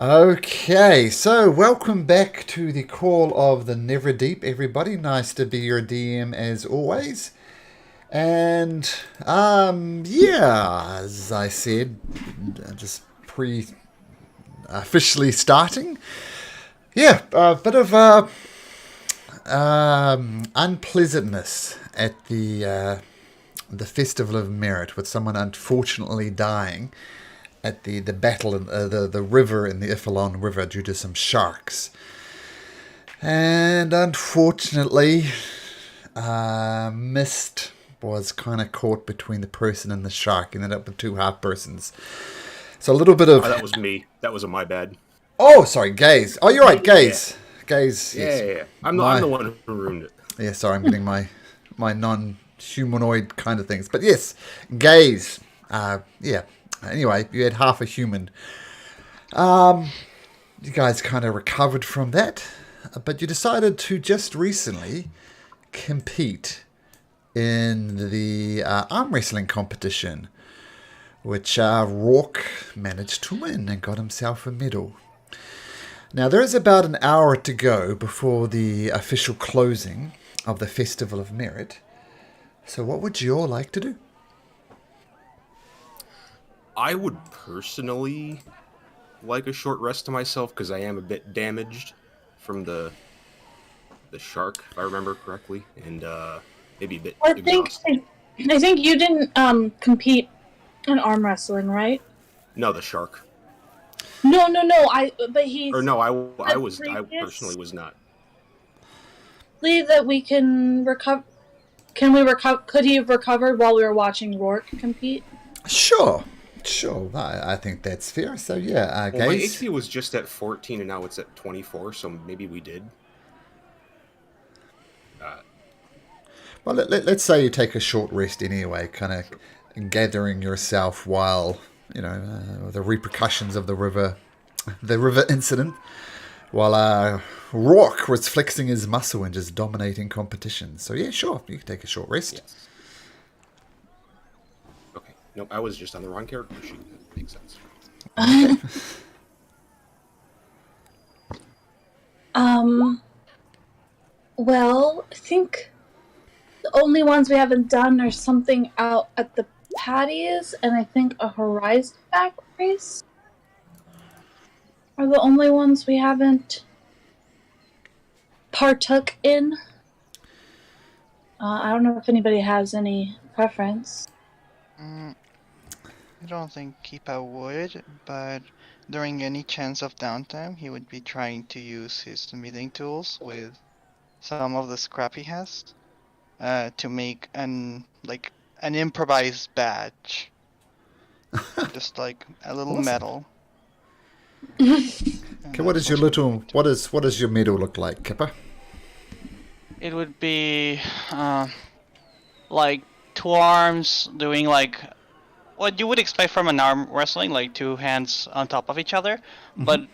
Okay, so welcome back to the call of the Never Deep, everybody. Nice to be your DM as always. And yeah, as I said, just pre officially starting. Yeah, a bit of unpleasantness at the Festival of Merit, with someone unfortunately dying at the battle in the river in the Ifalon River due to some sharks. And unfortunately, Mist was kind of caught between the person and the shark, and ended up with two half persons. So a little bit Oh, of that was me. That was my bad. sorry, gaze. Oh, you're right, Yeah. gaze. Gaze, Yeah, yes. yeah, yeah. I'm My the one who ruined it. Yeah, sorry, I'm getting my non-humanoid kind of things. But yes, gaze. Yeah. Anyway, you had half a human. You guys kind of recovered from that, but you decided to just recently compete in the arm wrestling competition, which Rourke managed to win and got himself a medal. Now, there is about an hour to go before the official closing of the Festival of Merit. So, what would you all like to do? I would personally like a short rest to myself because I am a bit damaged from the shark, if I remember correctly, and maybe a bit I think exhausted. I think you didn't compete in arm wrestling, right? No, the shark. No. But Or he's no, said I personally was not. previously that we can recover. Can we recover? Could he have recovered while we were watching Rourke compete? Sure, sure. I think that's fair. So, yeah, Well, my Gaze. HP was just at 14 and now it's at 24, so maybe we did. Uh, Well, let's say you take a short rest anyway, kind of gathering yourself while, the repercussions of the river incident, while Rourke was flexing his muscle and just dominating competition. So, yeah, sure, you can take a short rest. yes. Okay. Nope, I was just on the wrong character sheet. That makes sense. um. Well, I think the only ones we haven't done are something out at the patties, and I think a horizon back race are the only ones we haven't partook in. I don't know if anybody has any preference. I don't think Kipa would, but during any chance of downtime, he would be trying to use his smithing tools with some of the scrap he has to make an improvised badge, just like a little Awesome. medal. Okay, what does your medal look like, Kipper? It would be like two arms doing like what you would expect from an arm wrestling, like two hands on top of each other, but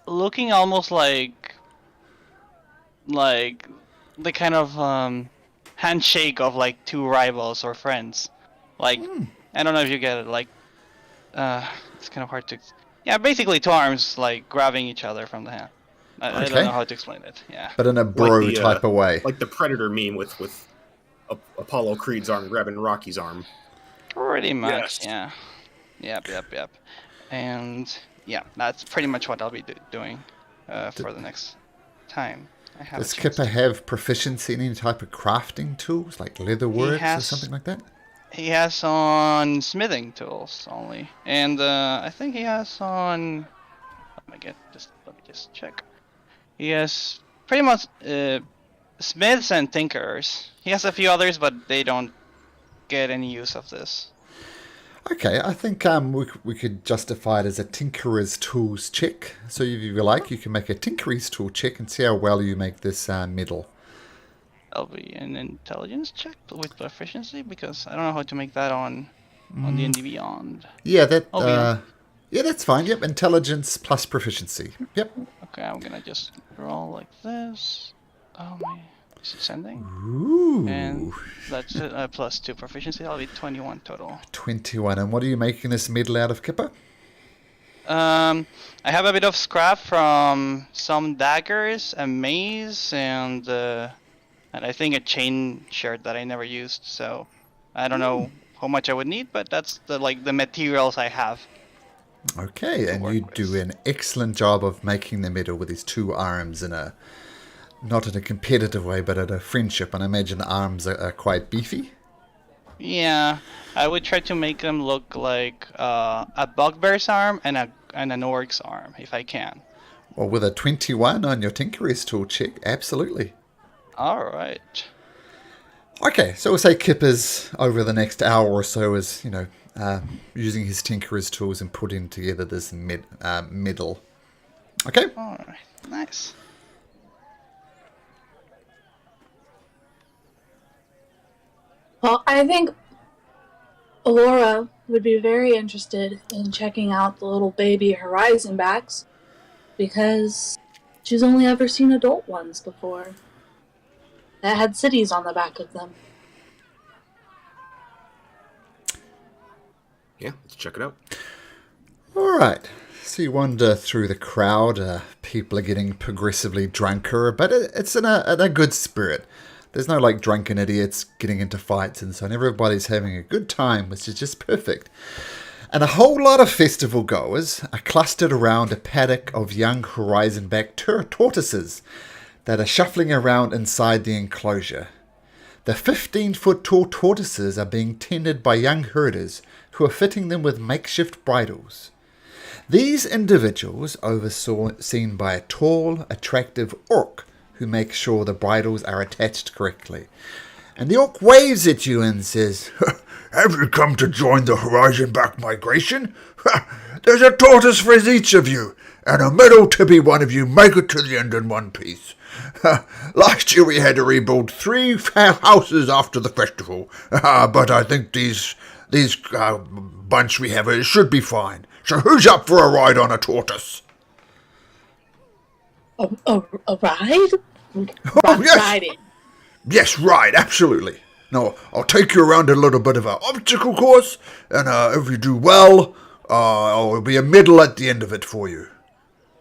looking almost like the kind of handshake of like two rivals or friends. Like I don't know if you get it. Like it's kind of hard to. Yeah, basically two arms like grabbing each other from the hand. I don't know how to explain it. Yeah. But in a bro type of way. Like the Predator meme with Apollo Creed's arm grabbing Rocky's arm. Pretty much. Yes. Yeah. Yep. And yeah, that's pretty much what I'll be doing for the next time. Does Kipper have proficiency in any type of crafting tools, like leatherworks or something like that? He has on smithing tools only, and I think he has on. Let me just check. He has pretty much smiths and tinkers. He has a few others, but they don't get any use of this. Okay, I think we could justify it as a tinkerer's tools check. So if you like, you can make a tinkerer's tool check and see how well you make this medal. That'll be an intelligence check with proficiency, because I don't know how to make that on D&D Beyond. Yeah, yeah, that's fine. Yep, intelligence plus proficiency. Yep. Okay, I'm gonna just roll like this. Oh my, is it sending? Ooh. And that's plus 2 proficiency. That'll be 21 total. 21. And what are you making this medal out of, Kipper? I have a bit of scrap from some daggers, a mace, and I think a chain shirt that I never used. So I don't know how much I would need, but that's the materials I have. Okay, and work you with. do an excellent job of making the medal with his 2 arms not in a competitive way, but at a friendship. And I imagine the arms are quite beefy. Yeah, I would try to make them look like a bugbear's arm and an orc's arm if I can. Well, with a 21 on your Tinker's tool check, absolutely. All right. Okay, so we'll say Kipper's over the next hour or so is, using his Tinker's tools and putting together this medal. Okay? All right. Nice. Well, I think Alora would be very interested in checking out the little baby Horizon backs because she's only ever seen adult ones before that had cities on the back of them. Yeah, let's check it out. All right. So you wander through the crowd. People are getting progressively drunker, but it's in a good spirit. There's no drunken idiots getting into fights and so on. Everybody's having a good time, which is just perfect. And a whole lot of festival goers are clustered around a paddock of young horizon-back tortoises that are shuffling around inside the enclosure. The 15-foot tall tortoises are being tended by young herders who are fitting them with makeshift bridles. These individuals overseen by a tall, attractive orc who makes sure the bridles are attached correctly. And the orc waves at you and says, "Have you come to join the horizon-back migration? There's a tortoise for each of you, and a medal to be one of you make it to the end in one piece. Last year we had to rebuild 3 houses after the festival, but I think these bunch we have should be fine. So who's up for a ride on a tortoise?" A ride? Oh, yes. Riding. Yes, ride, absolutely. No, I'll take you around a little bit of an obstacle course, and if you do well, there'll be a medal at the end of it for you.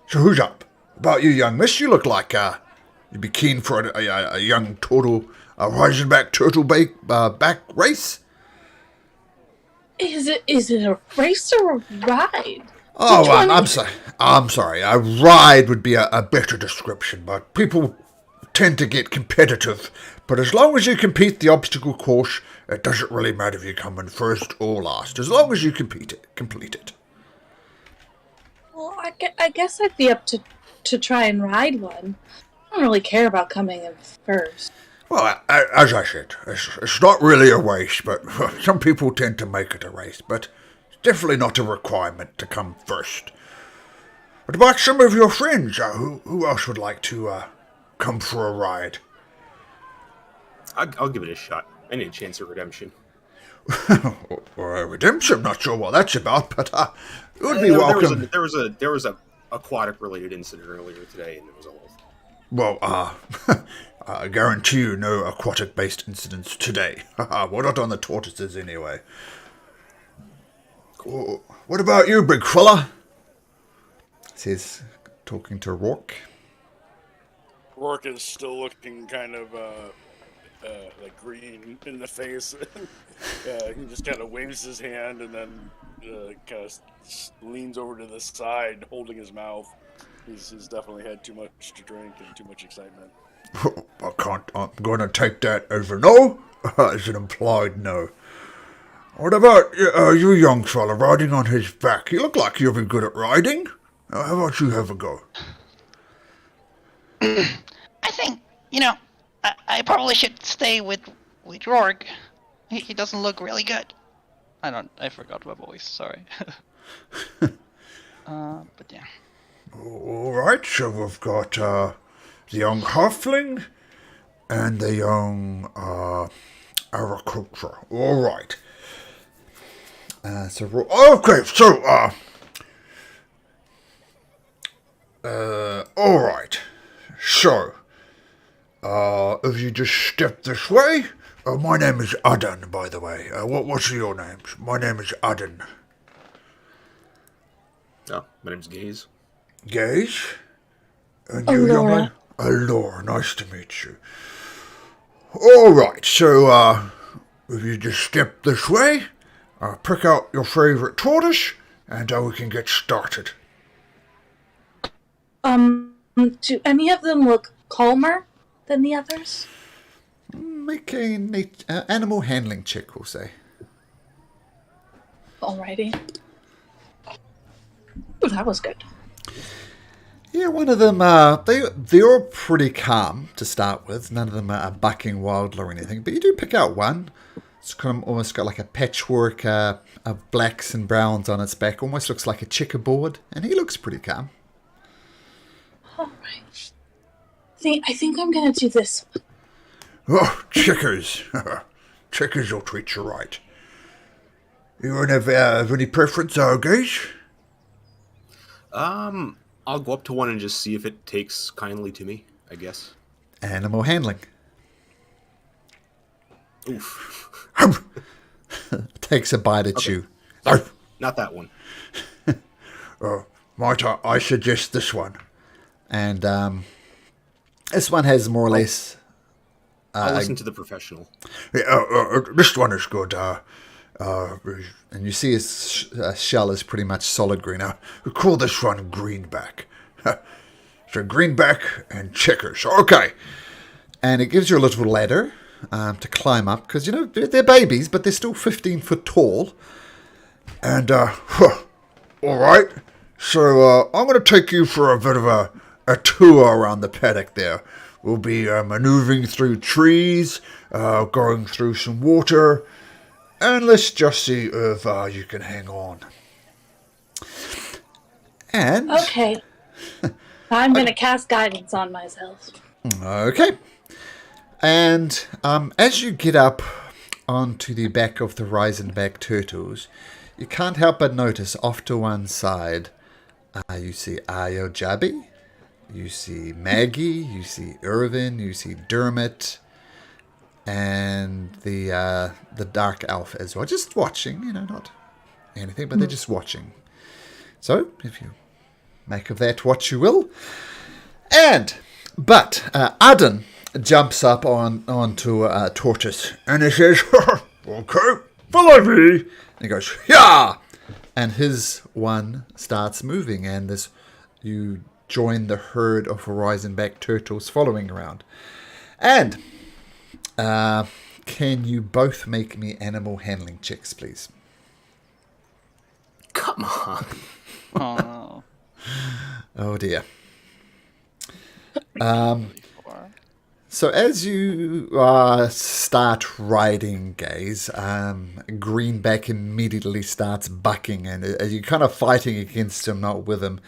So who's up? About you, young miss, you look like you'd be keen for a young turtle, a horizon-back turtle back race? Is it a race or a ride? Oh, I'm sorry. A ride would be a better description, but people tend to get competitive. But as long as you complete the obstacle course, it doesn't really matter if you come in first or last, as long as you complete it. Well, I guess I'd be up to try and ride one. I don't really care about coming in first. Well, as I said, it's not really a race, but some people tend to make it a race, but it's definitely not a requirement to come first. What about some of your friends? Who else would like to come for a ride? I'll give it a shot. I need a chance of redemption. Redemption? Not sure what that's about, but it would be welcome. There was a aquatic related incident earlier today, and it was all. Well, I guarantee you no aquatic-based incidents today. We're not on the tortoises anyway. What about you, big fella? Says, talking to Rourke. Rourke is still looking kind of green in the face. He just kind of waves his hand and then kind of leans over to the side, holding his mouth. He's definitely had too much to drink and too much excitement. I'm going to take that as a no, as an implied no. What about you, young fella, riding on his back? You look like you're very good at riding. How about you have a go? I think, I probably should stay with Rourke. He doesn't look really good. I forgot my voice, sorry. But yeah. Alright, so we've got the young halfling and the young agriculture. Alright. Alright. So, if you just step this way, my name is Adan, by the way. What's your names? My name is Adan. Oh, my name's Gaze. Gage? And you, young Laura. man? Laura, nice to meet you. Alright, so, if you just step this way, pick out your favorite tortoise, and we can get started. Do any of them look calmer than the others? Make a animal handling check, we'll say. Alrighty. Ooh, that was good. Yeah, one of them, they're all pretty calm to start with. None of them are bucking wildly or anything. But you do pick out one. It's kind of almost got like a patchwork of blacks and browns on its back. Almost looks like a checkerboard. And he looks pretty calm. Alright. I think I'm gonna do this one. Oh, checkers. Checkers will treat you right. You have any preference, Gage? I'll go up to one and just see if it takes kindly to me, I guess. Animal handling. Oof. Takes a bite at Okay. you. Sorry, not that one. Might I suggest this one? And this one has more or less... I'll listen to the professional. Yeah, this one is good. And you see his shell is pretty much solid green. We call this one greenback. So greenback and checkers. Okay. And it gives you a little ladder to climb up. Because, they're babies, but they're still 15 foot tall. And, all right. So I'm going to take you for a bit of a tour around the paddock there. We'll be maneuvering through trees, going through some water, and let's just see if you can hang on. And... Okay. I'm gonna cast guidance on myself. Okay. And as you get up onto the back of the Risenback turtles, you can't help but notice off to one side, you see Ayo Jabi. You see Maggie, you see Irvin, you see Dermot, and the Dark Elf as well. Just watching, not anything, but they're just watching. So, if you make of that what you will. But Aden jumps up onto a tortoise, and he says, okay, follow me. And he goes, yeah! And his one starts moving, and you join the herd of Risenback turtles following around. And can you both make me animal handling checks, please? Come on. Oh no. Oh dear. So as you start riding, Gaze, Greenback immediately starts bucking, and you're kind of fighting against him, not with him,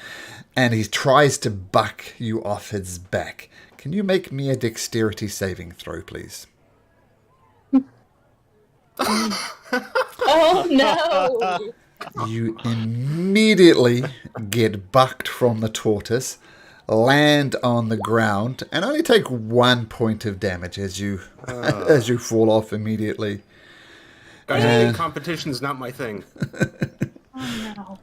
and he tries to buck you off his back. Can you make me a dexterity saving throw, please? Oh no! You immediately get bucked from the tortoise, land on the ground, and only take 1 point of damage as you as you fall off immediately. Guys, competition's not my thing. Oh no!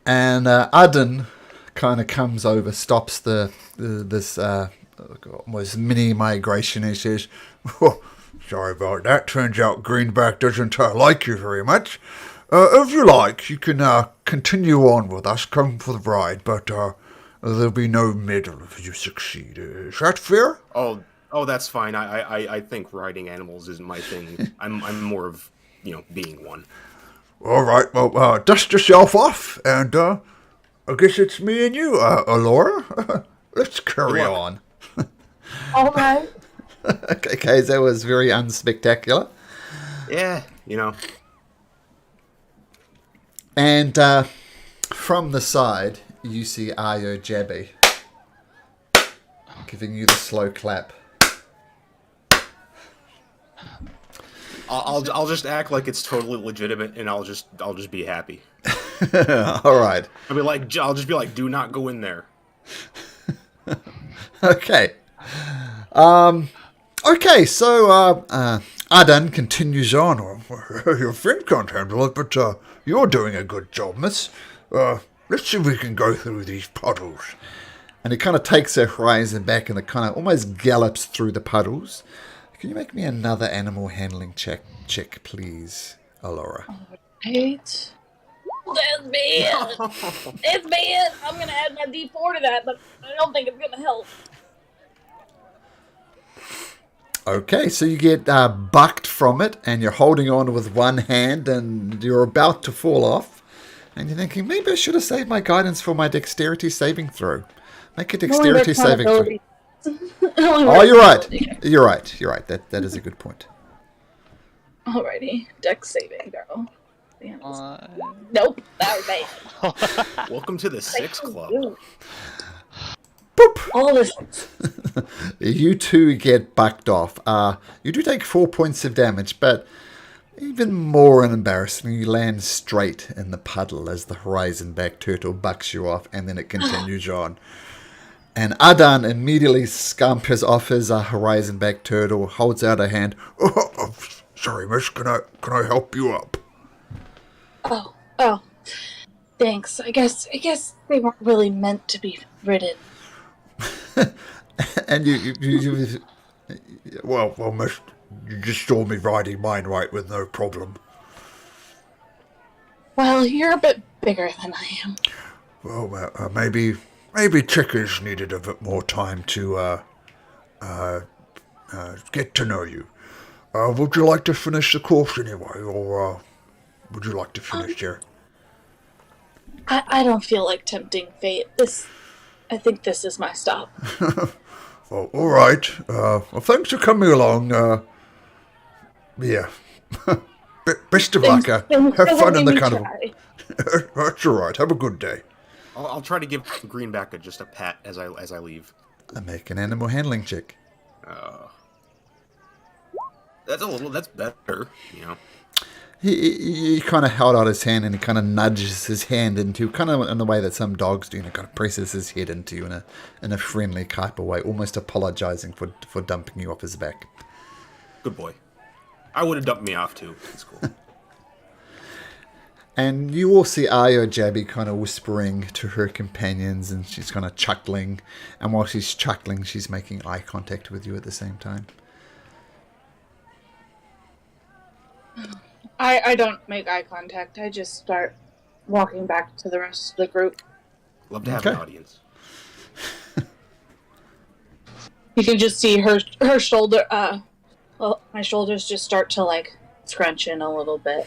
And Aden kind of comes over, stops this almost mini migration, and says, oh, sorry about that. Turns out Greenback doesn't like you very much. If you like, you can continue on with us, come for the ride, but there'll be no medal if you succeed. Is that fair? Oh, that's fine. I think riding animals isn't my thing. I'm more of, being one. All right, well, dust yourself off, and I guess it's me and you, Laura. Let's carry on. All right. Okay, that was very unspectacular. Yeah, And from the side, you see Ayo Jabi giving you the slow clap. I'll just act like it's totally legitimate, and I'll just be happy. All right. I'll just be like, do not go in there. Okay. Okay, so Adan continues on. Your friend can't handle it, but you're doing a good job, miss. let's see if we can go through these puddles. And he kind of takes her horizon back and it kind of almost gallops through the puddles. Can you make me another animal handling check, please, Alora? Right. That's bad. It's bad. I'm going to add my D4 to that, but I don't think it's going to help. Okay, so you get bucked from it, and you're holding on with one hand, and you're about to fall off. And you're thinking, maybe I should have saved my guidance for my dexterity saving throw. Make a dexterity saving throw. Oh, you're right. You're right. That is a good point. Alrighty. Dex saving throw. Nope. That was bad. Welcome to the Six Club. Boop! All this. You two get bucked off. You do take 4 points of damage, but even more embarrassing, you land straight in the puddle as the horizon-back turtle bucks you off, and then it continues on. And Adan immediately scampers off his horizon-back turtle, holds out a hand. Oh, sorry, miss, can I help you up? Oh. Thanks. I guess they weren't really meant to be ridden. And you well, miss, you just saw me riding mine right with no problem. Well, you're a bit bigger than I am. Well, maybe Chickers needed a bit more time to get to know you. Would you like to finish the course anyway, or would you like to finish here? I don't feel like tempting fate. I think this is my stop. Oh, all right. Well, thanks for coming along. Yeah. Best of luck. Have fun in the carnival. That's all right. Have a good day. I'll try to give Greenback just a pat as I leave. I make an animal handling check. That's better, you know. He kind of held out his hand and he kind of nudges his hand into, kind of in the way that some dogs do, and kind of presses his head into you in a friendly type of way, almost apologizing for dumping you off his back. Good boy. I would have dumped me off too. It's cool. And you all see Ayo Jabby kind of whispering to her companions, and she's kind of chuckling. And while she's chuckling, she's making eye contact with you at the same time. I don't make eye contact. I just start walking back to the rest of the group. Love to have an audience. You can just see her shoulder. Well, my shoulders just start to like scrunch in a little bit.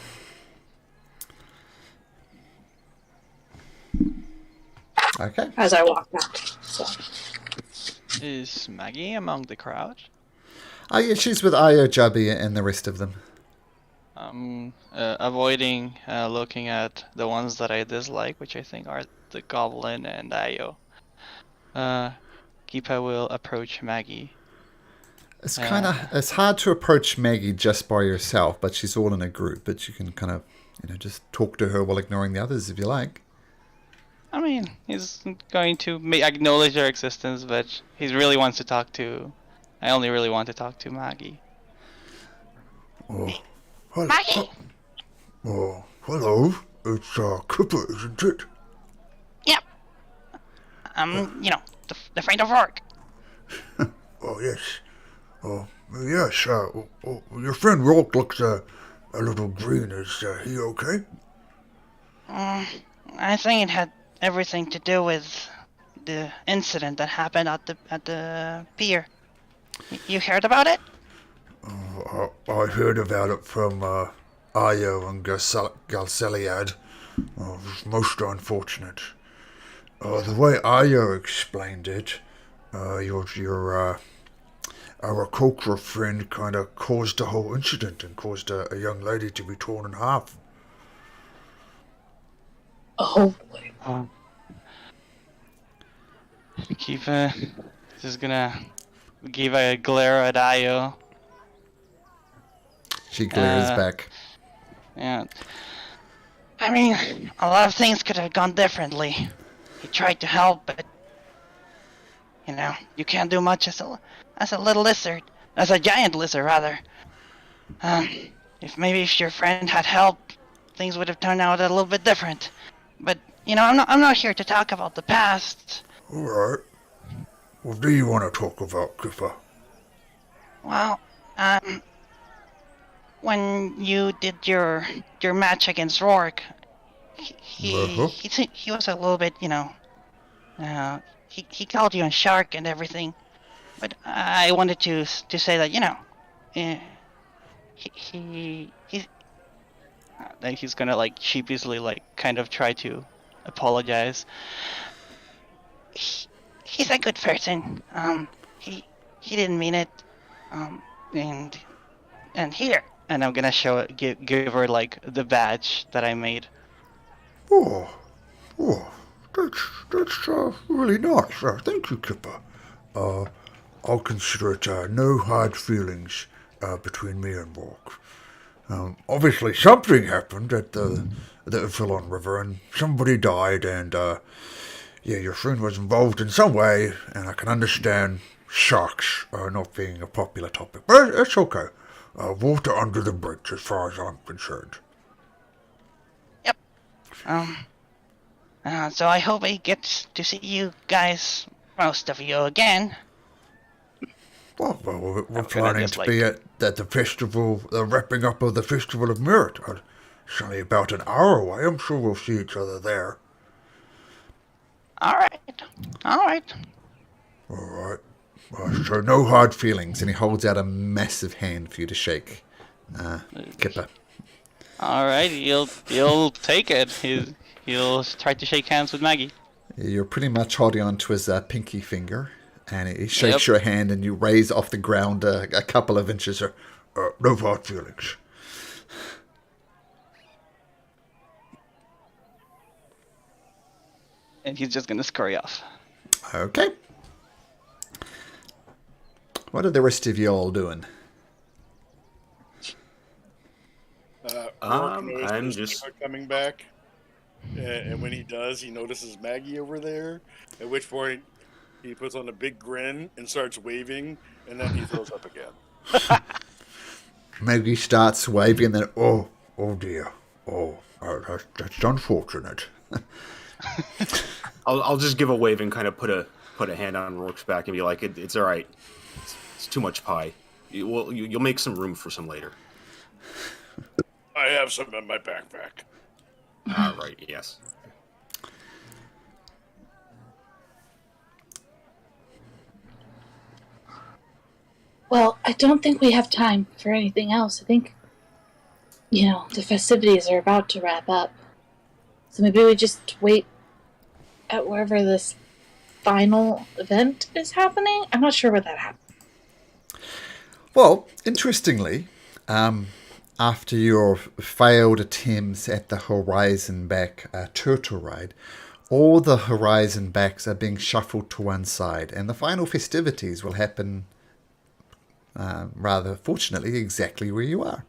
Okay. As I walk back. So. Is Maggie among the crowd? Oh yeah, she's with Ayo Jabby and the rest of them. Avoiding looking at the ones that I dislike, which I think are the Goblin and Ayo. Kipa will approach Maggie. It's it's hard to approach Maggie just by yourself, but she's all in a group. But you can kind of, just talk to her while ignoring the others if you like. I mean, he's going to acknowledge her existence, but he really wants to talk to. I only really want to talk to Maggie. Oh. Maggie! Oh, hello. It's Kipper, isn't it? Yep. The friend of Rourke. Oh, yes. Oh, yes. Your friend Rourke looks a little green. Is he okay? I think it had everything to do with the incident that happened at the pier. You heard about it? I heard about it from Ayo and Galceliad. It was most unfortunate. The way Ayo explained it, your agricultural friend kind of caused the whole incident and caused a young lady to be torn in half. Oh boy. Kiva is gonna give a glare at Ayo. She glares back. Yeah. I mean, a lot of things could have gone differently. He tried to help, but you can't do much as a little lizard, as a giant lizard rather. If your friend had help, things would have turned out a little bit different. But I'm not here to talk about the past. All right. What do you want to talk about, Kipper? Well, when you did your match against Rourke, Uh-huh. he was a little bit, he called you a shark and everything. But I wanted to say that, then he's gonna like sheepishly like kind of try to apologize. He's a good person. He didn't mean it. And here, and I'm gonna give her like the badge that I made. Oh, that's really nice. Thank you, Kipper. I'll consider it no hard feelings between me and Rourke. Obviously, something happened at the Villon River, and somebody died, and your friend was involved in some way, and I can understand sharks not being a popular topic, but it's okay. Water under the bridge, as far as I'm concerned. Yep. So I hope I get to see you guys, most of you, again. Well, we're planning to be at the festival, the wrapping up of the Festival of Merit. It's only about an hour away. I'm sure we'll see each other there. All right. All right. So No hard feelings, and he holds out a massive hand for you to shake. Kipper. All right. He'll take it. He'll try to shake hands with Maggie. You're pretty much holding on to his pinky finger, and he shakes your hand, and you raise off the ground a couple of inches. No hard feelings. And he's just gonna scurry off. Okay. What are the rest of you all doing? I'm just Skipper coming back, and when he does, he notices Maggie over there. At which point, he puts on a big grin and starts waving, and then he throws up again. Maggie starts waving, and then Oh dear. That's unfortunate. I'll just give a wave and kind of put a hand on Rourke's back and be like, it's all right. It's too much pie. You'll make some room for some later. I have some in my backpack. All right. Yes. Well, I don't think we have time for anything else. I think, the festivities are about to wrap up. So maybe we just wait at wherever this final event is happening. I'm not sure where that happened. well, interestingly, after your failed attempts at the Horizon Back turtle ride, all the Horizon Backs are being shuffled to one side, and the final festivities will happen, rather fortunately, exactly where you are.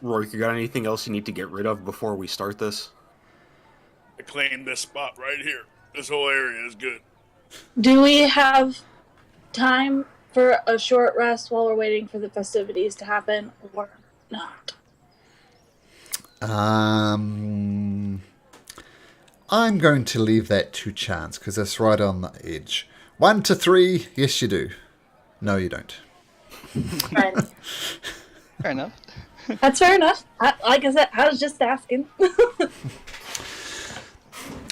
Rourke, you got anything else you need to get rid of before we start this? I claim this spot right here. This whole area is good. Do we have time for a short rest while we're waiting for the festivities to happen, or not? I'm going to leave that to chance because it's right on the edge. 1 to 3, yes you do. No, you don't. Right. Fair enough. That's fair enough. Like I said, I was just asking.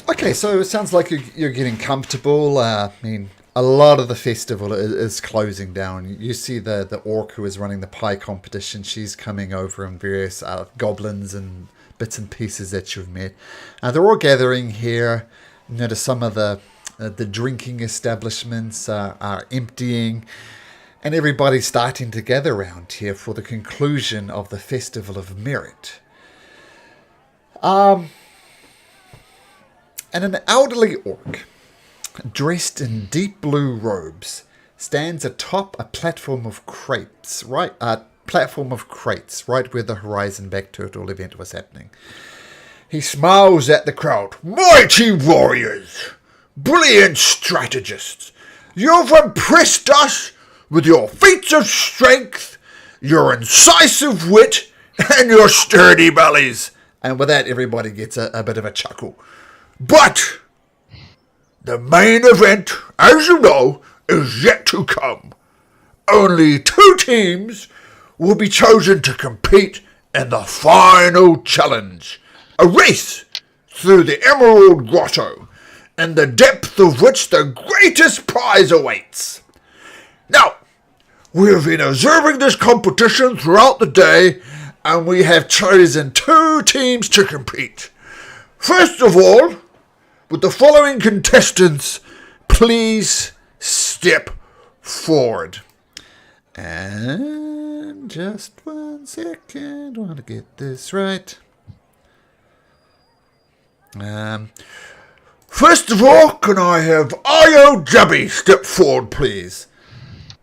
Okay, so it sounds like you're getting comfortable. I mean, a lot of the festival is closing down. You see the orc who is running the pie competition. She's coming over, and various goblins and bits and pieces that you've met. They're all gathering here. Notice some of the drinking establishments are emptying, and everybody's starting to gather around here for the conclusion of the Festival of Merit. And an elderly orc, dressed in deep blue robes, stands atop a platform of crates, right where the Horizon Back Turtle event was happening. He smiles at the crowd. Mighty warriors! Brilliant strategists! You've impressed us with your feats of strength, your incisive wit, and your sturdy bellies. And with that, everybody gets a bit of a chuckle. But the main event, as you know, is yet to come. Only 2 teams will be chosen to compete in the final challenge. A race through the Emerald Grotto, in the depth of which the greatest prize awaits. Now, we have been observing this competition throughout the day, and we have chosen 2 teams to compete. First of all, would the following contestants please step forward? And just 1 second, want to get this right. First of all, can I have Io Jabby step forward, please?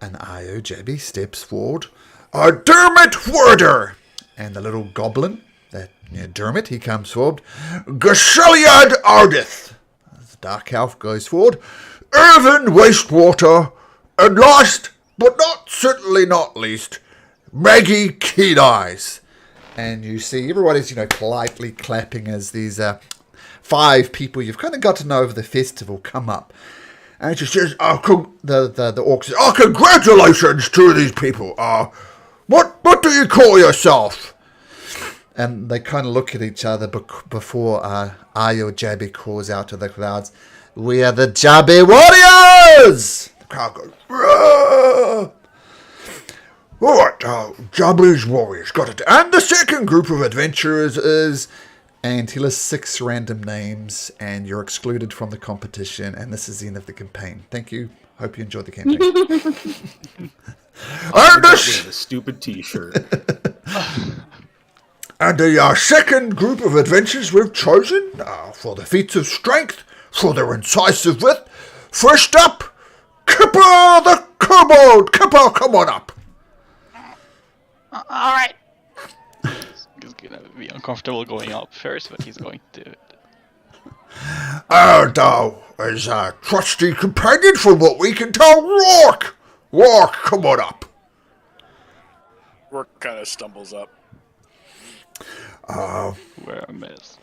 And Io Jabby steps forward. Dermot Werder. And the little goblin, Dermot, he comes forward. Gasheliad Ardith. The dark elf goes forward. Irvin Wastewater. And last, but certainly not least, Maggie Keen Eyes. And you see everybody's, politely clapping as these 5 people you've kind of got to know over the festival come up. And she says, the orc says, congratulations to these people. What do you call yourself? And they kind of look at each other before Io Jabby calls out to the crowds, "We are the Jabby Warriors!" The crowd goes, "Rah!" All right, Jabby's Warriors, got it. And the second group of adventurers is... And he lists 6 random names, and you're excluded from the competition, and this is the end of the campaign. Thank you. Hope you enjoyed the campaign. And this a stupid T-shirt. And the second group of adventurers we've chosen for the feats of strength, for their incisive wit. First up, Kipper the Kobold. Kipper, come on up. All right. He's gonna be uncomfortable going up first, but he's going to do it. And as a trusty companion, from what we can tell, Rourke. Rourke, come on up. Rourke kind of stumbles up. Where I miss.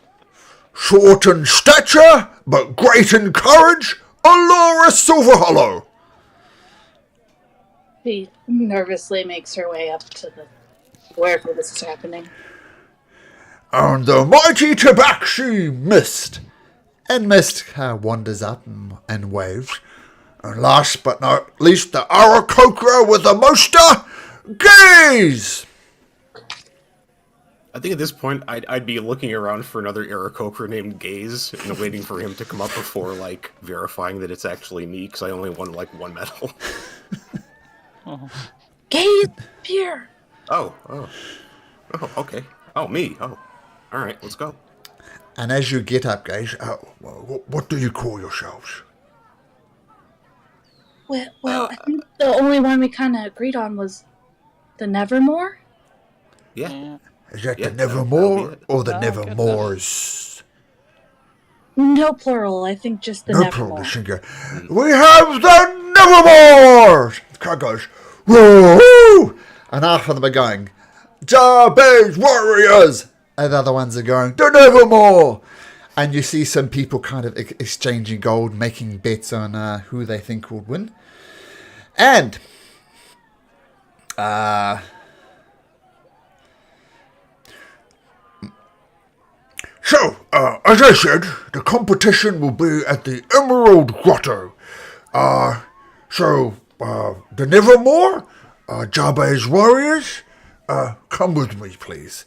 Short in stature, but great in courage, Allura Silverhollow. She nervously makes her way up to wherever this is happening. And the mighty Tabaxi Mist. And Mist wanders up and waves. And last but not least, the Arakokra with the Moster, Gaze. I think at this point, I'd be looking around for another Aarakocra named Gaze and waiting for him to come up before, verifying that it's actually me, because I only won, 1 medal. Gaze, here! Oh, okay. Oh, me. Oh, all right, let's go. And as you get up, Gaze, What do you call yourselves? Well, I think the only one we kind of agreed on was the Nevermore? Yeah. Is that Yeah, the that'll Nevermore be it. or the Oh, good Nevermores? No plural, I think just the No Nevermore. problem, singer. We have the Nevermore! The crowd goes, woo! and half of them are going, Jabez Warriors! And the other ones are going, The Nevermore! and you see some people kind of exchanging gold, making bets on who they think will win. And So, as I said, the competition will be at the Emerald Grotto. The Nevermore, Jabez Warriors, come with me, please.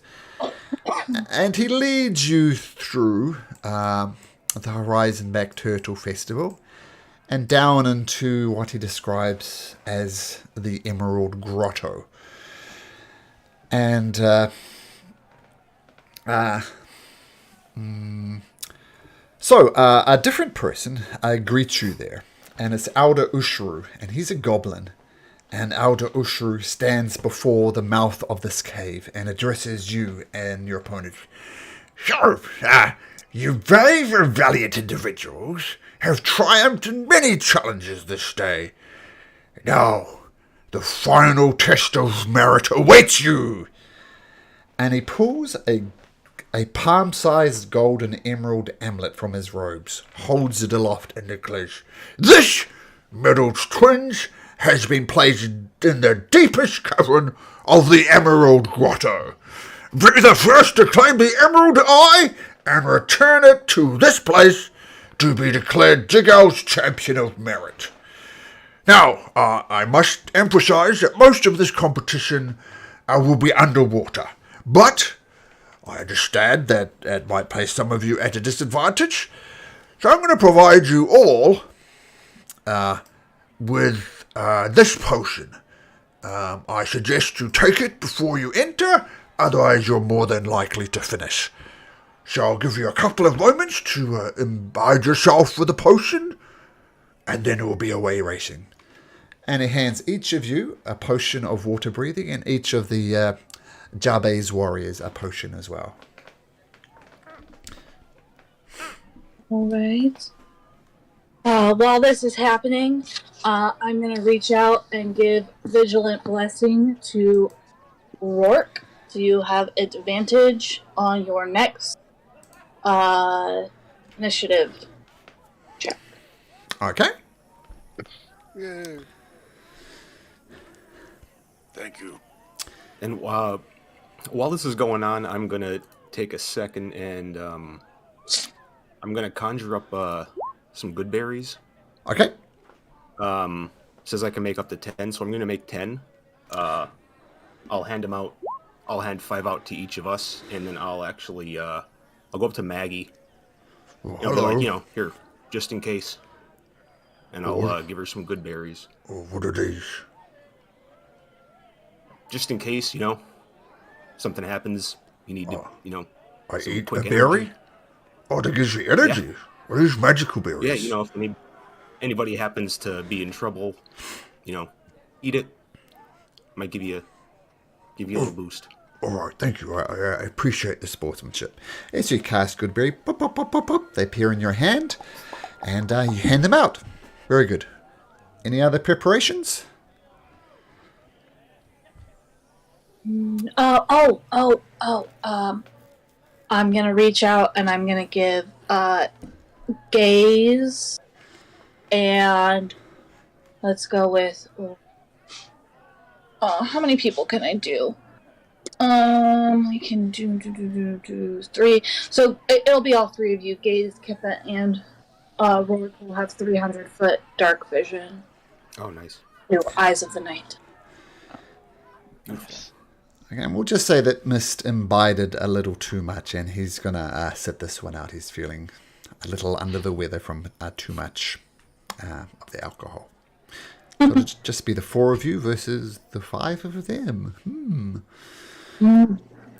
and he leads you through the Horizon Back Turtle Festival and down into what he describes as the Emerald Grotto. And so a different person greets you there, and it's Elder Ushru, and he's a goblin. And Elder Ushru stands before the mouth of this cave and addresses you and your opponent. So, you brave and valiant individuals have triumphed in many challenges this day. Now, the final test of merit awaits you. And he pulls a palm-sized golden emerald amulet from his robes, holds it aloft and declares, This Meadows twinge has been placed in the deepest cavern of the Emerald Grotto. Be the first to claim the Emerald Eye and return it to this place to be declared Jigal's Champion of Merit. Now, I must emphasize that most of this competition will be underwater, but I understand that that might place some of you at a disadvantage, so I'm going to provide you all with this potion. I suggest you take it before you enter, otherwise you're more than likely to finish. So I'll give you a couple of moments to imbibe yourself with the potion, and then it will be away racing. And he hands each of you a potion of water breathing, and each of the Jabez warriors a potion as well. All right. While this is happening, I'm going to reach out and give Vigilant Blessing to Rourke. So you have advantage on your next initiative check. Okay. Yay. Thank you. And while this is going on, I'm gonna take a second and I'm gonna conjure up some good berries. Okay. Says I can make up to 10, so I'm gonna make 10. I'll hand them out. I'll hand 5 out to each of us, and then I'll actually I'll go up to Maggie. Oh, Be hello. like, here, just in case. And I'll give her some good berries. Oh, what are these? Just in case, something happens. You need to, I some eat a quick berry? energy. Oh, that gives you energy. What are these magical berries? Yeah, if anybody happens to be in trouble, eat it. Might give you a little boost. All right, thank you. I appreciate the Sportsmanship. As you cast Goodberry, pop, pop, pop, pop, pop, they appear in your hand, and you hand them out. Very good. Any other preparations? I'm gonna reach out and I'm gonna give Gaze and let's go with how many people can I do? I can do 3. So it'll be all 3 of you. Gaze, Kippa, and Rourke will have 300-foot dark vision. Oh, nice. Through Eyes of the Night. Nice. Okay, and we'll just say that Mist imbibed a little too much, and he's going to sit this one out. He's feeling a little under the weather from too much of the alcohol. So it'll just be the 4 of you versus the 5 of them.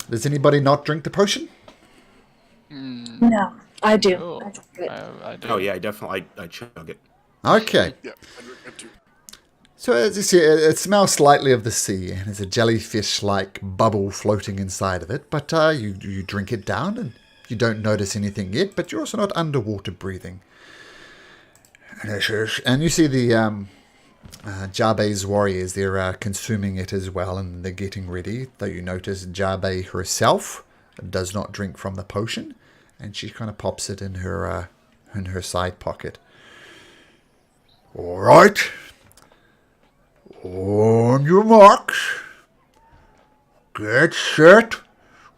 Does anybody not drink the potion? No, I do. Oh, I drink it. I do. Oh yeah, I definitely I chug it. Okay. Yeah, I drink it too. So as you see, it smells slightly of the sea, and there's a jellyfish-like bubble floating inside of it. But you drink it down, and you don't notice anything yet. But you're also not underwater breathing. And you see the Jabez warriors. They're consuming it as well, and they're getting ready. Though you notice Jabe herself does not drink from the potion, and she kind of pops it in her side pocket. All right. On your marks. Get set.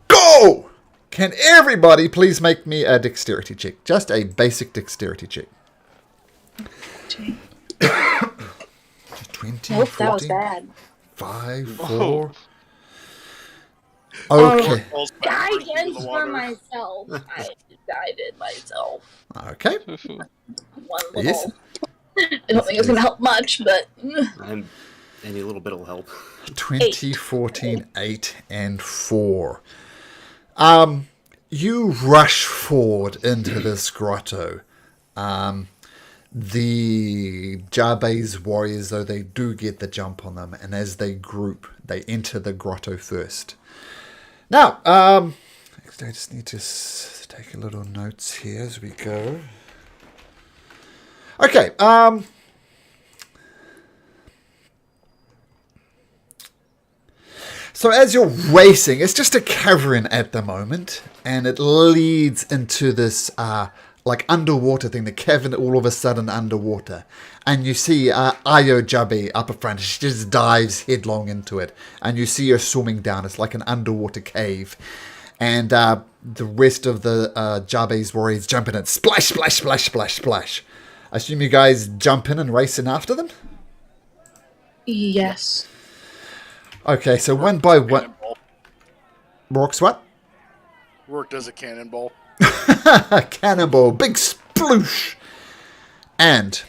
Go! Can everybody please make me a dexterity check? Just a basic dexterity check. 20, Nope, 14, that was bad. 5, Whoa. 4. Okay. Falls backwards into Guidance the for water. myself. I guided myself. Okay. One little. Yes. I don't think it's gonna help much, but And any little bit will help. 20, 14, 8, and 4. You rush forward into this grotto. The Jabez warriors, though, they do get the jump on them, and as they group, they enter the grotto first. Now, I just need to take a little notes here as we go. Okay, So as you're racing, it's just a cavern at the moment, and it leads into this like underwater thing. The cavern all of a sudden underwater, and you see Ayo Jabe up front. She just dives headlong into it, and you see her swimming down. It's like an underwater cave, and the rest of the Jabe's warriors jump in and splash, splash, splash, splash, splash. I assume you guys jump in and race in after them? Yes. Okay, so one by one. Cannonball. Rourke's what? Rourke does a cannonball. Cannonball, big sploosh. And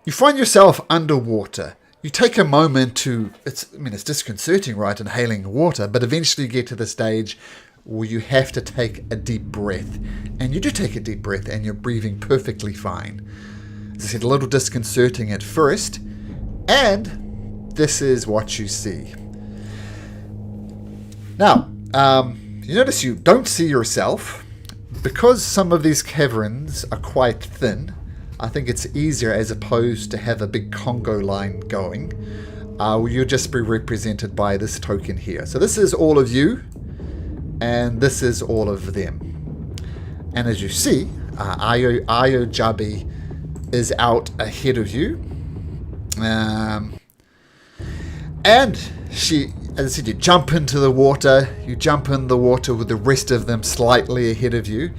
you find yourself underwater. You take a moment to, it's disconcerting, right, inhaling water, but eventually you get to the stage where you have to take a deep breath. And you do take a deep breath, and you're breathing perfectly fine. As I said, a little disconcerting at first, and this is what you see. Now, you notice you don't see yourself. Because some of these caverns are quite thin, I think it's easier as opposed to have a big Congo line going. You'll just be represented by this token here. So this is all of you, and this is all of them. And as you see, Ayo Jabe is out ahead of you. And she, as I said, you jump into the water. You jump in the water with the rest of them slightly ahead of you.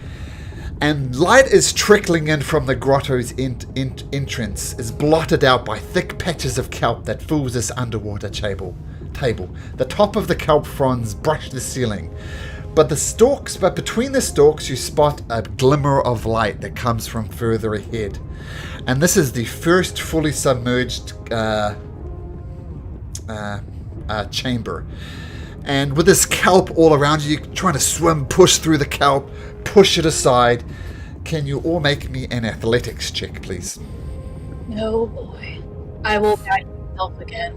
And light is trickling in from the grotto's entrance, is blotted out by thick patches of kelp that fills this underwater table. The top of the kelp fronds brush the ceiling. But between the stalks you spot a glimmer of light that comes from further ahead. And this is the first fully submerged chamber. And with this kelp all around you, you're trying to swim, push through the kelp, push it aside. Can you all make me an athletics check, please? No, boy. I will guide myself again.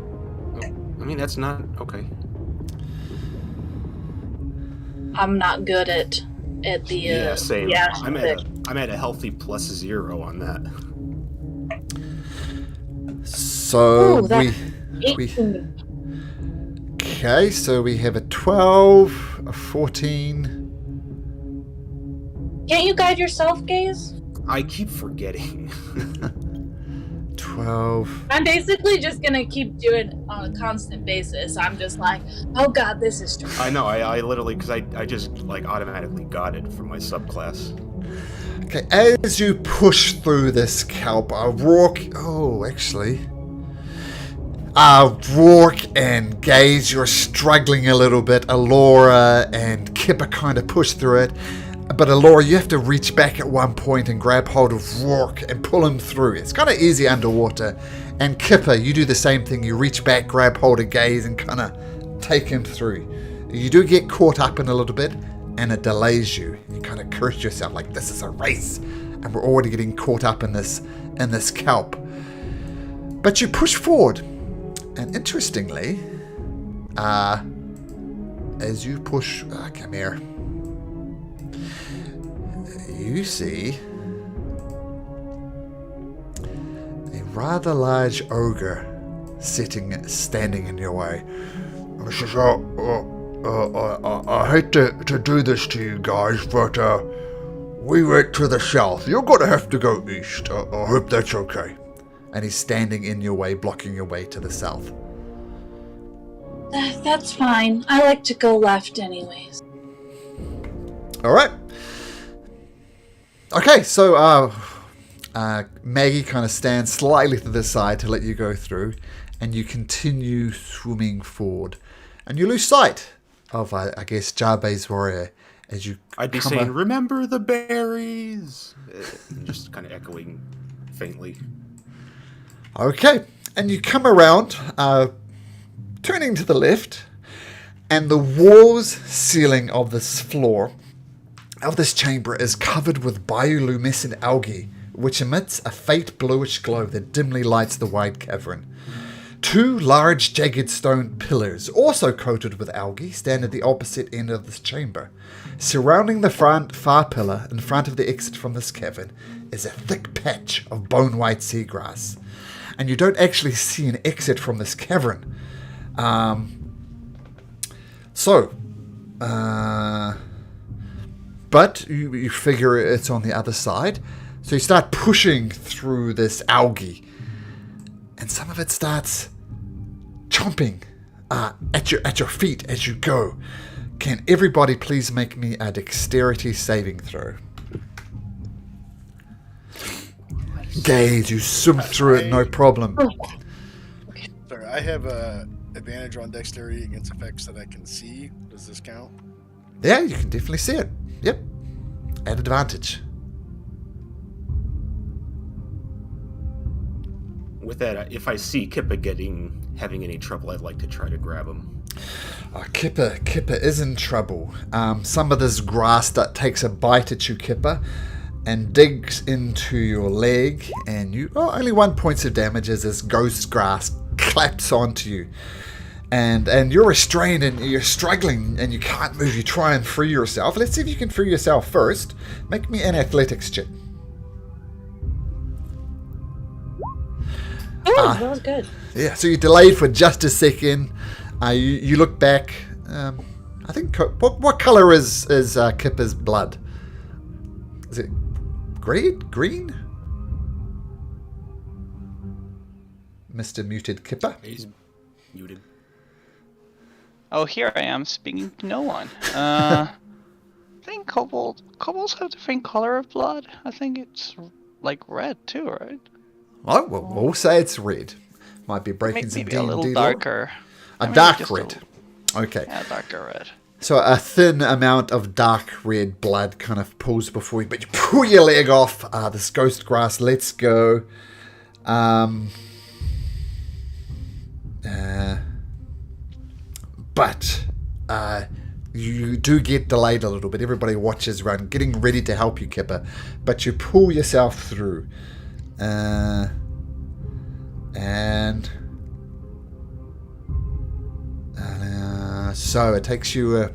I mean, that's not okay. I'm not good at the Yeah, same. yeah, I'm at a healthy +0 on that. So Ooh, that's we 18. okay, so we have a 12, a 14. Can't you guide yourself, Gaze? I keep forgetting. 12. I'm basically just gonna keep doing it on a constant basis. I'm just like, oh god, this is true. I know, I literally, because I just like automatically got it from my subclass. Okay, as you push through this kelp, Rourke and Gaze, you're struggling a little bit. Alora and Kipper kind of push through it. But Alora, you have to reach back at one point and grab hold of Rourke and pull him through. It's kind of easy underwater. And Kipper, you do the same thing. You reach back, grab hold of Gaze, and kind of take him through. You do get caught up in a little bit, and it delays you. You kind of curse yourself like this is a race, and we're already getting caught up in this kelp. But you push forward, and interestingly, as you push, come here. You see a rather large ogre standing in your way. She says, I hate to do this to you guys, but we went to the south. You're going to have to go east. I hope that's okay. And he's standing in your way, blocking your way to the south. That's fine. I like to go left anyways. All right. Okay, so Maggie kind of stands slightly to the side to let you go through, and you continue swimming forward. And you lose sight of, I guess, Jabe's warrior as you I'd be saying, remember the berries! Just kind of echoing faintly. Okay, and you come around, turning to the left, and the walls ceiling of this floor of this chamber is covered with bioluminescent algae, which emits a faint bluish glow that dimly lights the wide cavern. Two large jagged stone pillars, also coated with algae, stand at the opposite end of this chamber. Surrounding the far pillar in front of the exit from this cavern is a thick patch of bone-white seagrass. And you don't actually see an exit from this cavern. So, but you figure it's on the other side. So you start pushing through this algae. And some of it starts chomping at your feet as you go. Can everybody please make me a dexterity saving throw? Gaze, you swim through it, no problem. Sorry, I have a advantage on dexterity against effects that I can see. Does this count? Yeah, you can definitely see it. Yep. At advantage. With that, if I see Kippa having any trouble, I'd like to try to grab him. Kippa is in trouble. Some of this grass that takes a bite at you, Kippa, and digs into your leg, and you only 1 point of damage as this ghost grass claps onto you. And you're restrained and you're struggling and you can't move. You try and free yourself. Let's see if you can free yourself first. Make me an athletics check. Oh, that was good. Yeah, so you're delayed for just a second. You look back. I think what color is Kippa's blood? Is it green? Mr. Muted Kippa. He's muted. Oh, here I am speaking to no one. I think kobolds have different color of blood. I think it's like red too, right? Oh, well, we'll say it's red. Might be breaking some Maybe D&D a little lore. darker. A Maybe dark just red. Okay. Yeah, darker red. So a thin amount of dark red blood kind of pulls before you, but you pull your leg off. This ghost grass lets go. But you do get delayed a little bit. Everybody watches around, getting ready to help you, Kipper. But you pull yourself through. So it takes you a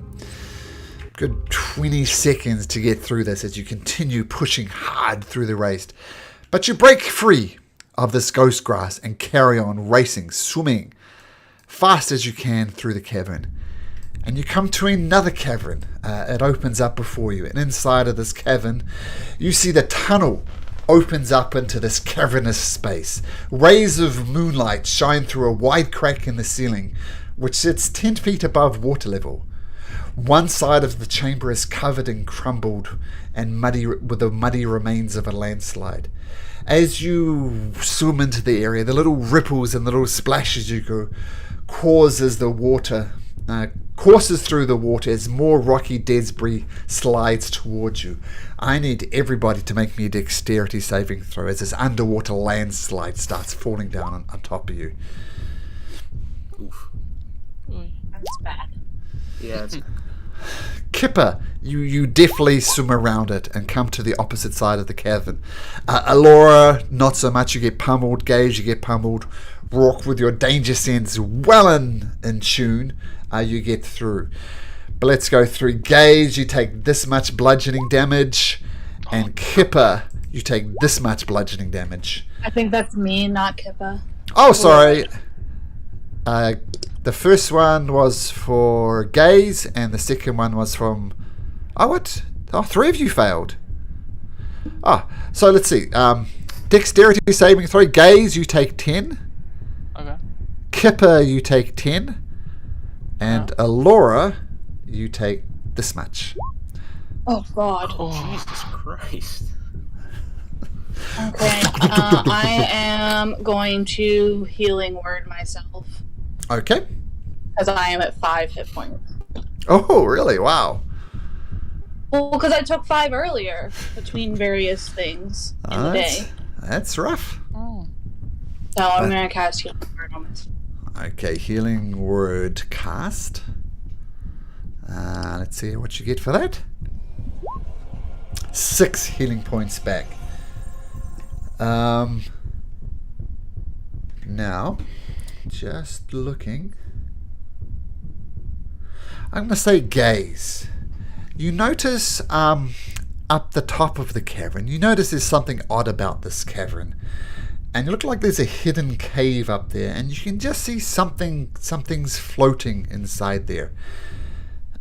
good 20 seconds to get through this as you continue pushing hard through the race. But you break free of this ghost grass and carry on racing, swimming fast as you can through the cavern. And you come to another cavern. It opens up before you. And inside of this cavern, you see the tunnel opens up into this cavernous space. Rays of moonlight shine through a wide crack in the ceiling, which sits 10 feet above water level. One side of the chamber is covered in crumbled and muddy, with the muddy remains of a landslide. As you swim into the area, the little ripples and the little splashes you go courses through the water as more rocky debris slides towards you. I need everybody to make me a dexterity saving throw as this underwater landslide starts falling down on top of you. Oof. That's bad. Yeah, it's Kipper, you definitely swim around it and come to the opposite side of the cavern. Alora, not so much. You get pummeled. Gage, you get pummeled. Rourke, with your danger sense well in tune, you get through. But let's go through. Gage, you take this much bludgeoning damage, and Kipper, you take this much bludgeoning damage. I think that's me, not Kippa. Oh, sorry. The first one was for Gaze, and the second one was from... Oh, what? Oh, 3 of you failed. So let's see. Dexterity saving throw. Gaze, you take 10. Okay. Kipper, you take 10. And Alora, you take this much. Oh, God. Jesus Christ. Okay. I am going to healing word myself. Okay. Because I am at 5 hit points. Oh, really? Wow. Well, because I took 5 earlier between various things in the day. That's rough. Oh. So I'm going to cast healing word on myself. Okay, healing word cast. Let's see what you get for that. 6 healing points back. Now, just looking. I'm going to say Gaze. You notice up the top of the cavern, you notice there's something odd about this cavern. And you look like there's a hidden cave up there, and you can just see something's floating inside there.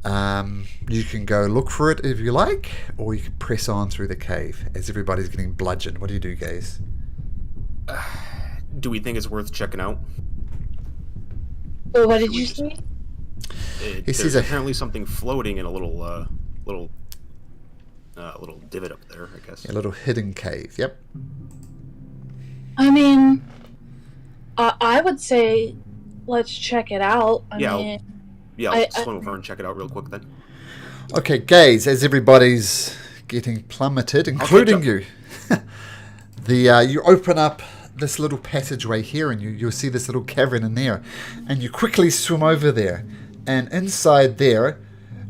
You can go look for it if you like, or you can press on through the cave as everybody's getting bludgeoned. What do you do, guys? Do we think it's worth checking out? So what did Should we you just- see? There's apparently something floating in a little divot up there, I guess. A little hidden cave. Yep. I mean, I would say let's check it out. I Yeah, mean, Yeah, I'll swim over and check it out real quick then. Okay, guys, as everybody's getting plummeted, including you, you open up this little passageway here, and you'll see this little cavern in there, and you quickly swim over there, and inside there,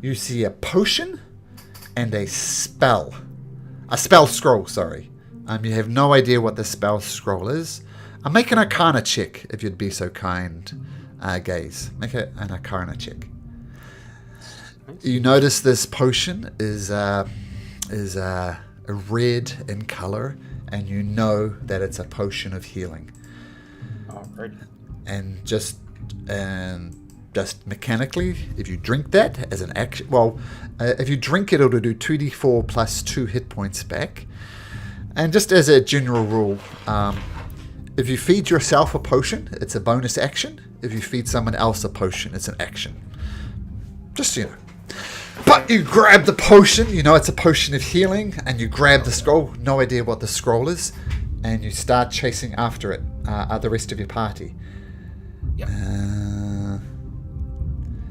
you see a potion and a spell scroll. Sorry, you have no idea what the spell scroll is. Make an Arcana check if you'd be so kind, Gaze. Make an Arcana check. You notice this potion is red in color, and you know that it's a potion of healing. Alright. And just mechanically, if you drink that as an action, if you drink it, it'll do 2d4 plus 2 hit points back. And just as a general rule, if you feed yourself a potion, it's a bonus action. If you feed someone else a potion, it's an action. Just so you know. But you grab the potion, you know it's a potion of healing, and you grab the scroll, no idea what the scroll is, and you start chasing after it, the rest of your party. Yeah.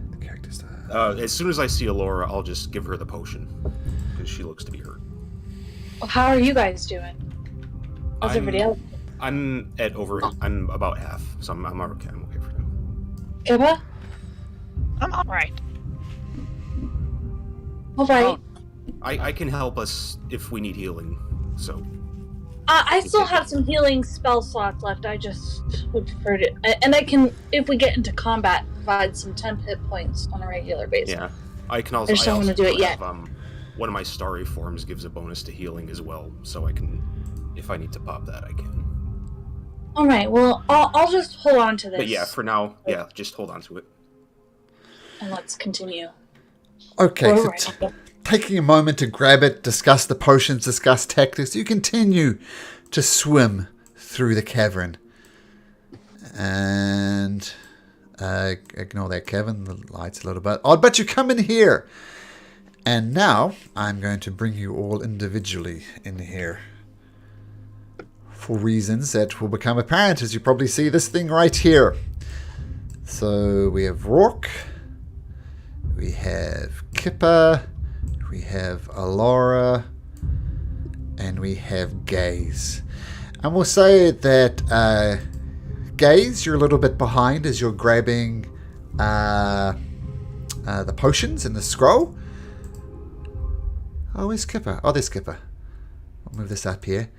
The characters. As soon as I see Alora, I'll just give her the potion, because she looks to be hurt. well, how are you guys doing? How's everybody else? I'm about half, so I'm okay. I'm okay for now. Kippa? I'm alright. All right. Oh. I can help us if we need healing, so... I still have some healing spell slots left. I just would prefer to... And I can, if we get into combat, provide some temp hit points on a regular basis. Yeah. I can also... I just don't want to do it yet. Have, one of my starry forms gives a bonus to healing as well, so I can... If I need to pop that, I can. Alright, well, I'll just hold on to this. But yeah, for now, yeah, just hold on to it. And let's continue. Okay, so Alright. taking a moment to grab it, discuss the potions, discuss tactics, you continue to swim through the cavern. And ignore that cavern, the light's a little bit odd, but you come in here. And now I'm going to bring you all individually in here, for reasons that will become apparent as you probably see this thing right here. So we have Rourke, we have Kippa, we have Alora, and we have Gaze. And we'll say that Gaze, you're a little bit behind as you're grabbing the potions in the scroll. Oh, where's Kippa? Oh, there's Kippa. I'll move this up here.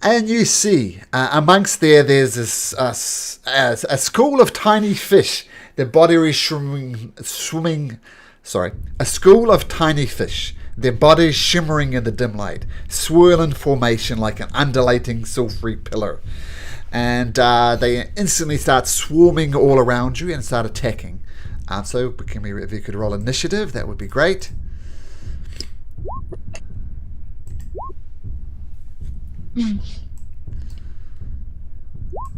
And you see, amongst there's this a school of tiny fish. Their body is swimming. Sorry, a school of tiny fish. Their bodies shimmering in the dim light, swirl in formation like an undulating silvery pillar. And they instantly start swarming all around you and start attacking. So if you could roll initiative, that would be great.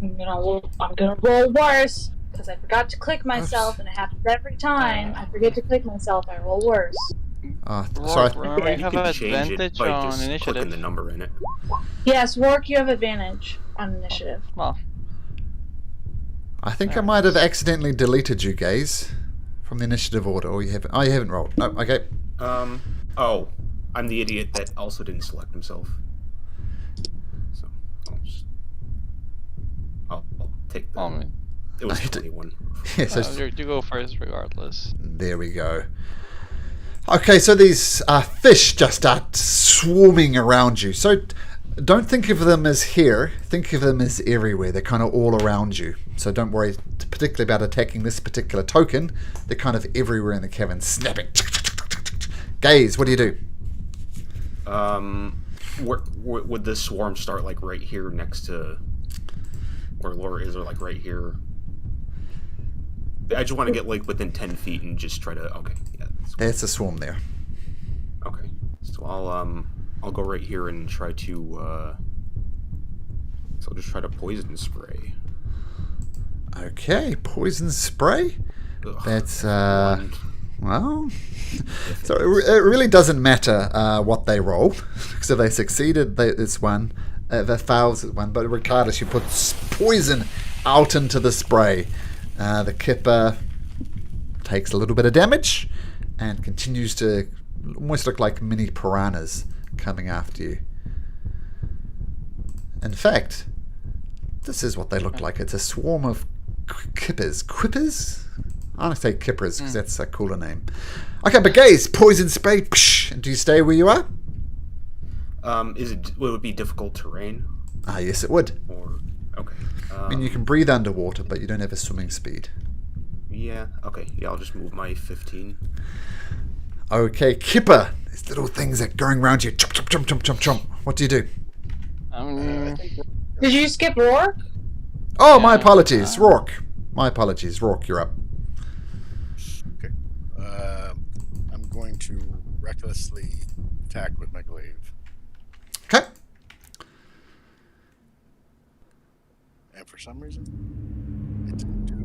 I'm gonna roll worse because I forgot to click myself, and it happens every time. I forget to click myself, I roll worse. Sorry. Remember, you have can change it advantage by on just initiative. clicking the number in it. Yes, Rourke, you have advantage on initiative. Well, I think I might have accidentally deleted you guys from the initiative order, or you haven't. Oh, you haven't rolled. No, okay. Oh, I'm the idiot that also didn't select himself. So, I'll take that. It was 21. Yeah, so you go first regardless. there we go. Okay, so these fish just start swarming around you. So don't think of them as here. Think of them as everywhere. They're kind of all around you. So don't worry particularly about attacking this particular token. They're kind of everywhere in the cavern, snapping. Gaze, what do you do? Would the swarm start like right here next to where Laura is, or like right here? I just want to get like within 10 feet and just try to. Okay, yeah. There's a swarm there. Okay. So I'll go right here and try to so I'll just try to poison spray. Okay, poison spray. Ugh. That's well. So it really doesn't matter what they roll, because if they succeeded, it's one. If it fails, it's one. But regardless, you put poison out into the spray. The kipper takes a little bit of damage and continues to almost look like mini piranhas coming after you. In fact, this is what they look like. It's a swarm of kippers. Quippers? I want to say kippers because that's a cooler name. Okay, but guys, poison spray. Psh, do you stay where you are? Will it be difficult terrain? Ah, yes, it would. Or okay. I mean, you can breathe underwater, but you don't have a swimming speed. Yeah. Okay. Yeah, I'll just move my 15. Okay, kipper. These little things that are going around you. Chomp, chomp, chomp, chomp, chomp, chomp. What do you do? Did you skip Rourke? Oh, my apologies. Rourke. My apologies. Rourke, you're up. Okay. I'm going to recklessly attack with my glaive. Okay. And for some reason, it didn't do.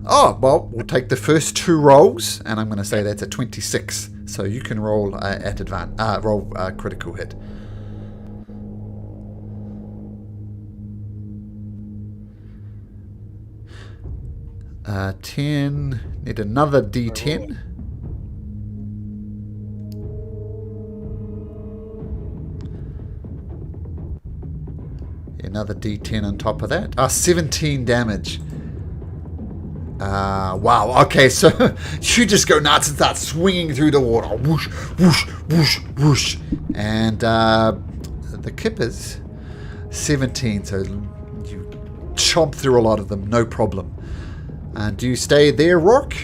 Oh, well, we'll take the first two rolls, and I'm going to say that's a 26. So you can roll at roll critical hit. Uh, 10. Need another D10. Another D10 on top of that. 17 damage. Wow. Okay, so you just go nuts and start swinging through the water. Whoosh, whoosh, whoosh, whoosh. And the kippers, 17. So you chomp through a lot of them, no problem. And do you stay there, Rourke?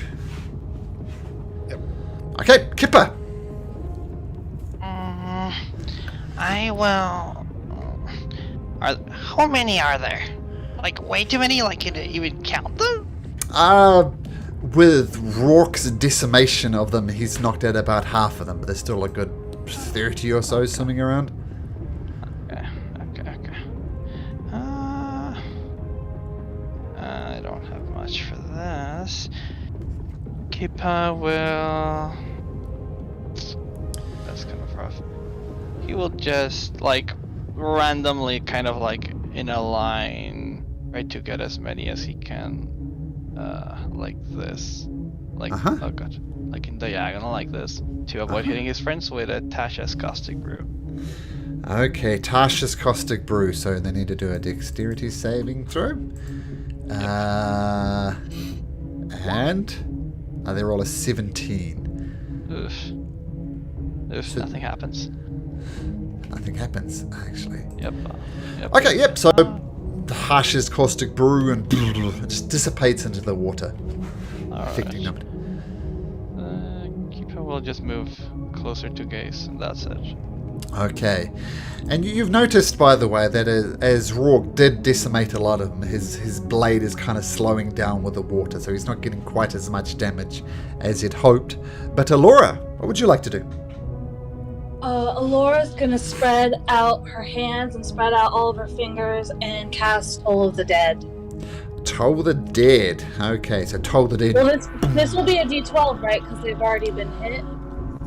Yep. Okay, kipper. I will. How many are there? Like way too many? Like can you even count them? With Rourke's decimation of them, he's knocked out about half of them, but there's still a good 30 or so swimming around. Okay. I don't have much for this. Kippa will. That's kind of rough. He will just like randomly, kind of like in a line, try to get as many as he can. Like this. Like, oh god. Like in diagonal, like this. To avoid hitting his friends with a Tasha's Caustic Brew. Okay, Tasha's Caustic Brew, so they need to do a dexterity saving throw. And they roll a 17. Oof, So- nothing happens. Nothing happens, actually. Yep. Okay, yep, so Tasha's Caustic Brew and it just dissipates into the water, affecting them. Kippa will just move closer to Gaze, and that's it. Okay, and you've noticed, by the way, that as Rourke did decimate a lot of them, his blade is kind of slowing down with the water, so he's not getting quite as much damage as he'd hoped. But Alora, what would you like to do? Alora's gonna spread out her hands and spread out all of her fingers and cast Toll of the Dead. Toll the Dead. Okay, so Toll the Dead. Well, this will be a D12, right? Because they've already been hit.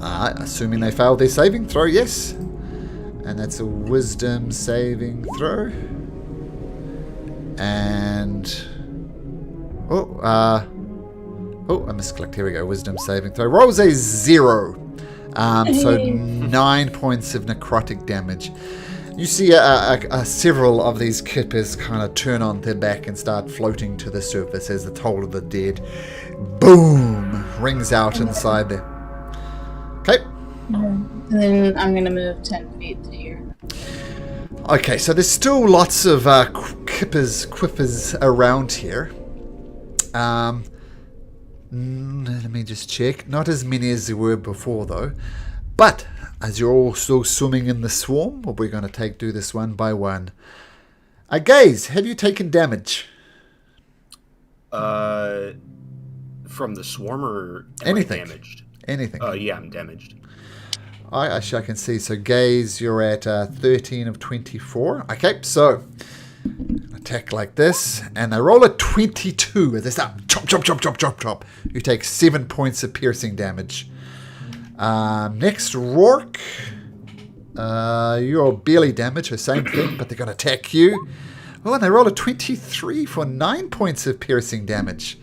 Assuming they failed their saving throw, yes. And that's a wisdom saving throw. And... I misclicked. Here we go. Wisdom saving throw. Rolls a 0. So 9 points of necrotic damage. You see several of these kippers kind of turn on their back and start floating to the surface as the Toll of the Dead, boom, rings out inside there. Okay. And then I'm gonna move 10 feet to here. Okay, so there's still lots of quippers around here. Let me just check. Not as many as there were before, though. But as you're all still swimming in the swarm, we're going to do this one by one. Gaze, have you taken damage? From the swarm or am I Anything. damaged? Anything? Yeah, I'm damaged. I can see. So Gaze, you're at 13 of 24. Okay, so attack like this, and they roll a 22 as they start chop, chop, chop, chop, chop, chop. You take 7 points of piercing damage. Next, Rourke. You're barely damaged, the same thing, but they're going to attack you. Oh, and they roll a 23 for 9 points of piercing damage.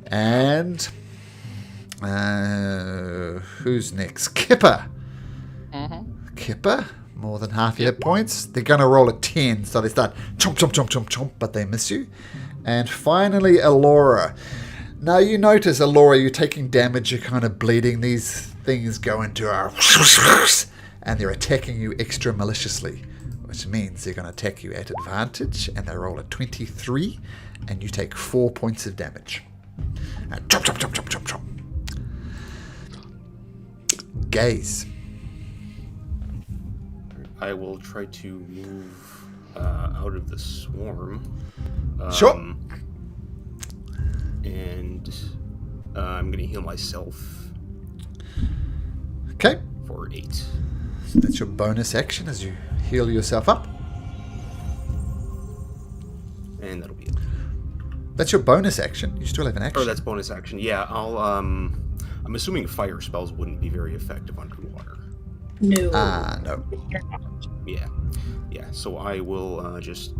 And who's next? Kipper. Kipper, more than half your hit points. They're going to roll a 10, so they start chomp, chomp, chomp, chomp, chomp, but they miss you. And finally, Alora. Now, you notice, Alora, you're taking damage, you're kind of bleeding. These things go into a... and they're attacking you extra maliciously, which means they're going to attack you at advantage, and they roll a 23, and you take 4 points of damage. And chop, chop, chop, chop, chop, chop. Gaze. I will try to move out of the swarm. Sure. And I'm going to heal myself Okay. for 8. So that's your bonus action as you heal yourself up. And that'll be it. That's your bonus action. You still have an action. Oh, that's bonus action. Yeah, I'm assuming fire spells wouldn't be very effective underwater. No. No. Yeah. Yeah, so I will just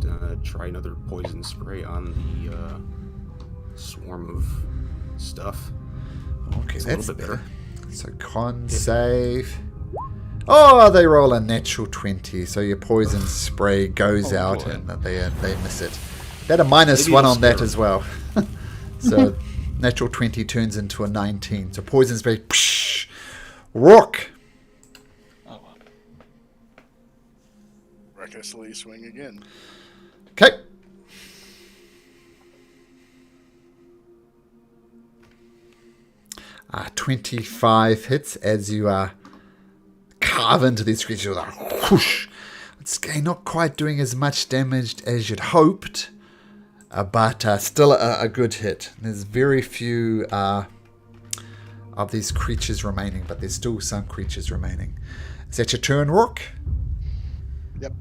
try another poison spray on the swarm of stuff. Okay, It's a that's little bit better. So con save. Oh, they roll a natural 20, so your poison spray goes out boy. and they miss it. They had a minus Maybe 1 it'll on that scare as well. So natural 20 turns into a 19. So poison spray. Psh, Rourke. Recklessly swing again. Okay. Uh, 25 hits as you carve into these creatures. Like, whoosh. It's not quite doing as much damage as you'd hoped, but still a good hit. There's very few of these creatures remaining, but there's still some creatures remaining. Is that your turn, Rourke? Yep.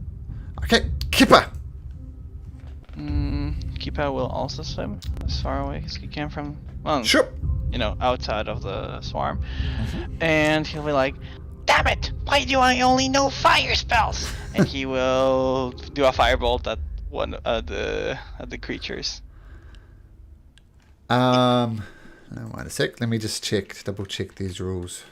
Okay, Kipper. Kipper will also swim as far away as he can from, well, Sure. you know, outside of the swarm. And he'll be like, damn it! Why do I only know fire spells? And he will do a firebolt at one of the creatures. Wait a sec. Let me just double check these rules.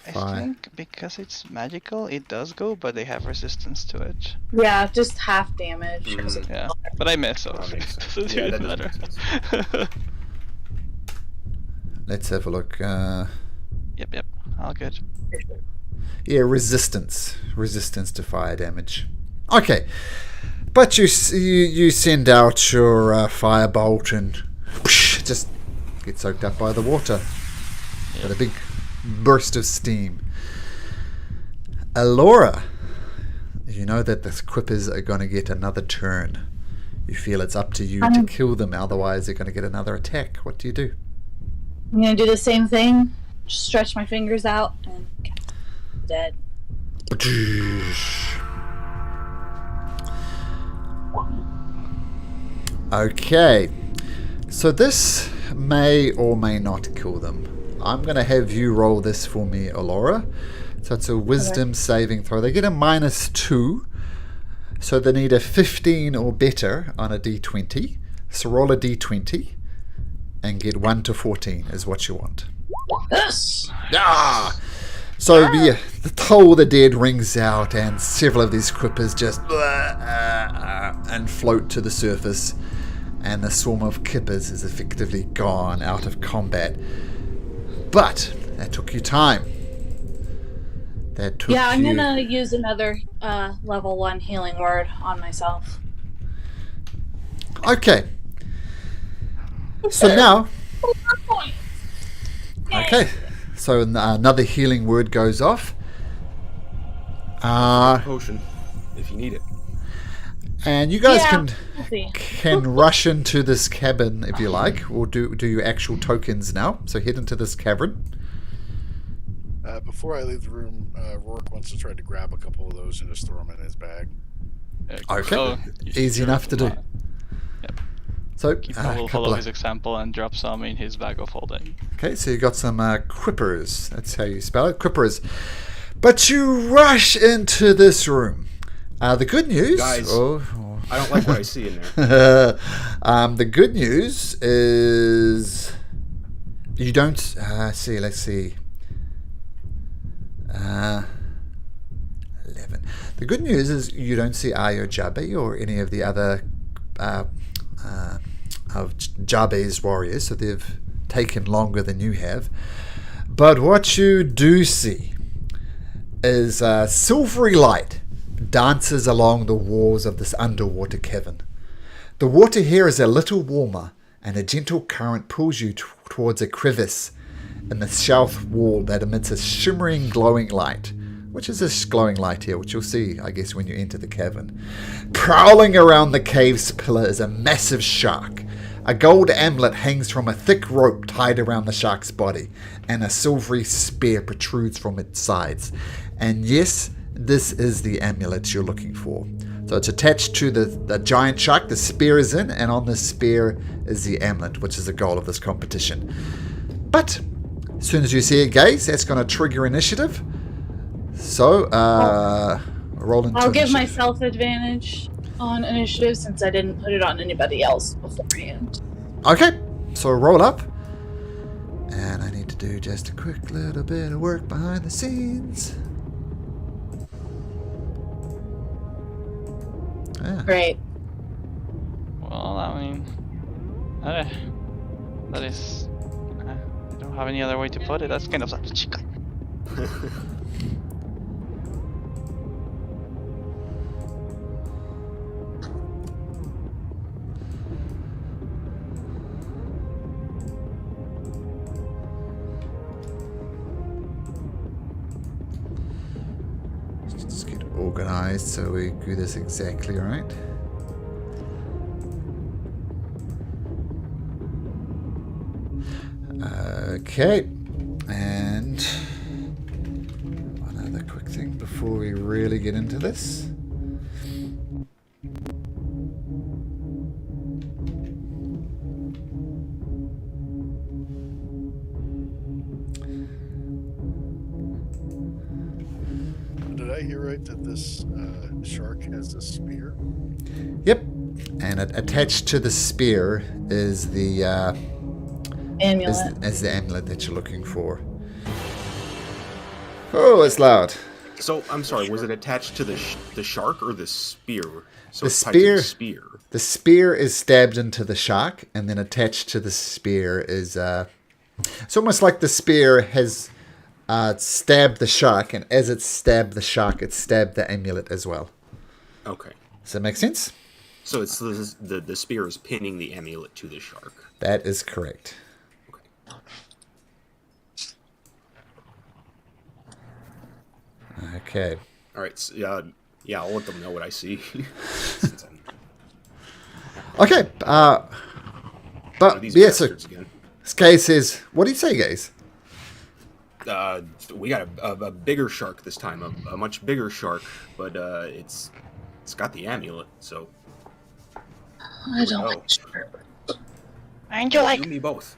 I Fire. think because it's magical, it does go, but they have resistance to it. Yeah, just half damage. 'cause it's Yeah, but I miss, so That makes it sense. doesn't Yeah, really that does matter. make sense. Let's have a look. Yep, all good. Yeah, resistance to fire damage. Okay, but you send out your firebolt and whoosh, just get soaked up by the water with a big burst of steam. Alora, you know that the Quippers are going to get another turn. You feel it's up to you to kill them, otherwise they're going to get another attack. What do you do? I'm gonna do the same thing. Just stretch my fingers out and dead. Okay, so this may or may not kill them. I'm going to have you roll this for me, Alora. So it's a wisdom saving throw. They get a -2, so they need a 15 or better on a d20. So roll a d20 and get 1 to 14 is what you want. Yes! Ah! So yeah, the Toll of the Dead rings out, and several of these Quippers just and float to the surface, and the swarm of Kippers is effectively gone out of combat. But that took you time. Yeah, I'm gonna use another level 1 healing word on myself. Okay. So now, okay. So another healing word goes off. Potion, if you need it. And you guys Yeah, we'll see. can rush into this cabin if you like, or do your actual tokens now. So head into this cavern. Before I leave the room, Rourke wants to try to grab a couple of those and just throw them in his bag. Okay. Oh, Easy enough to do. Yep. So, Keeper will follow his example and drop some in his bag of holding. okay, so you got some quippers. That's how you spell it, quippers. But you rush into this room. The good news... Guys, I don't like what I see in there. The good news is... You don't... see, let's see. 11. The good news is you don't see Ayo Jabe or any of the other of Jabe's warriors, so they've taken longer than you have. But what you do see is silvery light dances along the walls of this underwater cavern. The water here is a little warmer, and a gentle current pulls you towards a crevice in the south wall that emits a shimmering glowing light, which is this glowing light here, which you'll see, I guess, when you enter the cavern. Prowling around the cave's pillar is a massive shark. A gold amulet hangs from a thick rope tied around the shark's body, and a silvery spear protrudes from its sides. And yes, this is the amulet you're looking for. So it's attached to the giant shark, the spear is in, and on the spear is the amulet, which is the goal of this competition. But as soon as you see it, Gaze, that's going to trigger initiative. So, roll into I'll give initiative. myself advantage on initiative since I didn't put it on anybody else beforehand. Okay, so roll up. And I need to do just a quick little bit of work behind the scenes. Yeah. Great. Well, I mean, that is. I don't have any other way to put it. That's kind of such a chica. Just get organized so we do this exactly right. Okay, and one other quick thing before we really get into this. Did I hear right that this shark has a spear? Yep, and attached to the spear is the Amulet. is the amulet that you're looking for. Oh, it's loud. So, I'm sorry, was it attached to the shark or the spear? So The it's tied to spear. the spear. The spear is stabbed into the shark, and then attached to the spear is it's almost like the spear has stabbed the shark, and as it stabbed the shark, it stabbed the amulet as well. Okay. Does that make sense? So it's the spear is pinning the amulet to the shark. That is correct. Okay. All right. So, yeah, I'll let them know what I see. Since I'm Okay. one But of these yeah, so bastards again. Skay says, what do you say, guys? We got a bigger shark this time, a much bigger shark, but it's got the amulet, so I don't like shark. Aren't you you like, and me both.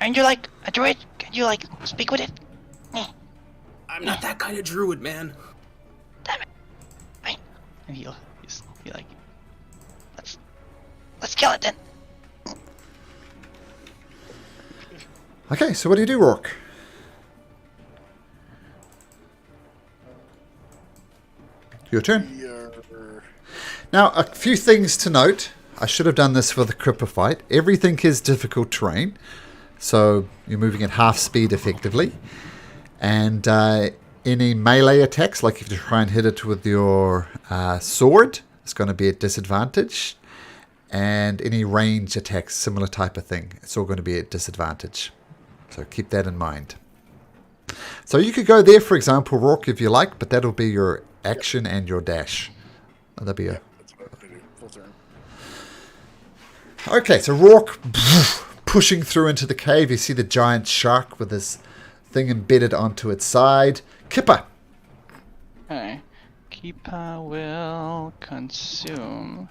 aren't you like a druid? Can you like speak with it? I'm not that kind of druid, man. Damn it! And he'll be like, let's kill it then. Okay, so what do you do, Rourke? Your turn. Now, a few things to note. I should have done this for the Cripper fight. Everything is difficult terrain, so you're moving at half speed effectively. And any melee attacks, like if you try and hit it with your sword, it's going to be at disadvantage. And any range attacks, similar type of thing, it's all going to be at disadvantage. So keep that in mind. So you could go there, for example, Rourke, if you like, but that'll be your action and your dash. That'll be a... That's what I'm gonna do. Full turn. Okay, so Rourke pushing through into the cave. You see the giant shark with his thing embedded onto its side. Kipper. Okay. Keepa will consume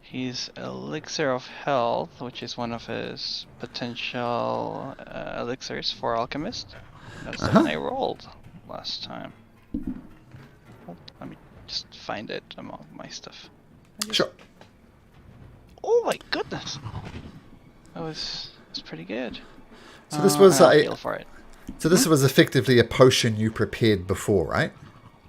his elixir of health, which is one of his potential elixirs for alchemist. That's the one I rolled last time. Let me just find it among my stuff. Sure. Oh my goodness, that was pretty good. So this was I'll heal for it. So this was effectively a potion you prepared before, right?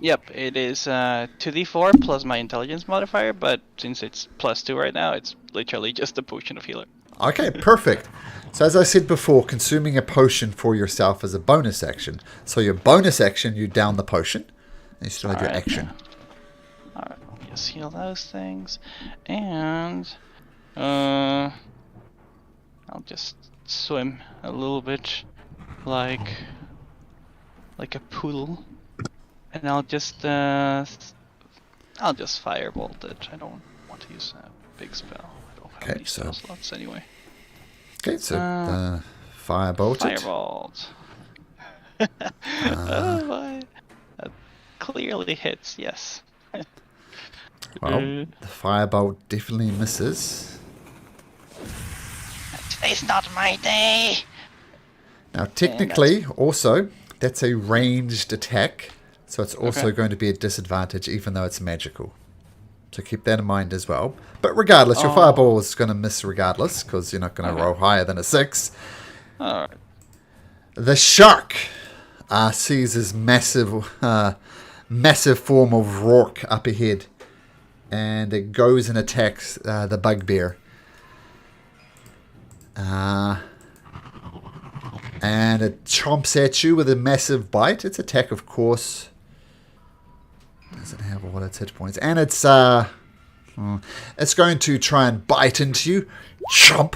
Yep, it is 2d4 plus my intelligence modifier, but since it's +2 right now, it's literally just a potion of healer. Okay, perfect. So as I said before, consuming a potion for yourself is a bonus action. So your bonus action, you down the potion, and you still have your action. Alright, I'll just heal those things, and I'll just swim a little bit like a poodle. And I'll just firebolt it. I don't want to use a big spell. I don't have any spell slots anyway. Okay, so firebolt it. Firebolt. Oh my! That clearly hits. Yes. Well, the firebolt definitely misses. Today's not my day. Now, technically, also that's a ranged attack. So it's also going to be a disadvantage, even though it's magical. So keep that in mind as well. But regardless, your fireball is going to miss regardless, because you're not going to roll higher than a 6. Alright. The shark sees this massive form of rock up ahead. And it goes and attacks the bugbear. And it chomps at you with a massive bite. Its attack, of course, doesn't have all its hit points. And it's going to try and bite into you. Chomp.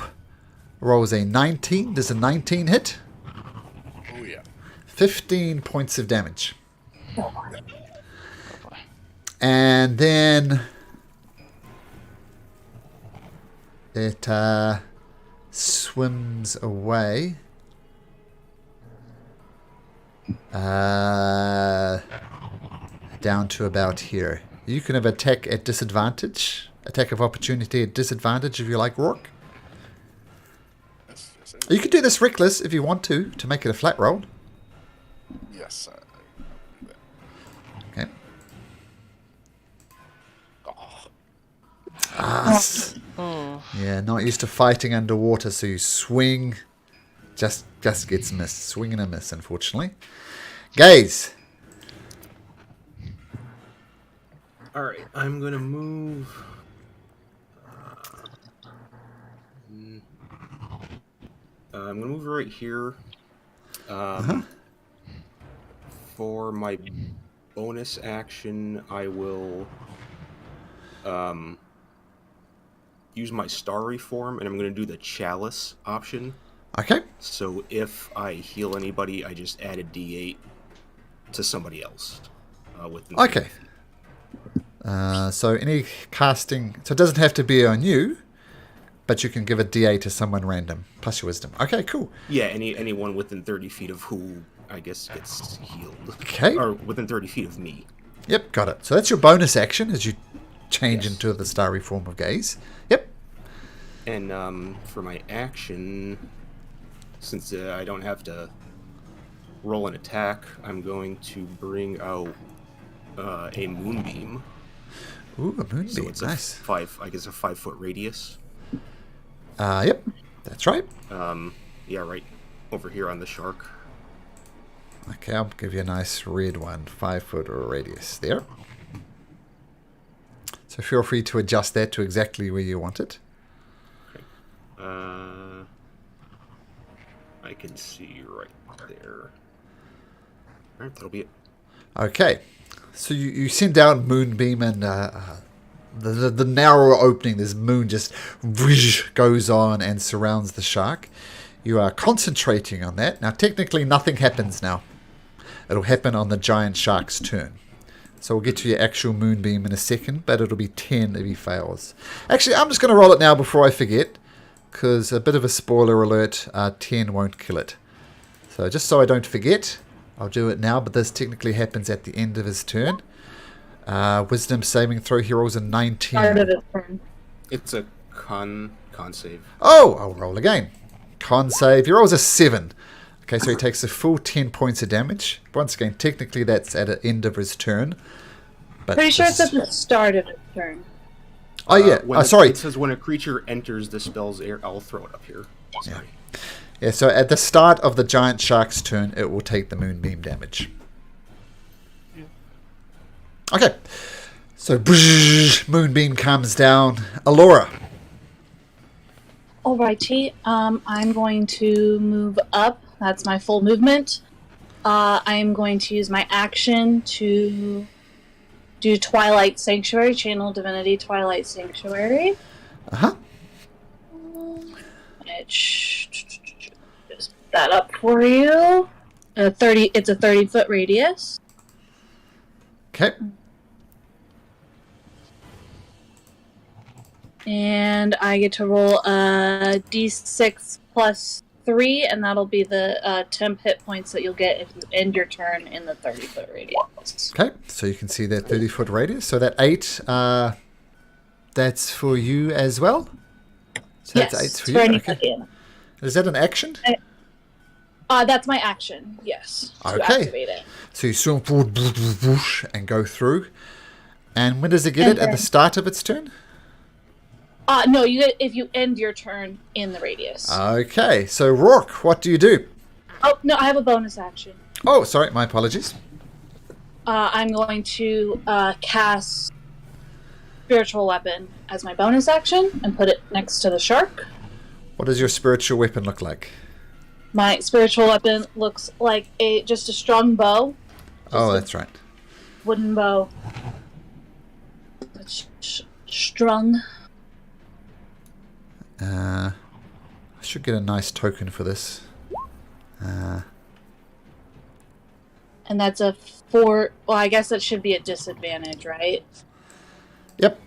Rolls a 19. Does a 19 hit? Oh, yeah. 15 points of damage. And then it swims away. Down to about here. You can have attack at disadvantage. Attack of opportunity at disadvantage if you like, Rourke. Yes, You can do this reckless if you want to make it a flat roll. yes. Okay. Yeah, not used to fighting underwater, so you swing. Just gets missed. Swing and a miss, unfortunately. Gaze. Alright, I'm gonna move. I'm gonna move right here. For my bonus action, I will use my starry form, and I'm gonna do the chalice option. Okay. So if I heal anybody, I just add a D8 to somebody else. Within Okay. So any casting... So it doesn't have to be on you, but you can give a D8 to someone random, plus your wisdom. Okay, cool. Yeah, anyone within 30 feet of who, I guess, gets healed. Okay. Or within 30 feet of me. Yep, got it. So that's your bonus action as you change into the starry form of gaze. Yep. And for my action, since I don't have to roll an attack, I'm going to bring out a moonbeam. Ooh, a moonbeam. So it's Nice. a 5-foot radius. Yep, that's right. Yeah, right over here on the shark. Okay, I'll give you a nice red one. 5 foot or radius there. So feel free to adjust that to exactly where you want it. Okay. I can see right there. Alright, that'll be it. Okay, so you send out moonbeam and the narrow opening, this moon just goes on and surrounds the shark. You are concentrating on that. Now, technically, nothing happens now. It'll happen on the giant shark's turn. So we'll get to your actual moonbeam in a second, but it'll be 10 if he fails. Actually, I'm just going to roll it now before I forget, because a bit of a spoiler alert, 10 won't kill it. So just so I don't forget, I'll do it now, but this technically happens at the end of his turn. Wisdom saving throw, he rolls a 19. Start of his turn. It's a con save. Oh, I'll roll again. Con save, he rolls a 7. Okay, so he takes a full 10 points of damage. Once again, technically that's at the end of his turn. But Pretty sure it's at the start of his turn. Oh, yeah. Sorry. It says when a creature enters the spell's area. I'll throw it up here. Sorry. Yeah, so at the start of the giant shark's turn, it will take the moonbeam damage. Okay. So, moonbeam comes down. Alora. Alrighty. I'm going to move up. That's my full movement. I'm going to use my action to do Twilight Sanctuary, Channel Divinity Twilight Sanctuary. Uh-huh. Just put that up for you. It's a 30-foot radius. Okay. And I get to roll a d6 plus 3, and that'll be the temp hit points that you'll get if you end your turn in the 30-foot radius. Okay, so you can see that 30-foot radius. So that 8, that's for you as well? So Yes, that's 8 for for you? anybody. Okay. Is that an action? That's my action, yes, to Okay. activate it. So you swim forward and go through. And when does it get And it? At the then- start of its turn? No, you get if you end your turn in the radius. Okay, so Rourke, what do you do? Oh, no, I have a bonus action. Oh, sorry, my apologies. I'm going to cast Spiritual Weapon as my bonus action and put it next to the shark. What does your spiritual weapon look like? My spiritual weapon looks like just a strong bow. Oh, that's right. Wooden bow. Strung. I should get a nice token for this. And that's a 4. Well, I guess that should be a disadvantage, right? Yep.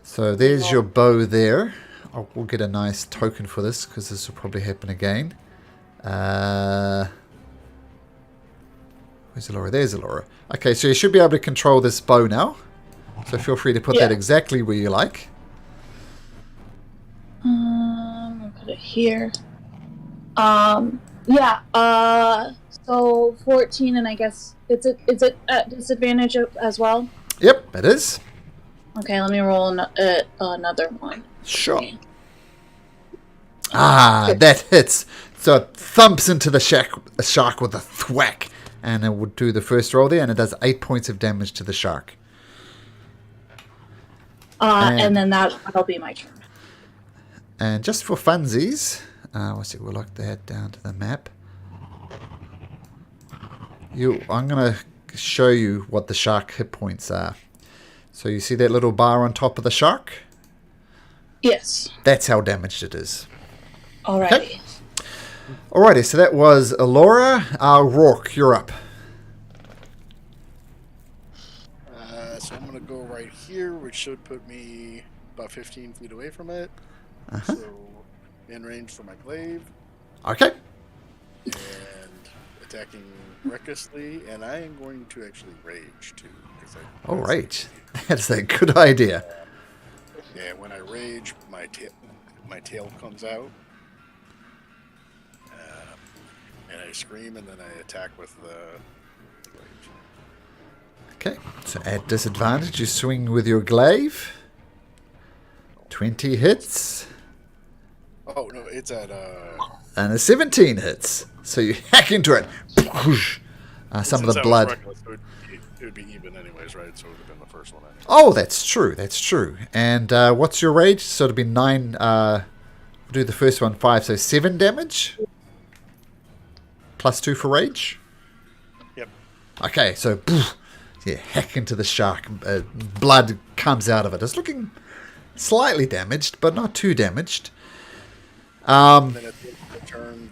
So there's your bow there. We'll get a nice token for this because this will probably happen again. Where's Alora? There's Alora. Okay, so you should be able to control this bow now. So feel free to put that exactly where you like. I'll put it here. So 14, and I guess it's at disadvantage as well. Yep, it is. Okay, let me roll another one. Sure. That hits. So it thumps into the shark with a thwack. And it would do the first roll there, and it does 8 points of damage to the shark. And then that'll be my turn. And just for funsies, we'll lock that down to the map. I'm going to show you what the shark hit points are. So you see that little bar on top of the shark? Yes. That's how damaged it is. Alrighty. Okay. Alrighty, so that was Alora. Rourke, you're up. So I'm going to go right here, which should put me about 15 feet away from it. Uh-huh. So in range for my glaive. Okay. And attacking recklessly. And I am going to actually rage, too. Oh, rage. That's a good idea. Yeah, when I rage, my tail comes out. And I scream, and then I attack with the rage. Okay, so at disadvantage, you swing with your glaive. 20 hits. Oh, no, it's at... And a 17 hits. So you hack into it. Some of the blood. Reckless, it would be even anyways, right? So it would have been the first one. Anyway. Oh, that's true. That's true. And what's your rage? So it'll be 9. We'll do the first one 5. So 7 damage. Plus 2 for rage. Yep. Okay, so hack into the shark. Blood comes out of it. It's looking slightly damaged, but not too damaged. And then at the turn,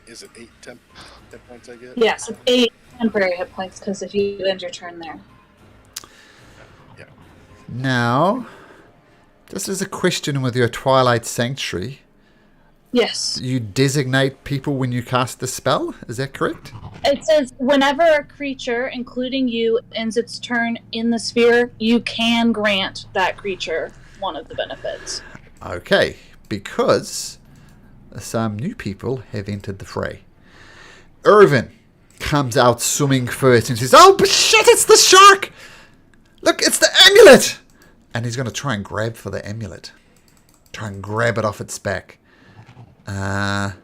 is it 8 temp points I get? Yes, 8 temporary hit points, because if you end your turn there. Yeah. Now, just as a question with your Twilight Sanctuary, Yes. You designate people when you cast the spell. Is that correct? It says whenever a creature, including you, ends its turn in the sphere, you can grant that creature one of the benefits. Okay, because some new people have entered the fray. Irvin comes out swimming first and says, "Oh, but shit, it's the shark! Look, it's the amulet!" And he's going to try and grab for the amulet. Try and grab it off its back. Let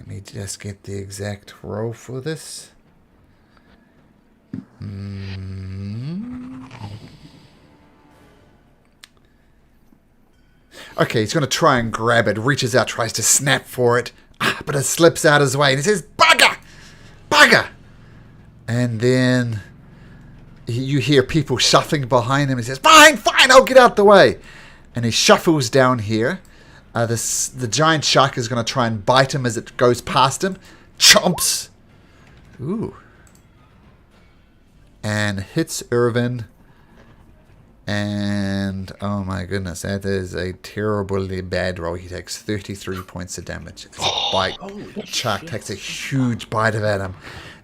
me just get the exact roll for this. Okay, he's going to try and grab it. Reaches out, tries to snap for it. But it slips out his way. And he says, "Bugger! Bugger!" And then you hear people shuffling behind him. He says, "Fine, fine, I'll get out the way." And he shuffles down here. The giant shark is going to try and bite him as it goes past him. Chomps. Ooh. And hits Irvin. And, oh my goodness, that is a terribly bad roll. He takes 33 points of damage. As a bite. Shark takes a huge bite at him.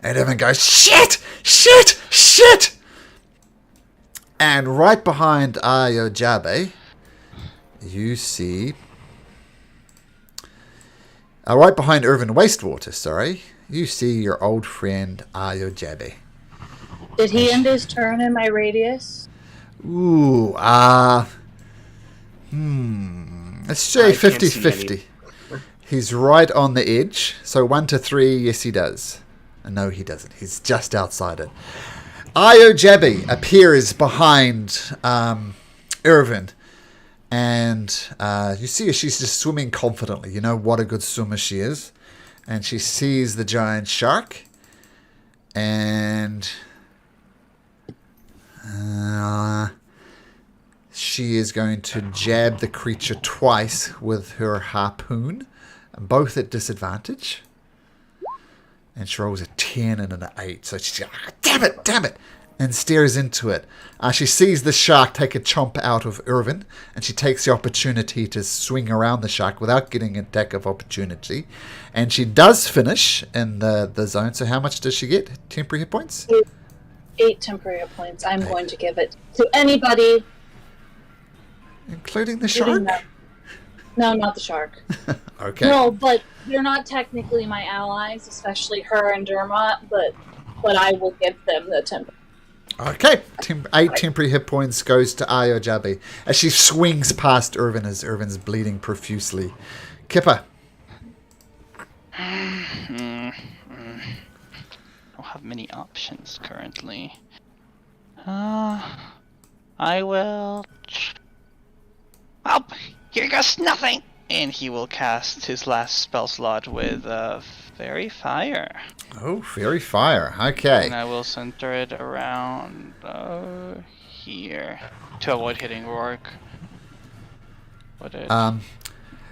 And Irvin goes, "Shit! Shit! Shit!" And right behind Ayojabe, you see... right behind Irvin Wastewater, sorry, you see your old friend Ayojabe. Did he end his turn in my radius? Ooh, let's say 50-50. He's right on the edge. So 1 to 3, yes he does. No, he doesn't. He's just outside it. Ayojabe appears behind Irvin. And you see her, she's just swimming confidently. You know what a good swimmer she is. And she sees the giant shark. And she is going to jab the creature twice with her harpoon. Both at disadvantage. And she rolls a 10 and an 8. So she's like, damn it. And stares into it. She sees the shark take a chomp out of Irvin, and she takes the opportunity to swing around the shark without getting an attack of opportunity. And she does finish in the zone. So how much does she get? Temporary hit points? 8 temporary hit points. I'm going to give it to anybody. Including the shark? No, not the shark. Okay. No, but they're not technically my allies, especially her and Dermot, but I will give them the temporary. Okay, 8 temporary hit points goes to Ayojabe as she swings past Irvin as Irvin's bleeding profusely. Kipper. Don't have many options currently. I will... Oh, here goes nothing! And he will cast his last spell slot with Fairy Fire. Oh, Fairy Fire. Okay. And I will center it around here to avoid hitting Rourke.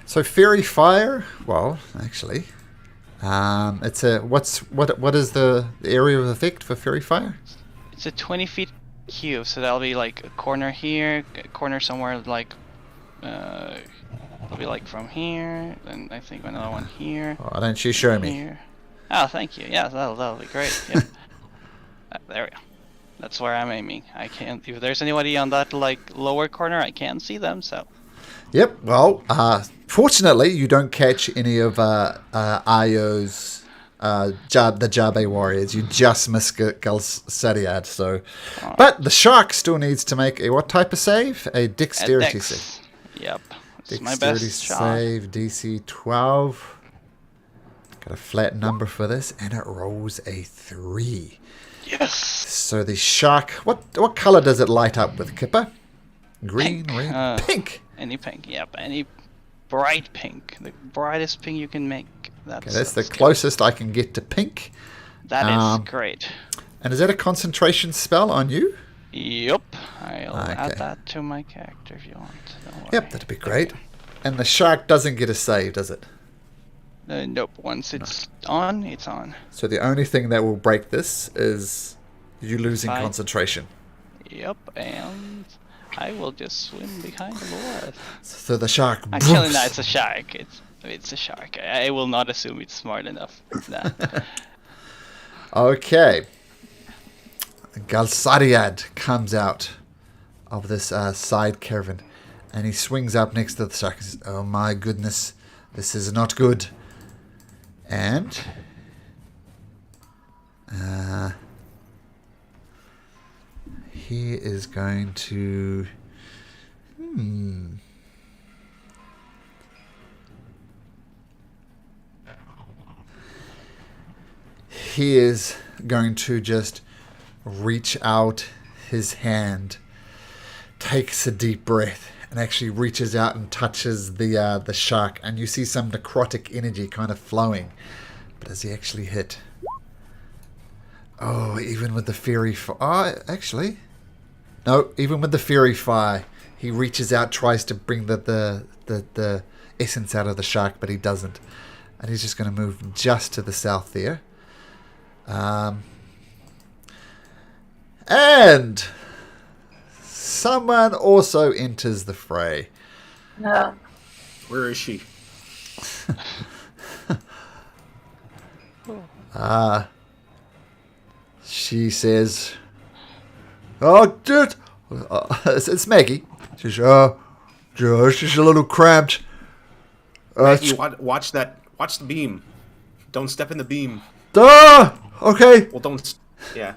So Fairy Fire, well, actually, it's a what is the area of effect for Fairy Fire? It's a 20 feet cube, so that'll be like a corner here, a corner somewhere like it'll be like from here, then I think another one here. Why don't you show me? Here. Oh, thank you. Yeah, that'll be great. Yep. There we go. That's where I'm aiming. I can't. If there's anybody on that like lower corner, I can't see them. So. Yep. Well, fortunately, you don't catch any of Ayo's the Jabe warriors. You just miss Galsariad. So, but the shark still needs to make a what type of save? A dexterity save. Yep. It's Dexterity my best save, shot. DC 12. Got a flat number for this, and it rolls a 3. Yes. So the shark, what color does it light up with, Kipper? Green, pink. red, pink. Any pink, yep. Any bright pink, the brightest pink you can make. That's the closest I can get to pink. That is great. And is that a concentration spell on you? Yep. I'll add that to my character if you want. Don't worry. Yep, that'd be great. And the shark doesn't get a save, does it? Nope. Once it's on, it's on. So the only thing that will break this is you losing concentration. Yep, and I will just swim behind Laura. So the shark... Actually, no, it's a shark. It's a shark. I will not assume it's smart enough. Nah. Okay. Galsariad comes out of this side caravan, and he swings up next to the shark and says, "Oh my goodness, this is not good." And he is going to... He is going to just reach out his hand, takes a deep breath, and actually reaches out and touches the shark. And you see some necrotic energy kind of flowing. But does he actually hit? Oh, even with the fairy fire... Oh, actually... No, even with the fairy fire, he reaches out, tries to bring the essence out of the shark, but he doesn't. And he's just going to move just to the south there. And someone also enters the fray. No. Where is she? She says, "Oh, dude, it's Maggie." She's she's a little cramped. Maggie, watch that. Watch the beam. Don't step in the beam. Okay. Well, don't. Yeah.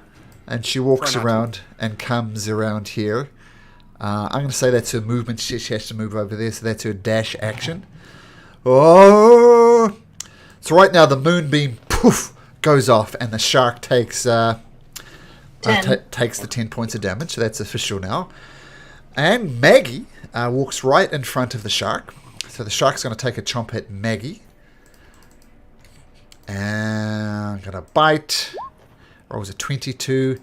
And she walks Try not around and comes around here. I'm going to say that's her movement. She has to move over there, so that's her dash action. Oh! So right now the moonbeam poof goes off, and the shark takes takes the 10 points of damage. So that's official now. And Maggie walks right in front of the shark. So the shark's going to take a chomp at Maggie. And I'm going to bite. Rolls a 22.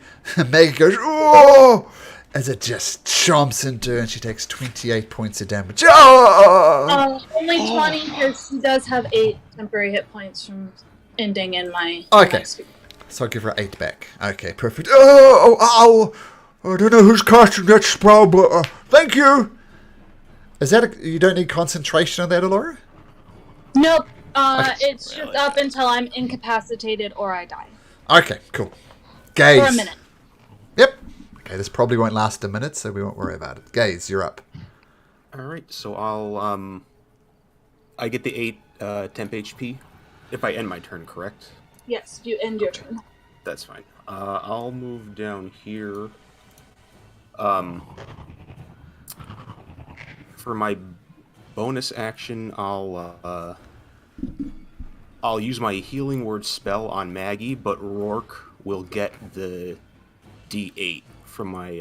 Maggie goes, "Oh!" as it just chomps into her, and she takes 28 points of damage. Oh! Only 20 because she does have 8 temporary hit points from ending in my... Okay. my So I'll give her 8 back. Okay, perfect. Ow! I don't know who's casting that spell, but thank you! Is that you don't need concentration on that, Alora? Nope. Okay. It's just up until I'm incapacitated or I die. Okay, cool. Gaze. For a minute. Yep. Okay, this probably won't last a minute, so we won't worry about it. Gaze, you're up. All right. So I'll I get the 8 temp HP if I end my turn, correct? Yes, you end your turn. That's fine. I'll move down here. For my bonus action, I'll use my healing word spell on Maggie, but Rourke will get the D8 from my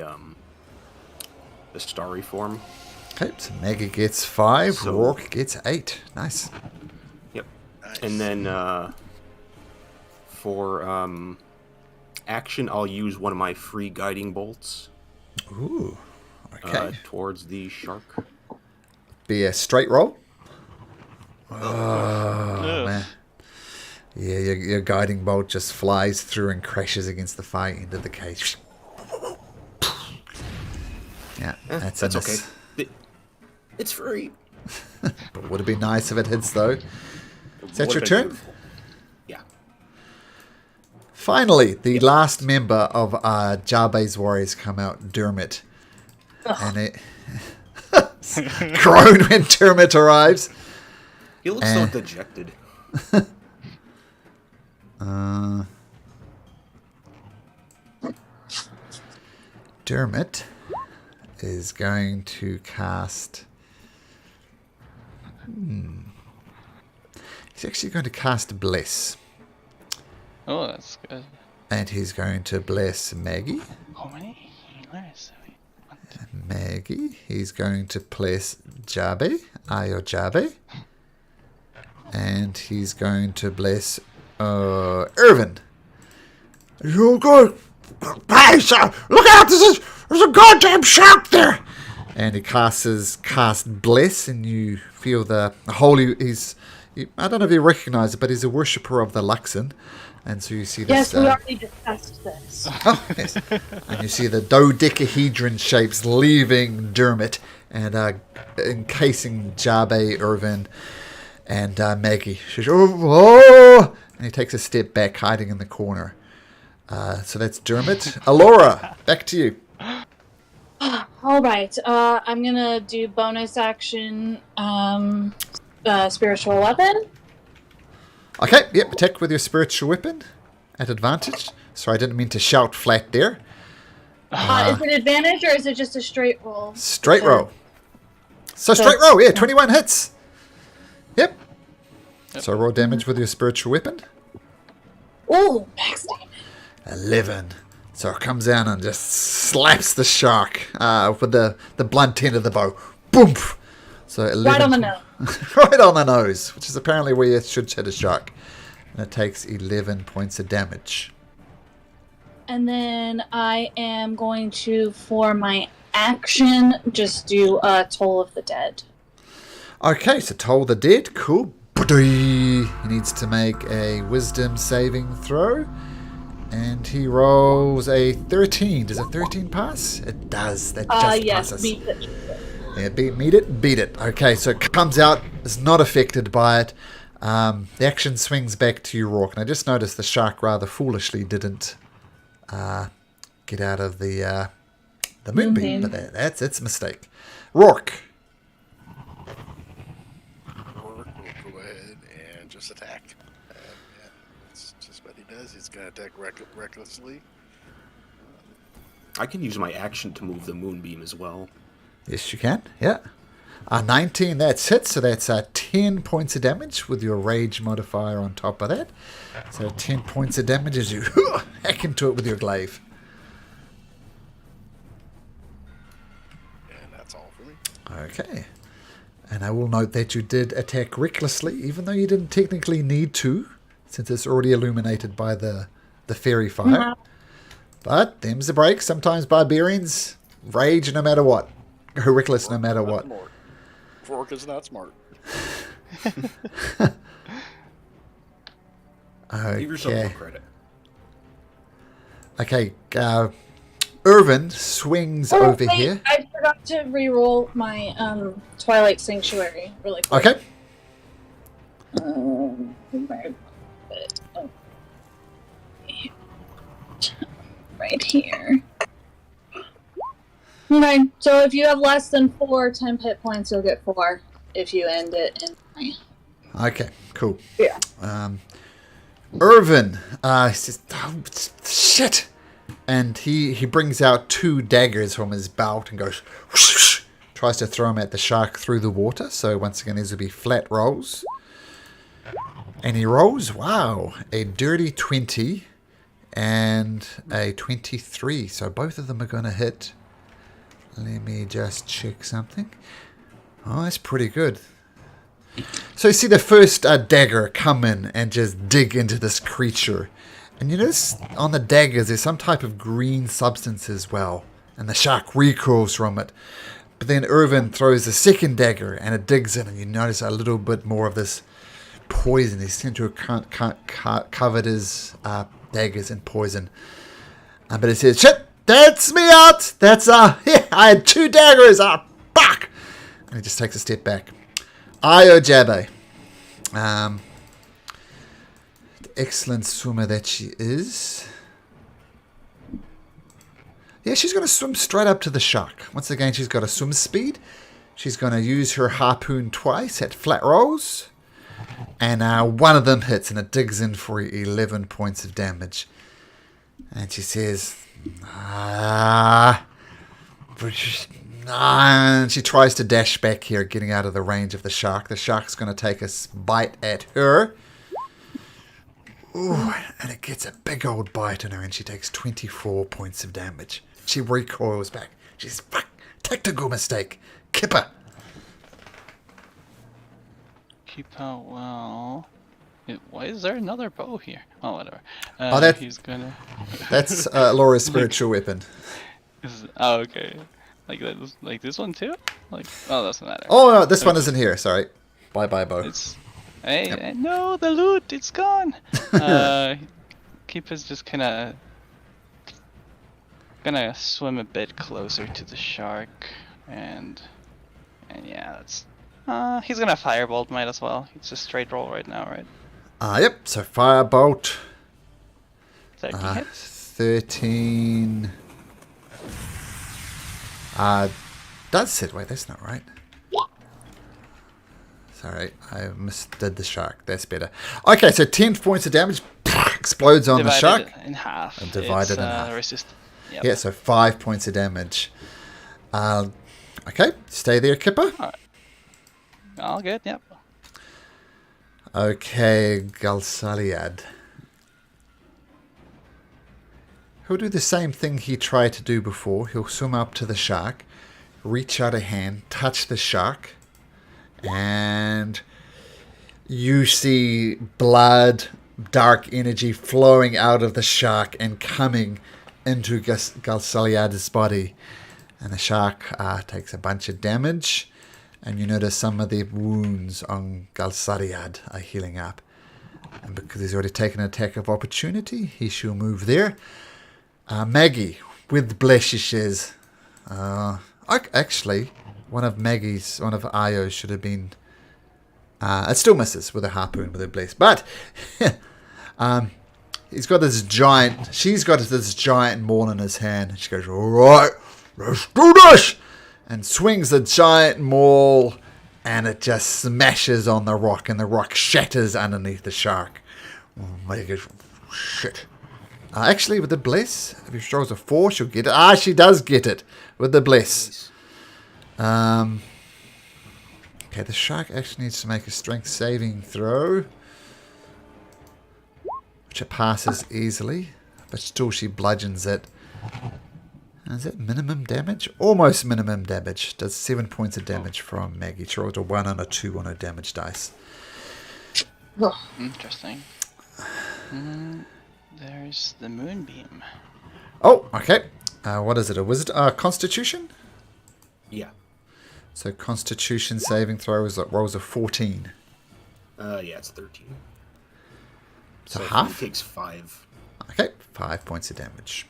the starry form. Okay, so Maggie gets 5, So- Rourke gets 8. Nice. Yep. Nice. And then for action, I'll use one of my free guiding bolts Ooh. Okay. towards the shark. Be a straight roll. Oh, Ugh. man. Yeah, your guiding bolt just flies through and crashes against the far end of the cage. Yeah, that's a That's miss. okay. It's free. But would it be nice if it hits, though? Is that your Would've been turn? beautiful. Yeah. Finally, the last member of Jarbe's Warriors come out, Dermot. And it... groan when Dermot arrives. He looks so dejected. Dermot is going to cast... He's actually going to cast Bless. Oh, that's good. And he's going to bless Maggie. How many healers? Maggie. He's going to bless Jabe. Ayo Jabe. And he's going to bless Irvin. You go. Hey, sir, look out! There's a goddamn shark there! And he cast Bless, and you feel the holy... I don't know if you recognize it, but he's a worshipper of the Luxon. And so you see this... Yes, we already discussed this. Oh, yes. And you see the dodecahedron shapes leaving Dermot and encasing Jabe, Irvin, And Maggie, she's oh, and he takes a step back, hiding in the corner. So that's Dermot. Alora, back to you. All right. I'm gonna do bonus action. Spiritual weapon. Okay, yep, attack with your spiritual weapon at advantage. Sorry, I didn't mean to shout flat there. Is it advantage or is it just a straight roll? Straight roll. So straight roll, yeah, 21 hits. Yep. So roll damage with your spiritual weapon. Ooh, max damage. 11. So it comes down and just slaps the shark with the blunt end of the bow. Boom! So 11, Right on the nose. right on the nose, which is apparently where you should hit a shark. And it takes 11 points of damage. And then I am going to, for my action, just do a Toll of the Dead. Okay, so Toll the Dead, cool. He needs to make a wisdom saving throw. And he rolls a 13. Does a 13 pass? It does. That just yes, passes. beat it. Yeah, beat it. Okay, so it comes out, is not affected by it. The action swings back to you, Rourke. And I just noticed the shark rather foolishly didn't get out of the moonbeam, but that's its mistake. Rourke. Rourke will go ahead and just attack. Yeah, that's just what he does. He's going to attack recklessly. I can use my action to move the moonbeam as well. Yes, you can. Yeah. 19, that's hit, so that's 10 points of damage with your rage modifier on top of that. So 10 points of damage as you hack into it with your glaive. And that's all for me. Okay. And I will note that you did attack recklessly, even though you didn't technically need to, since it's already illuminated by the fairy fire. Mm-hmm. But them's the breaks. Sometimes barbarians rage no matter what. Go reckless no matter what. Rourke is not smart. Give yourself Okay. more credit. Okay. Irvin swings over wait, here. I forgot to re-roll my Twilight Sanctuary really quick. Okay. Where did I put it? Oh. Right here. Okay, so if you have less than 4 temp hit points, you'll get 4 if you end it in 9. Okay, cool. Yeah. Irvin says, oh, shit. And he brings out 2 daggers from his belt and goes, whoosh, tries to throw them at the shark through the water. So once again, these will be flat rolls. And he rolls, wow, a dirty 20 and a 23. So both of them are going to hit. Let me just check something. Oh, that's pretty good. So you see the first dagger come in and just dig into this creature. And you notice on the daggers there's some type of green substance as well. And the shark recoils from it. But then Irvin throws the second dagger and it digs in and you notice a little bit more of this poison. He seems to have covered his daggers in poison. But it says, shit, that's me out. That's, yeah, I had 2 daggers. Fuck. And he just takes a step back. Io Jabe. Excellent swimmer that she is. Yeah, she's going to swim straight up to the shark. Once again, she's got a swim speed. She's going to use her harpoon twice at flat rolls. And one of them hits and it digs in for 11 points of damage. And she says, and she tries to dash back here, getting out of the range of the shark. The shark's going to take a bite at her. Ooh, and it gets a big old bite in her, and she takes 24 points of damage. She recoils back. She's, fuck, tactical mistake. Kipper. Keep out well. Why is there another bow here? Oh, whatever. He's gonna. That's Laura's spiritual weapon. Oh, okay. Like this one too? Like, oh, doesn't matter. Oh, no, this one isn't here. Sorry. Bye, bow. Hey, no, the loot, it's gone. Keepa's just gonna swim a bit closer to the shark, and yeah, He's gonna firebolt, might as well. It's a straight roll right now, right? Yep, so Firebolt. 13 hits. 13. Does hit. Wait, that's not right. Sorry, I misdid the shark. That's better. Okay, so 10 points of damage. Explodes on the shark. In half. And divided It's, in half. Resist. Yep. Yeah, so 5 points of damage. Okay, stay there, Kipper. All good, yep. Okay, Galsaliad. He'll do the same thing he tried to do before. He'll swim up to the shark, reach out a hand, touch the shark, and you see blood, dark energy flowing out of the shark and coming into Galsaliad's body. And the shark takes a bunch of damage. And you notice some of the wounds on Galsaliad are healing up. And because he's already taken an attack of opportunity, he shall move there. Maggie, with blemishes. Actually, one of Io's should have been... it still misses with a harpoon with a bless. But she's got this giant maul in his hand. And she goes, all right, let's do this! And swings the giant maul, and it just smashes on the rock, and the rock shatters underneath the shark. Maggie goes, shit. Actually, with the bless, if she rolls a 4, she'll get it. She does get it with the bless. Okay, the shark actually needs to make a strength saving throw, which it passes easily, but still she bludgeons it. Is that minimum damage? Almost minimum damage. Does 7 points of damage from Maggie. She rolled a 1 and a 2 on her damage dice. Interesting. There's the moonbeam. Oh, okay. What is it? A wizard? Constitution? Yeah. So Constitution saving throw rolls a 14. Yeah, it's 13. So He half? takes 5. Okay, 5 points of damage.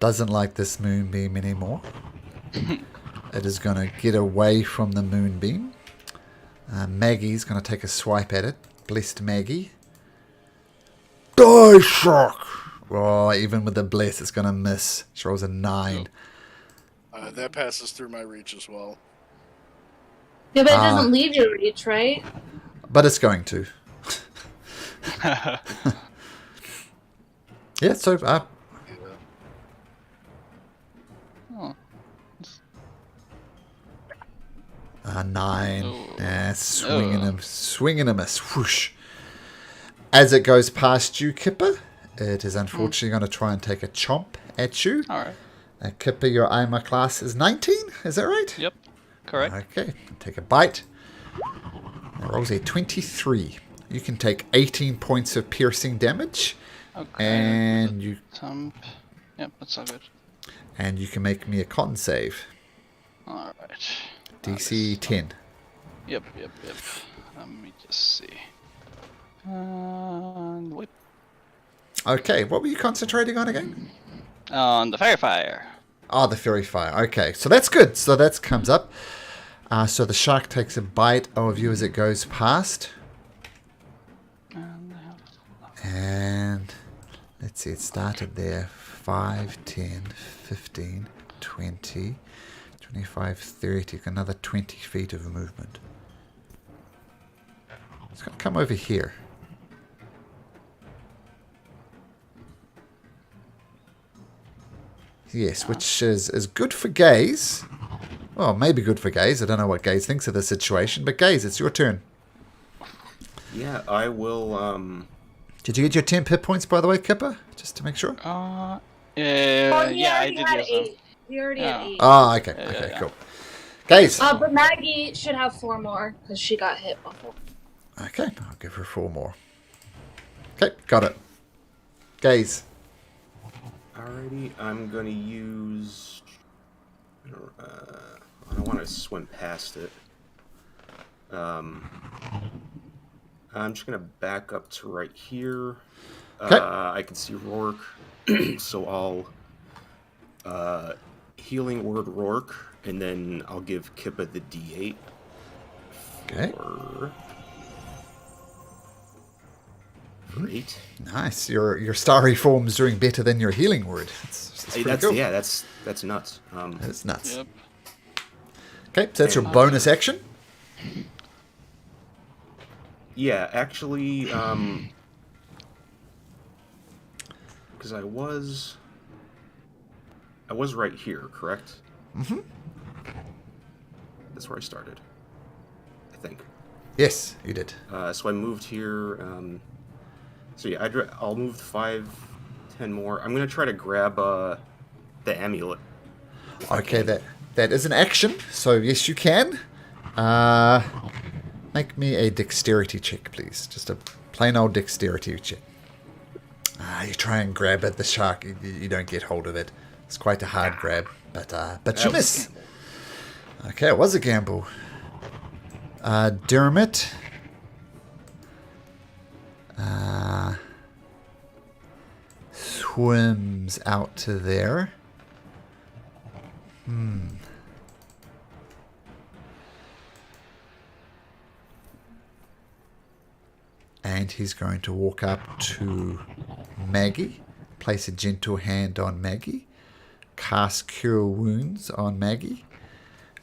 Doesn't like this moonbeam anymore. It is going to get away from the moonbeam. Maggie's going to take a swipe at it. Blessed Maggie. Die, shark! Oh, even with the bless, it's going to miss. She rolls a 9. That passes through my reach as well. Yeah, but it doesn't leave your reach, right? But it's going to. Yeah, so... Oh. 9. Swinging a miss. Whoosh. As it goes past you, Kipper, it is unfortunately going to try and take a chomp at you. Alright. Kipper, your armor class is 19, is that right? Yep. Correct. Okay, take a bite. It rolls a 23. You can take 18 points of piercing damage. Okay. And you... Thump. Yep, that's all good. And you can make me a con save. Alright. DC 10. Yep. Let me just see. Whip. Okay, what were you concentrating on again? On the fire. Oh, the Fury Fire. Okay, so that's good. So that comes up. So the shark takes a bite of you as it goes past. And let's see, it started there. 5, 10, 15, 20, 25, 30. Another 20 feet of movement. It's going to come over here. Yes, which is good for Gaze. Well, maybe good for Gaze. I don't know what Gaze thinks of the situation, but Gaze, it's your turn. Yeah, I will. Did you get your 10 hit points, by the way, Kipper? Just to make sure. Oh, Yeah, I did had use them. 8. He already had 8. Oh, okay. Okay, yeah. cool. Gaze. But Maggie should have 4 more because she got hit before. Okay, I'll give her 4 more. Okay, got it. Gaze. Alrighty, I'm gonna use. I don't want to swim past it. I'm just gonna back up to right here. Okay. I can see Rourke. So I'll healing word Rourke, and then I'll give Kippa the D8. Okay. For 8. Nice. Your starry form's doing better than your healing word. That's pretty cool. Yeah, that's nuts. That's nuts. Yep. Okay, so that's your bonus action. Yeah, actually, because I was right here, correct? Mm-hmm. That's where I started, I think. Yes, you did. So I moved here. So yeah, I'll move 5, 10 more. I'm gonna try to grab the amulet. Okay, that is an action, so yes, you can. Make me a dexterity check, please. Just a plain old dexterity check. You try and grab at the shark, you don't get hold of it. It's quite a hard grab, but you miss. Okay, it was a gamble. Dermot. Swims out to there. And he's going to walk up to Maggie, place a gentle hand on Maggie, cast Cure Wounds on Maggie,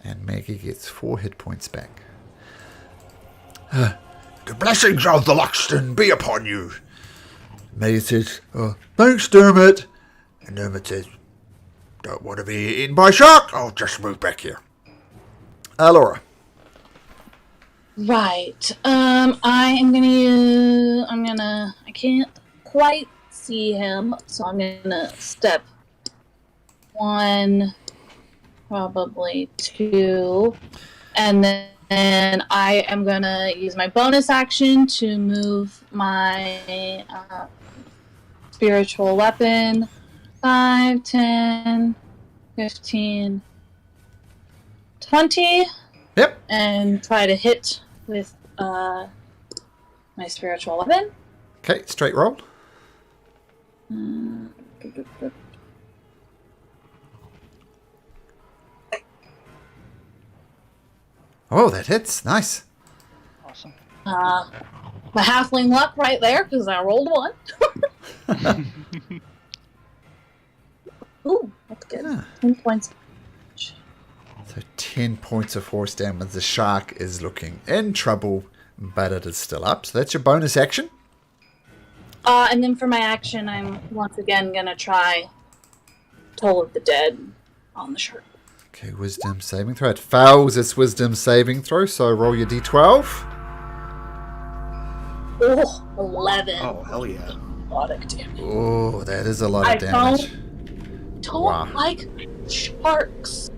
and Maggie gets 4 hit points back. The blessings of the Luxton be upon you. Maggie says, Thanks, Dermot. And Dermot says, don't want to be eaten by a shark. I'll just move back here. Laura. Right. I can't quite see him, so I'm gonna step 1, probably 2, and then I am gonna use my bonus action to move my spiritual weapon 5, 10, 15, 20. Yep. And try to hit with my spiritual weapon. Okay, straight roll. Oh, that hits. Nice. Awesome. My halfling luck right there, because I rolled 1. Ooh, that's good. Yeah. 10 points. So 10 points of force damage. The shark is looking in trouble, but it is still up. So that's your bonus action. And then for my action, I'm once again going to try Toll of the Dead on the shark. Okay, wisdom saving throw. It fails its wisdom saving throw, so roll your d12. Oh, 11. Oh, hell yeah. Product damage. Oh, that is a lot of damage. Don't like sharks.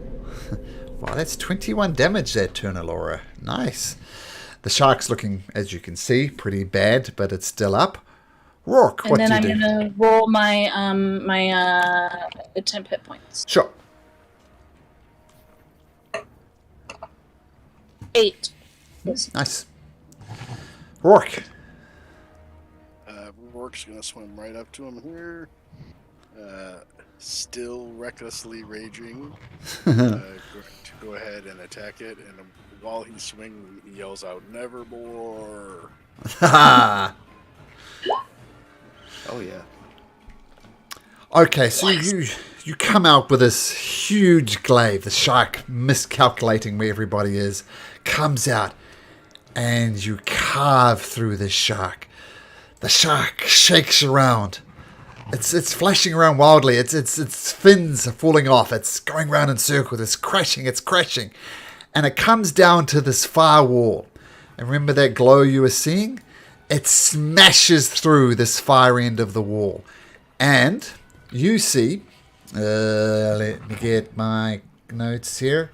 Wow, that's 21 damage that turn, Laura. Nice. The shark's looking, as you can see, pretty bad, but it's still up. Rourke, what do you do? And then I'm going to roll my temp hit points. Sure. 8. Nice. Rourke. Rourke's gonna swim right up to him here. Still recklessly raging. To go ahead and attack it, and while he's swinging, he yells out, "Nevermore!" Oh yeah. Okay, so you come out with this huge glaive. The shark, miscalculating where everybody is, comes out, and you carve through this shark. The shark shakes around. It's flashing around wildly. Its fins are falling off. It's going round in circles. It's crashing. And it comes down to this far wall. And remember that glow you were seeing? It smashes through this far end of the wall. And you see... let me get my notes here.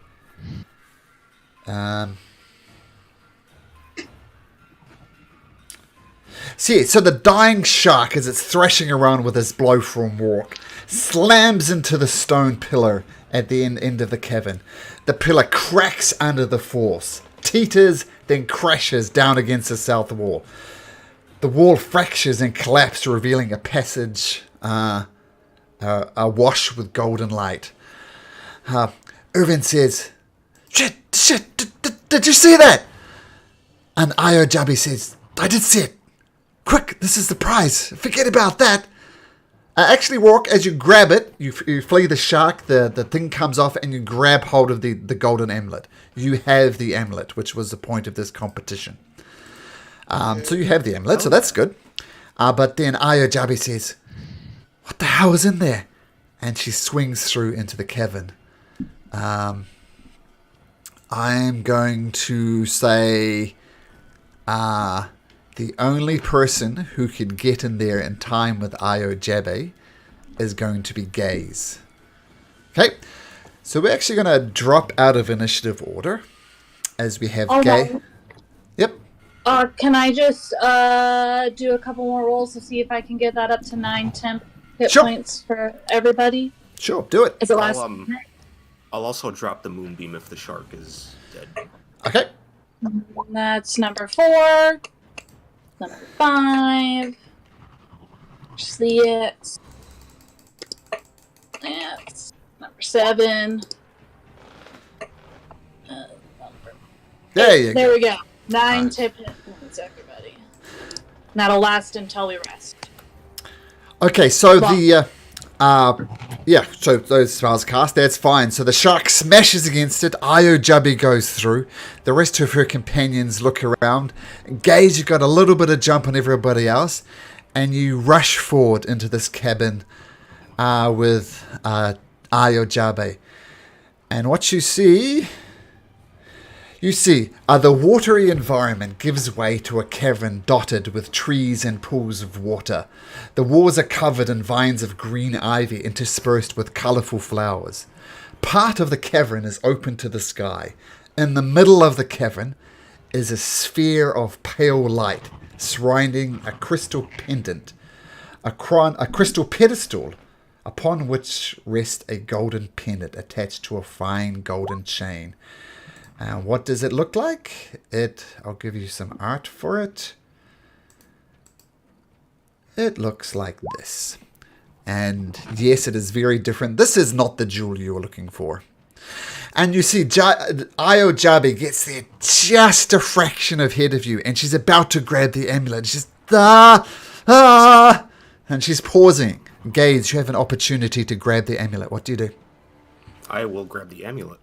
So the dying shark, as it's thrashing around with this blow from Rourke, slams into the stone pillar at the end of the cavern. The pillar cracks under the force, teeters, then crashes down against the south wall. The wall fractures and collapses, revealing a passage awash with golden light. Irvin says, shit, did you see that? And Iojabi says, I did see it. Quick, this is the prize. Forget about that. Actually, Rourke, as you grab it, you flee the shark, the thing comes off, and you grab hold of the golden amulet. You have the amulet, which was the point of this competition. So you have the amulet, so that's good. But then Iojabi says, what the hell is in there? And she swings through into the cavern. I'm going to say the only person who could get in there in time with Iojabe is going to be Gaze. Okay, so we're actually going to drop out of initiative order as we have Gaze. No. Yep. Can I just do a couple more rolls to see if I can get that up to 9 temp hit Sure. points for everybody? Sure, do it. Is it last? I'll also drop the moonbeam if the shark is dead. Okay. That's number 4. Number 5. See it. That's number 7. There you There go. we go. 9 Nice. tip hit points, everybody. And that'll last until we rest. Okay, so so those spells cast, that's fine. So the shark smashes against it, Iojabi goes through, the rest of her companions look around, Gaze, you've got a little bit of jump on everybody else, and you rush forward into this cabin with Iojabi. And what you see the watery environment gives way to a cavern dotted with trees and pools of water. The walls are covered in vines of green ivy interspersed with colourful flowers. Part of the cavern is open to the sky. In the middle of the cavern is a sphere of pale light surrounding a crystal pendant, a crystal pedestal upon which rests a golden pendant attached to a fine golden chain. And what does it look like? I'll give you some art for it. It looks like this. And yes, it is very different. This is not the jewel you were looking for. And you see Iojabi gets there just a fraction ahead of you. And she's about to grab the amulet. She's and she's pausing. Gaze, you have an opportunity to grab the amulet. What do you do? I will grab the amulet.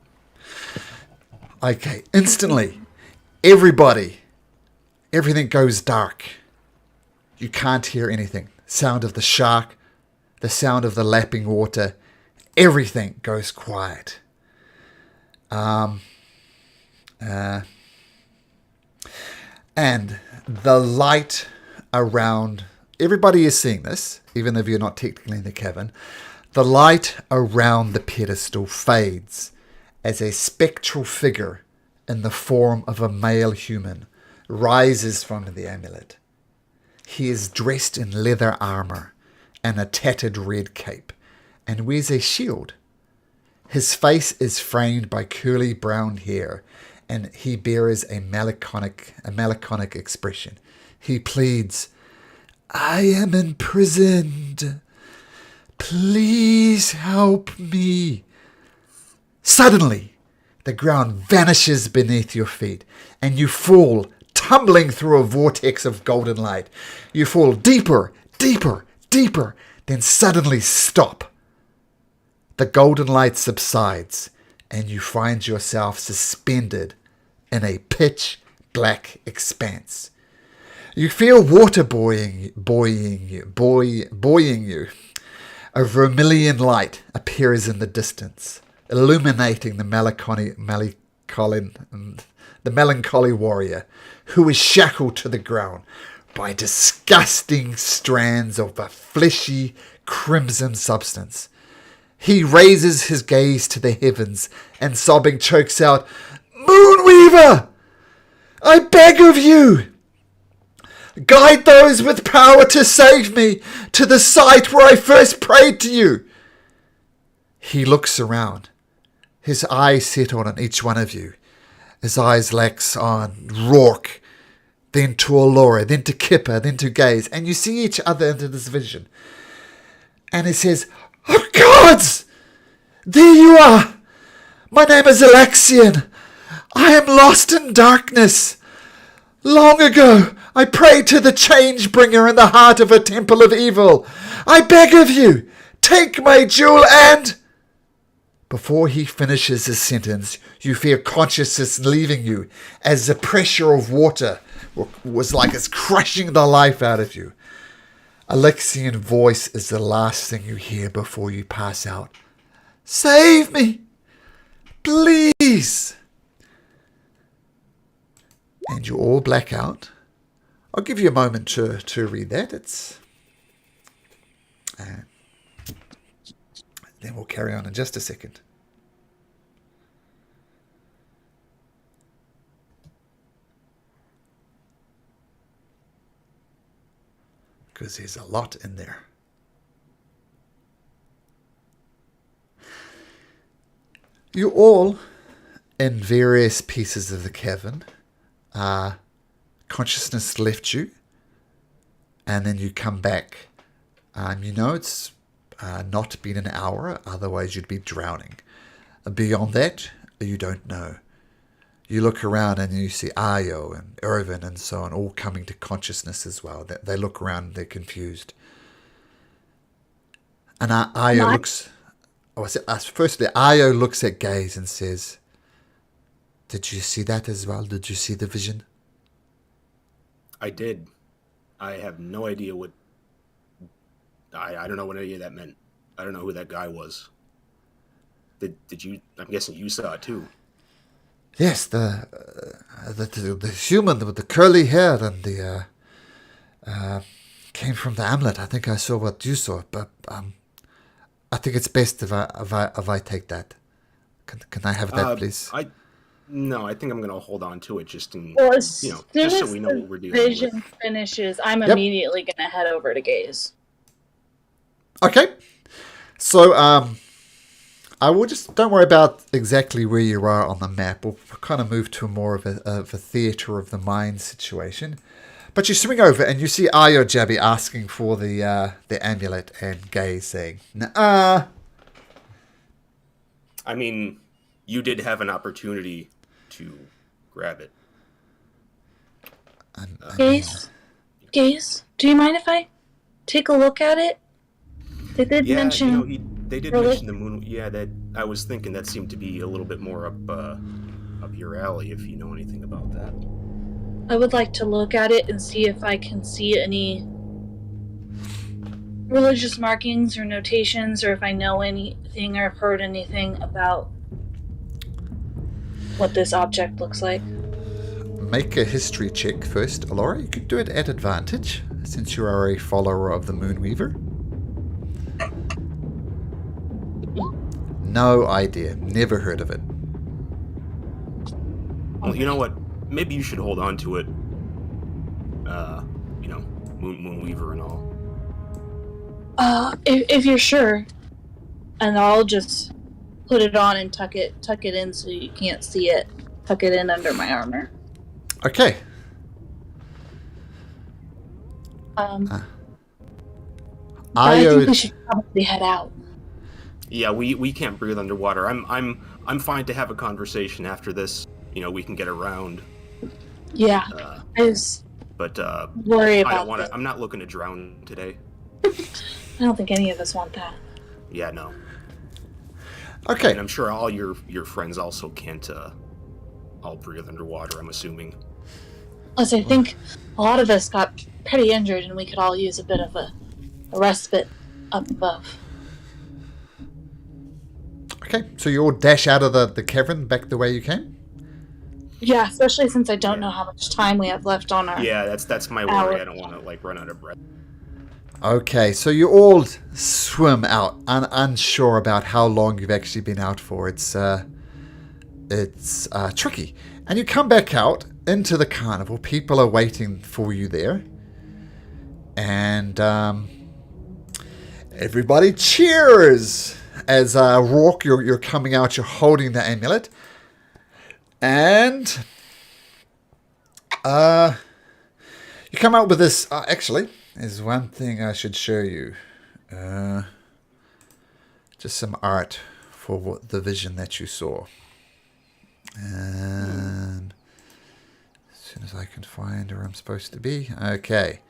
Okay, instantly, everything goes dark. You can't hear anything. Sound of the shark, the sound of the lapping water, everything goes quiet. And the light around, everybody is seeing this, even if you're not technically in the cavern. The light around the pedestal fades as a spectral figure in the form of a male human rises from the amulet. He is dressed in leather armor and a tattered red cape, and wears a shield. His face is framed by curly brown hair, and he bears a melancholic expression. He pleads, I am imprisoned. Please help me. Suddenly, the ground vanishes beneath your feet, and you fall, tumbling through a vortex of golden light. You fall deeper, deeper, deeper, then suddenly stop. The golden light subsides, and you find yourself suspended in a pitch black expanse. You feel water buoying you. A vermilion light appears in the distance, illuminating the melancholy warrior, who is shackled to the ground by disgusting strands of a fleshy crimson substance. He raises his gaze to the heavens and sobbing chokes out, Moonweaver! I beg of you! Guide those with power to save me to the site where I first prayed to you. He looks around, his eyes settle on each one of you. His eyes lax on Rourke, then to Allura, then to Kipper, then to Gaze, and you see each other into this vision. And he says, Oh, gods! There you are! My name is Alexian. I am lost in darkness. Long ago, I prayed to the Change-bringer in the heart of a temple of evil. I beg of you, take my jewel and... Before he finishes his sentence, you feel consciousness leaving you as the pressure of water was like it's crushing the life out of you. Alexian voice is the last thing you hear before you pass out. Save me! Please! And you all black out. I'll give you a moment to read that. Then we'll carry on in just a second. Because there's a lot in there. You all, in various pieces of the cavern, consciousness left you, and then you come back. You know it's not been an hour, otherwise you'd be drowning. Beyond that, you don't know. You look around and you see Ayo and Irvin and so on all coming to consciousness as well. They look around, they're confused. And Ayo looks... Firstly, Ayo looks at Gaze and says, did you see that as well? Did you see the vision? I did. I have no idea what... I don't know what any of that meant. I don't know who that guy was. Did you... I'm guessing you saw it too. Yes, the human with the curly hair and the came from the Amulet. I think I saw what you saw, but I think it's best if I take that. Can I have that, please? No, I think I'm gonna hold on to it just in As just so we know what we're dealing vision with. finishes, I'm immediately gonna head over to Gaze. Okay, so I will just, don't worry about exactly where you are on the map. We'll kind of move to more of a theatre of the mind situation. But you swing over and you see Ayo Jabi asking for the amulet and Gaze saying, "Nah." I mean, you did have an opportunity to grab it. Gaze, do you mind if I take a look at it? They did mention... They did mention the moon. Yeah, that I was thinking that seemed to be a little bit more up your alley, if you know anything about that. I would like to look at it and see if I can see any religious markings or notations, or if I know anything or have heard anything about what this object looks like. Make a history check first, Alora. You could do it at advantage, since you are a follower of the Moonweaver. No idea. Never heard of it. Well, you know what? Maybe you should hold on to it. Moonweaver and all. If you're sure, and I'll just put it on and tuck it in so you can't see it. Tuck it in under my armor. Okay. I think we should probably head out. Yeah, we can't breathe underwater. I'm fine to have a conversation after this. We can get around. Yeah, I just worry about it. I'm not looking to drown today. I don't think any of us want that. Yeah, no. Okay. And I'm sure all your friends also can't all breathe underwater, I'm assuming. Plus, I think a lot of us got pretty injured, and we could all use a bit of a respite up above. Okay, so you all dash out of the cavern back the way you came? Yeah, especially since I don't know how much time we have left on our... Yeah, that's my worry. I don't want to run out of breath. Okay, so you all swim out, unsure about how long you've actually been out for. It's tricky. And you come back out into the carnival. People are waiting for you there. And everybody cheers as Rourke, you're coming out, you're holding the amulet. And you come out with this. Actually, there's one thing I should show you. just some art for the vision that you saw. And as soon as I can find where I'm supposed to be. Okay.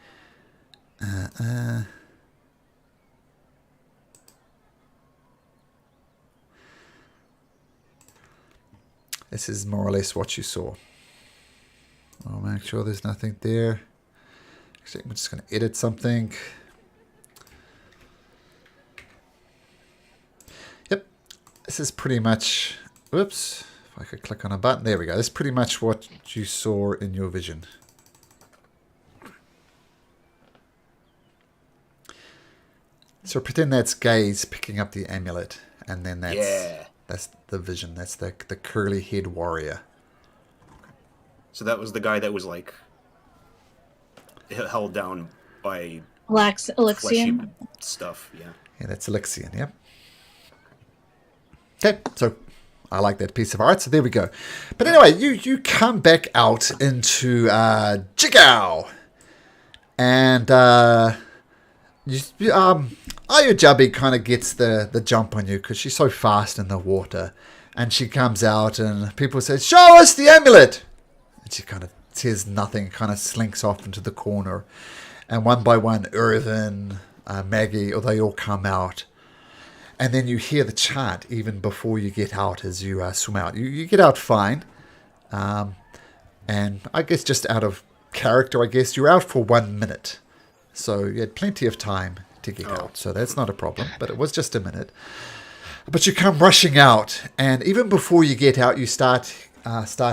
This is more or less what you saw. I'll make sure there's nothing there. Actually, I'm just going to edit something. Yep. This is pretty much... Whoops. If I could click on a button. There we go. This is pretty much what you saw in your vision. So pretend that's Gaze picking up the amulet. And then that's the vision. That's the curly head warrior. So that was the guy that was like held down by fleshy Alexian. stuff. Yeah. Yeah, that's Alexian, yep. Okay, so I like that piece of art, so there we go. But anyway, you come back out into Jigao. And Ayujabi kind of gets the jump on you because she's so fast in the water. And she comes out and people say, "Show us the amulet!" And she kind of says nothing, kind of slinks off into the corner. And one by one, Irvin, Maggie, they all come out. And then you hear the chant even before you get out as you swim out. You get out fine. And I guess just out of character, I guess you're out for 1 minute. So you had plenty of time to get out. So that's not a problem. But it was just a minute. But you come rushing out. And even before you get out, you start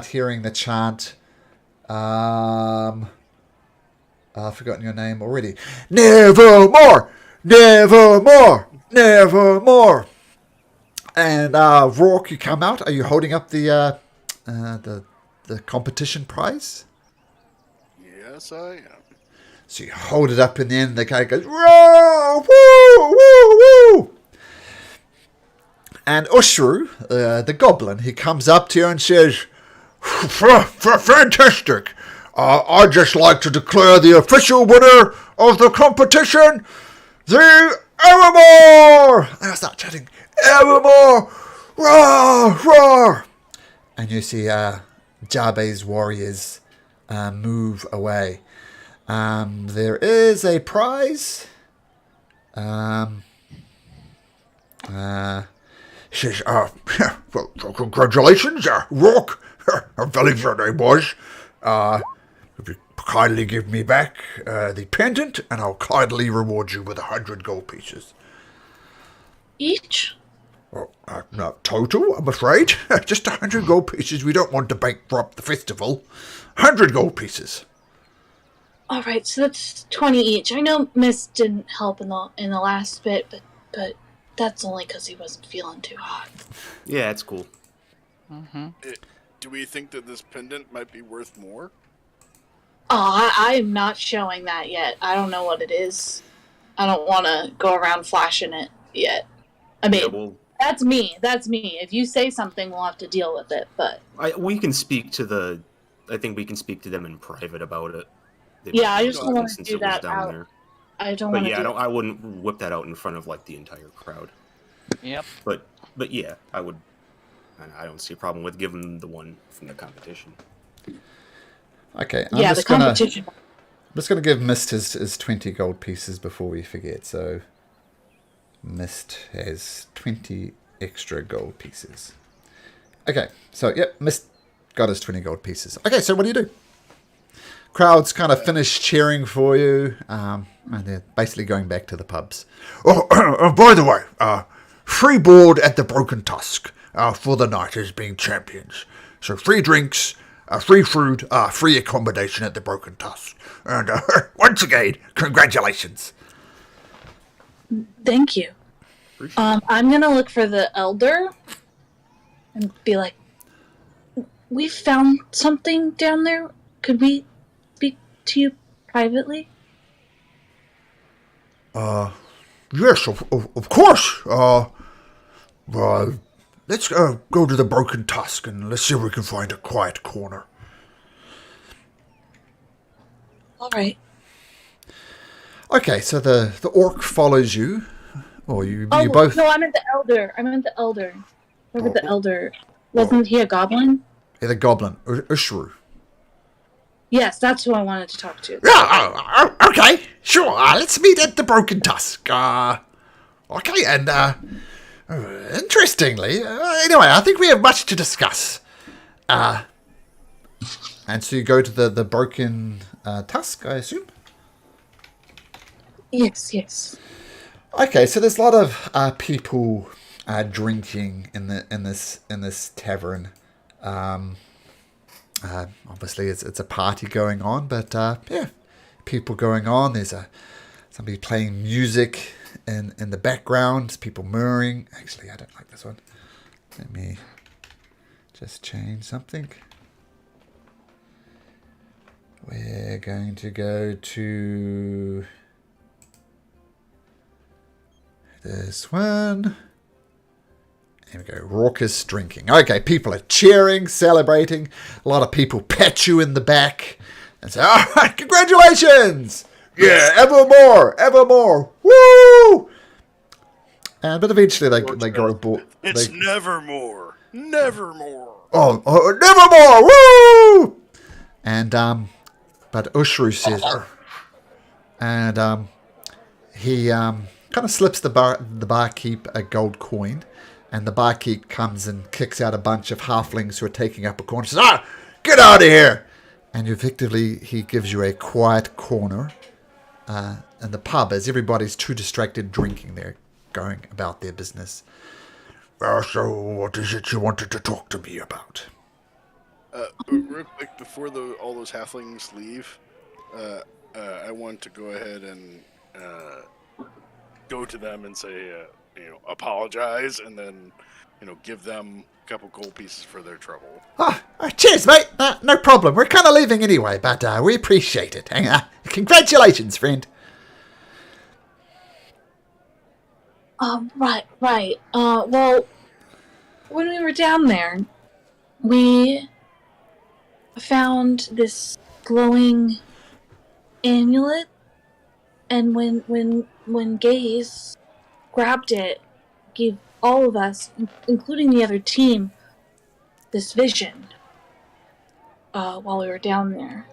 hearing the chant. I've forgotten your name already. Nevermore! Nevermore! Nevermore! And Rourke, you come out. Are you holding up the competition prize? Yes, I am. So you hold it up, and then the guy goes, "Roar! Woo! Woo! Woo!" And Ushru, the goblin, he comes up to you and says, Fantastic! I'd just like to declare the official winner of the competition, the Nerermore! And I start chatting, "Nerermore! Roar! Roar!" And you see Jabe's warriors move away. There is a prize. He says, well, congratulations, Rourke. A village your name was. If you kindly give me back the pendant, and I'll kindly reward you with 100 gold pieces. Each? Well, not total, I'm afraid. Just 100 gold pieces. We don't want to bankrupt the festival. 100 gold pieces. All right, so that's 20 each. I know Mist didn't help in the last bit, but that's only because he wasn't feeling too hot. Yeah, it's cool. Mm-hmm. Do we think that this pendant might be worth more? Oh, I am not showing that yet. I don't know what it is. I don't want to go around flashing it yet. I mean, Yeah, well, that's me. That's me. If you say something, we'll have to deal with it. But we can speak to I think we can speak to them in private about it. They yeah, might I know just don't want to since do it was that down out. there. I don't But want to. yeah, I wouldn't whip that out in front of like the entire crowd. Yep. But yeah, I would. I don't see a problem with giving them the one from the competition. Okay, Yeah, the competition. I'm just gonna give Mist his 20 gold pieces before we forget. So Mist has 20 extra gold pieces. Okay, so yep, Mist got his 20 gold pieces. Okay, so what do you do? Crowds kind of finish cheering for you, and they're basically going back to the pubs. Oh, by the way, free board at the Broken Tusk for the night as being champions. So free drinks, free food, free accommodation at the Broken Tusk. And once again, congratulations. Thank you. I'm gonna look for the elder and be like, "We found something down there. Could we speak to you privately?" Yes, of course. Let's go to the Broken Tusk and let's see if we can find a quiet corner. All right. Okay, so the orc follows you Or you Oh both? no, I meant the elder. Whoever the Oh. elder wasn't he a goblin? Yeah, the goblin, Ushru. Yes, that's who I wanted to talk to. Yeah, okay, sure. Let's meet at the Broken Tusk. Okay, and interestingly, anyway, I think we have much to discuss. And so you go to the Broken Tusk, I assume. Yes. Okay, so there's a lot of people drinking in this tavern. Obviously, it's a party going on, but yeah, people going on. There's somebody playing music in the background. There's people murmuring. Actually, I don't like this one. Let me just change something. We're going to go to this one. There we go. Raucous drinking. Okay, people are cheering, celebrating. A lot of people pat you in the back and say, "All right, congratulations! Yeah, evermore, woo!" But eventually they grow bored. It's Nevermore. Oh, nevermore, woo! And but Ushru says, and he kind of slips the barkeep a gold coin, and the barkeep comes and kicks out a bunch of halflings who are taking up a corner. Says, get out of here! And effectively, he gives you a quiet corner in the pub as everybody's too distracted drinking. They're going about their business. So what is it you wanted to talk to me about? Real quick, before all those halflings leave, I want to go ahead and go to them and say, apologize, and then, give them a couple gold pieces for their trouble. Cheers, mate. No problem. We're kind of leaving anyway, but we appreciate it. Congratulations, friend. Right. Well, when we were down there, we found this glowing amulet, and when Gaze grabbed it, gave all of us, including the other team, this vision. While we were down there,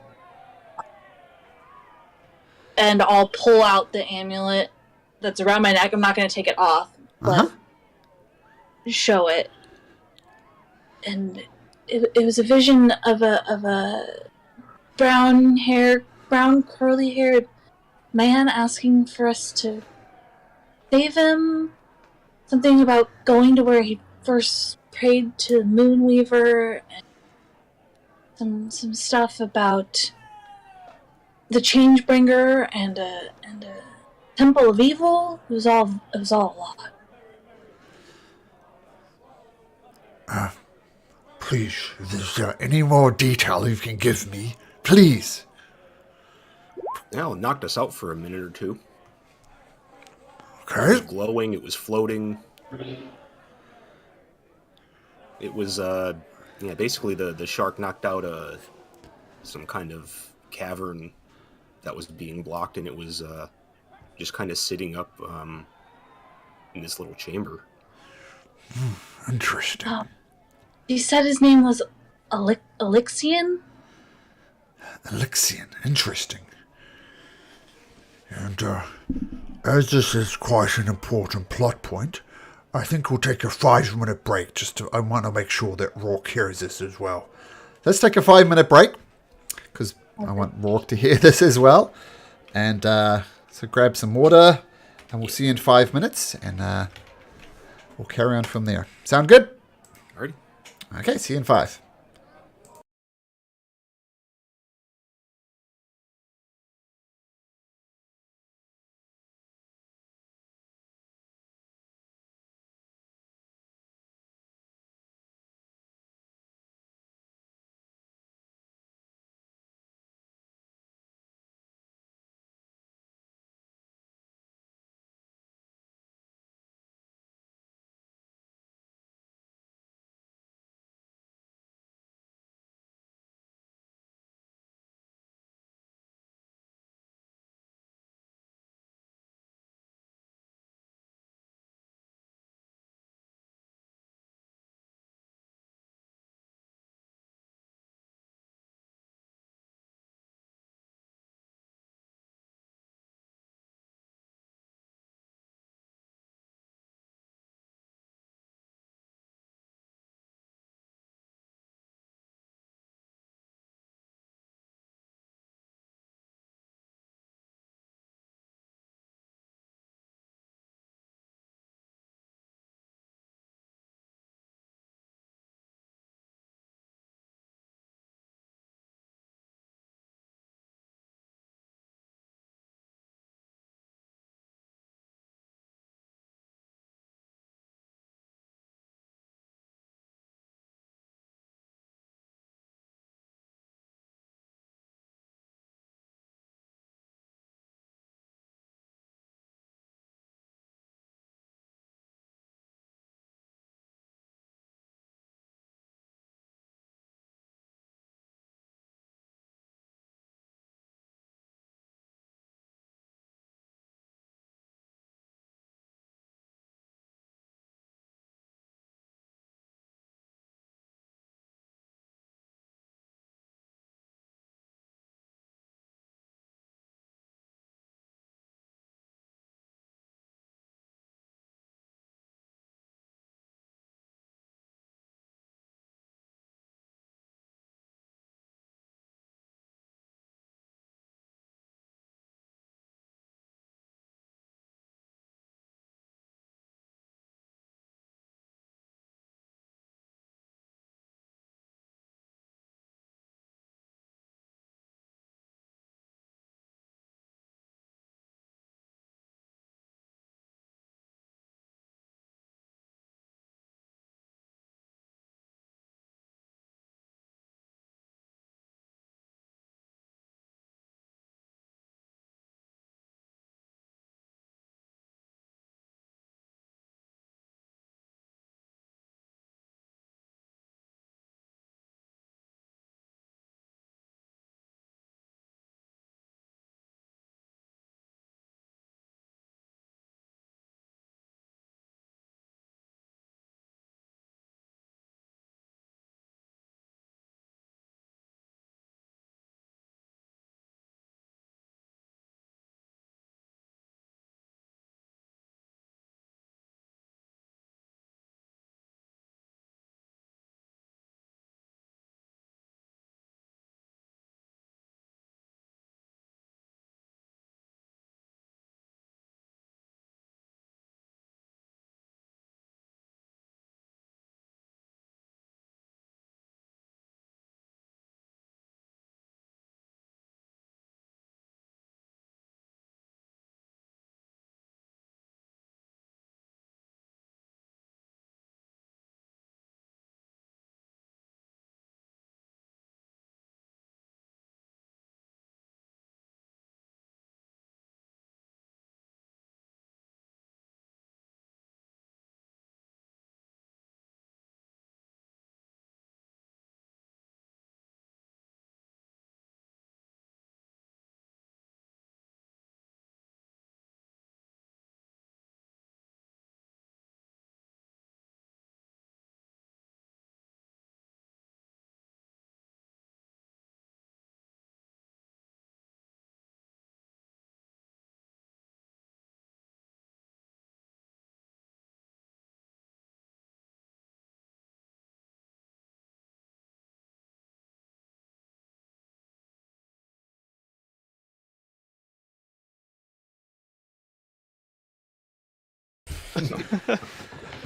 and I'll pull out the amulet that's around my neck. I'm not going to take it off, but show it. And it was a vision of a brown curly haired man asking for us to save him. Something about going to where he first prayed to Moonweaver, and some stuff about the Changebringer and a Temple of Evil. It was all a lot. Please, is there any more detail you can give me? Please. Yeah, it knocked us out for a minute or two. It Okay. was glowing, it was floating. It was, basically the shark knocked out some kind of cavern that was being blocked, and it was just kind of sitting up in this little chamber. Interesting. He said his name was Elixian? Elixian. Interesting. And as this is quite an important plot point, I think we'll take a 5-minute break. I want to make sure that Rourke hears this as well. Let's take a 5-minute break, because I want Rourke to hear this as well. And so grab some water, and we'll see you in 5 minutes, and we'll carry on from there. Sound good? Alrighty. Okay, see you in 5.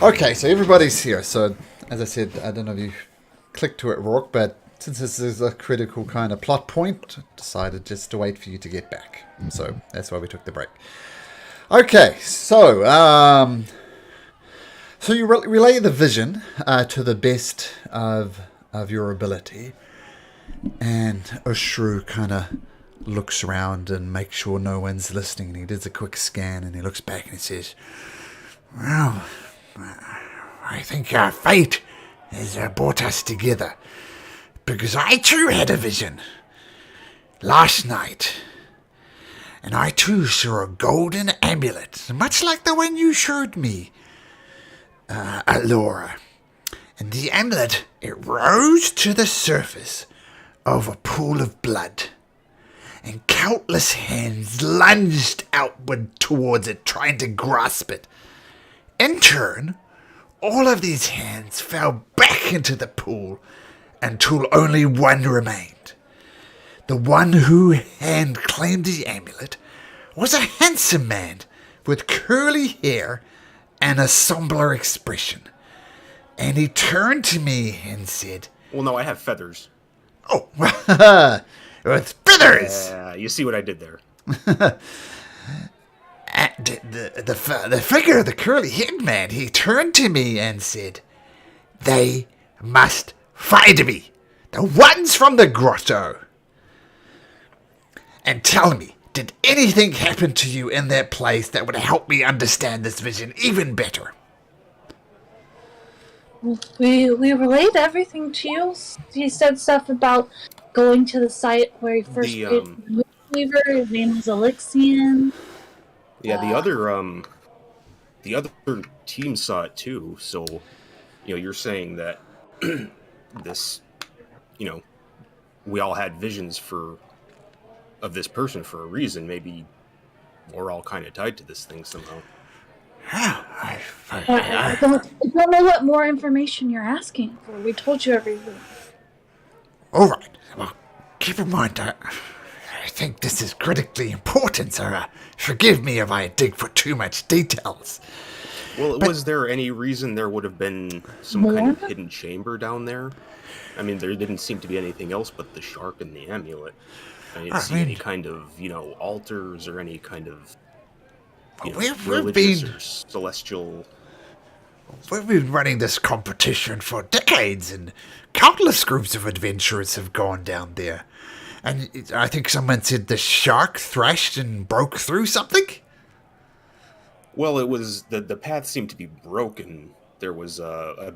Okay, so everybody's here. So, as I said, I don't know if you clicked to it, Rourke, but since this is a critical kind of plot point, I decided just to wait for you to get back. So that's why we took the break. Okay, so so you relay the vision to the best of your ability, and Ushru kind of looks around and makes sure no one's listening. And he does a quick scan, and he looks back and he says, Well, I think our fate has brought us together. Because I too had a vision. Last night. And I too saw a golden amulet, much like the one you showed me, Laura. And the amulet, it rose to the surface of a pool of blood. And countless hands lunged outward towards it, trying to grasp it. In turn, all of these hands fell back into the pool until only one remained. The one who hand claimed the amulet was a handsome man with curly hair and a somber expression. And he turned to me and said, Well, no, I have feathers. Oh, with feathers! You see what I did there. And the figure of the curly-haired man, he turned to me and said, They must find me, the ones from the grotto. And tell me, did anything happen to you in that place that would help me understand this vision even better? We relayed everything to you. He said stuff about going to the site where he first made the Weaver. His name was Elixian. Yeah, the other team saw it too. So, you're saying that this, we all had visions of this person for a reason. Maybe we're all kind of tied to this thing somehow. I don't know what more information you're asking for. We told you everything. All right. Well, keep in mind, I think this is critically important, so forgive me if I dig for too much details. Well, was there any reason there would have been some kind of hidden chamber down there? I mean, there didn't seem to be anything else but the shark and the amulet. I didn't see any kind of, altars or any kind of, religious or celestial. We've been running this competition for decades, and countless groups of adventurers have gone down there. And I think someone said the shark thrashed and broke through something? Well, it was, the path seemed to be broken. There was a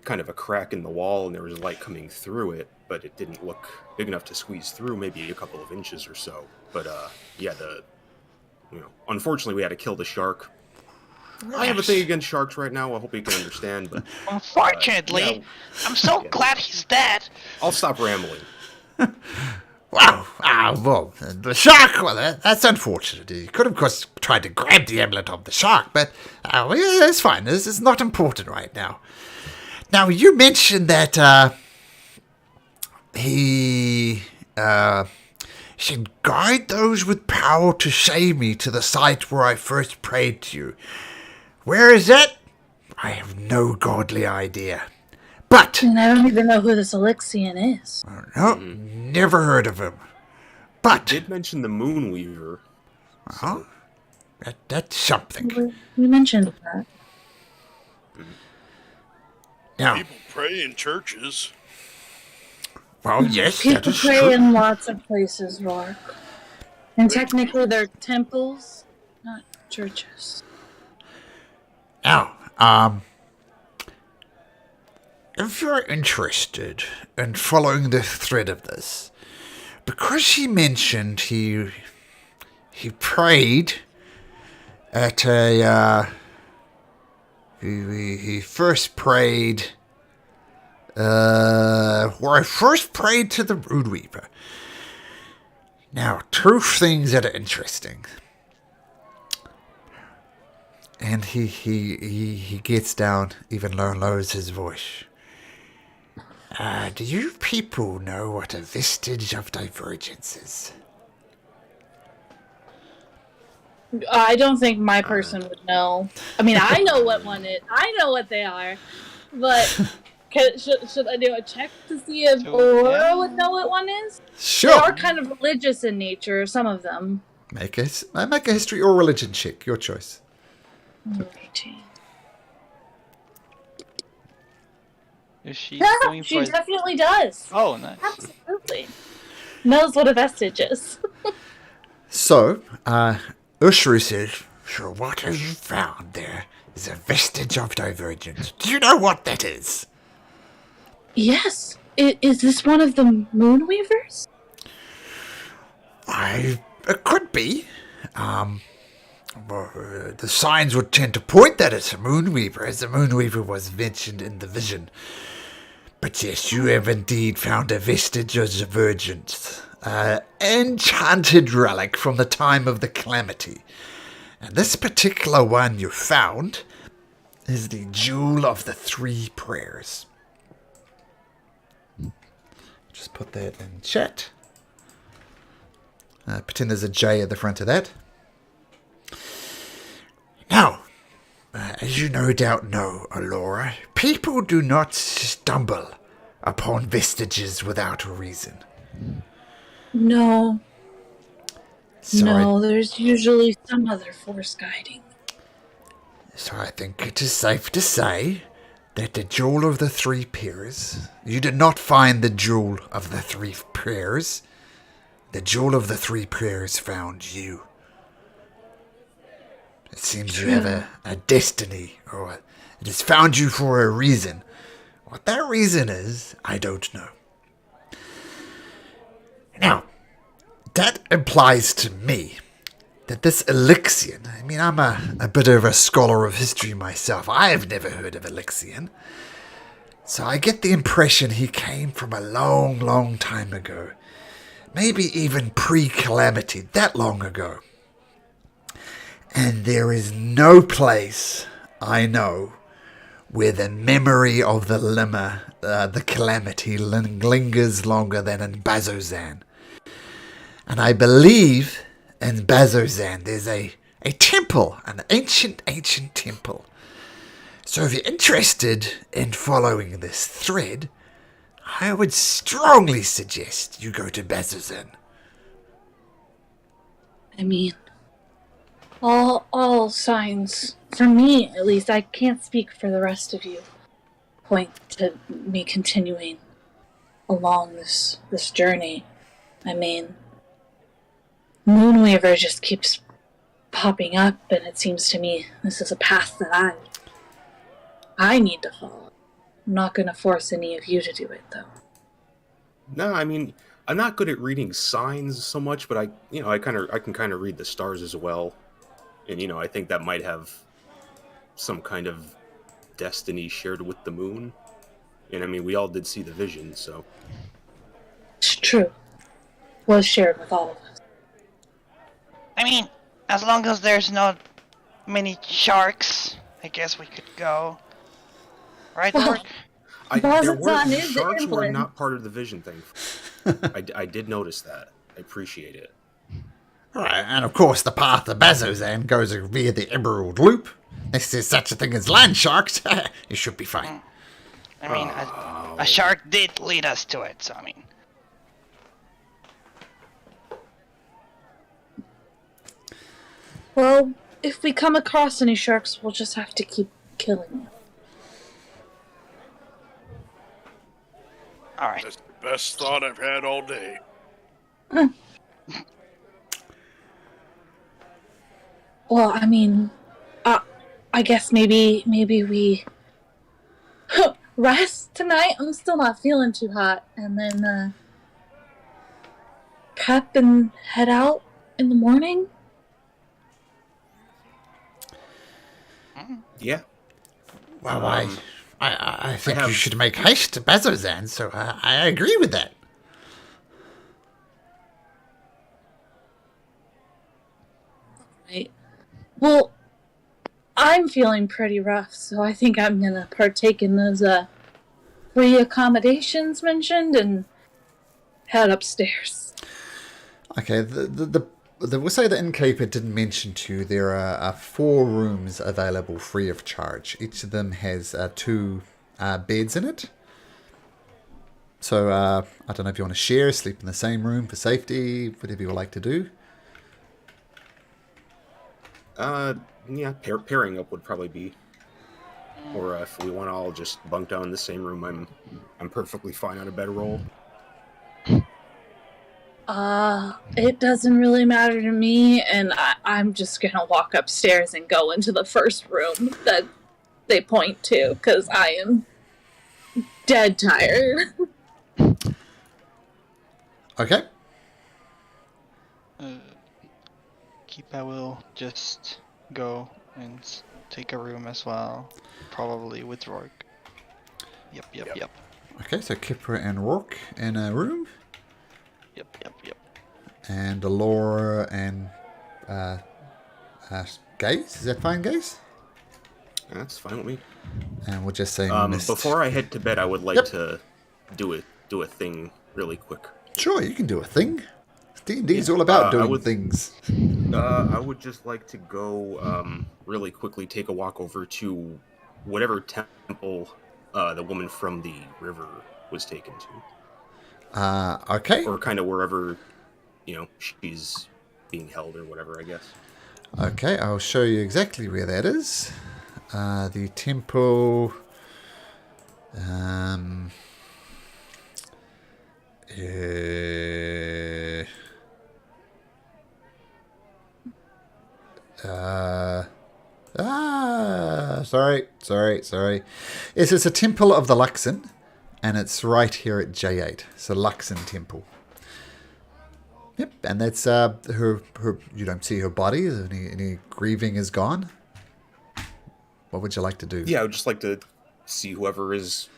kind of a crack in the wall, and there was light coming through it, but it didn't look big enough to squeeze through, maybe a couple of inches or so. But, unfortunately we had to kill the shark. I have a thing against sharks right now, I hope you can understand, but... Unfortunately, I'm so glad he's dead. I'll stop rambling. Wow, well, the shark, well, that's unfortunate. He could, of course, tried to grab the amulet of the shark, but it's fine. This is not important right now. Now, you mentioned that he should guide those with power to save me to the site where I first prayed to you. Where is that? I have no godly idea. But... And I don't even know who this Elixian is. No, never heard of him. But... You did mention the Moonweaver. So. That's something. We mentioned that. Now, people pray in churches. Well, yes, People that is pray true. in lots of places, Rourke. And technically they're temples, not churches. Now, if you're interested in following the thread of this, because he mentioned he prayed at a, he first prayed, where I first prayed to the Brood Reaper. Now, two things that are interesting. And he gets down, even lowers his voice. Do you people know what a vestige of divergence is? I don't think my person would know. I mean, I know what one is. I know what they are. But should I do a check to see if Aurora would know what one is? Sure. They are kind of religious in nature, some of them. Make a history or religion check. Your choice. Alrighty. Is she going She for? definitely does. Oh, nice. Absolutely. Knows what a vestige is. So, Ushru says, So what have you found there is a vestige of divergence. Do you know what that is? Yes. Is this one of the Moonweavers? It could be. The signs would tend to point that it's a Moonweaver, as the Moonweaver was mentioned in the vision. But yes, you have indeed found a vestige of divergence. Enchanted relic from the time of the calamity. And this particular one you found is the Jewel of the Three Prayers. just put that in chat. Pretend there's a J at the front of that. Now, as you no doubt know, Alora, people do not stumble upon vestiges without a reason. No. So No, there's usually some other force guiding. So I think it is safe to say that the Jewel of the Three Prayers, you did not find the Jewel of the Three Prayers. The Jewel of the Three Prayers found you. It seems you have a destiny, or it has found you for a reason. What that reason is, I don't know. Now, that implies to me that this Elixion, I mean, I'm a bit of a scholar of history myself. I have never heard of Elixion. So I get the impression he came from a long, long time ago. Maybe even pre-calamity, that long ago. And there is no place, I know, where the memory of the Limmer, the calamity, lingers longer than in Bazozan. And I believe in Bazozan there's a temple, an ancient temple. So if you're interested in following this thread, I would strongly suggest you go to Bazozan. I mean, all signs, for me at least, I can't speak for the rest of you, point to me continuing along this journey. I mean, Moonweaver just keeps popping up, and it seems to me this is a path that I need to follow. I'm not going to force any of you to do it, though. No, I mean, I'm not good at reading signs so much, but I can kind of read the stars as well. And, I think that might have some kind of destiny shared with the moon. And, I mean, we all did see the vision, so. It's true. Was shared with all of us. I mean, as long as there's not many sharks, I guess we could go. Right, Dork? There were Bazzoxan is sharks were inland. not part of the vision thing. I did notice that. I appreciate it. Right, and of course the path to Bazozan goes via the Emerald Loop. If there's such a thing as land sharks, you should be fine. I mean, a shark did lead us to it, so I mean. Well, if we come across any sharks, we'll just have to keep killing them. Alright. That's the best thought I've had all day. Well, I mean, I guess maybe we rest tonight. I'm still not feeling too hot, and then prep and head out in the morning. Yeah. Well, I think you should make haste to Bazozan, so I agree with that. Right. Well, I'm feeling pretty rough, so I think I'm gonna partake in those free accommodations mentioned and head upstairs. Okay, the We'll say the innkeeper didn't mention to you there are 4 rooms available free of charge. Each of them has 2 beds in it. So I don't know if you want to share, sleep in the same room for safety, whatever you would like to do. Yeah, pairing up would probably be. Or if we want to all just bunk down in the same room, I'm perfectly fine on a bedroll. It doesn't really matter to me, and I'm just gonna walk upstairs and go into the first room that they point to, because I am dead tired. Okay. Keepa will just go and take a room as well, probably with Rourke. Yep. Okay, so Kipper and Rourke in a room. Yep. And Laura and Gaze. Is that fine, Gaze? That's fine with me. And we'll just say before I head to bed, I would like to do a thing really quick. Sure, you can do a thing. D&D's all about doing things. I would just like to go really quickly take a walk over to whatever temple the woman from the river was taken to. Okay. Or kind of wherever, she's being held or whatever, I guess. Okay, I'll show you exactly where that is. The temple... sorry. Yes, it's a temple of the Luxon, and it's right here at J8. So Luxon Temple. Yep, and that's her. You don't see her body. Any grieving is gone. What would you like to do? Yeah, I would just like to see whoever is,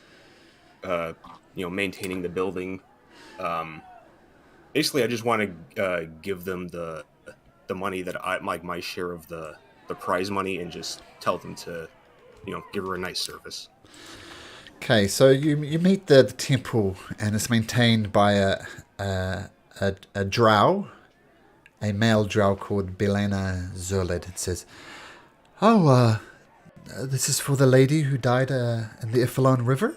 maintaining the building. Basically, I just want to give them the money that my share of the prize money, and just tell them to, give her a nice service. Okay, so you meet the temple, and it's maintained by a drow, a male drow called Belena Zerled. It says, this is for the lady who died in the Ifalon River?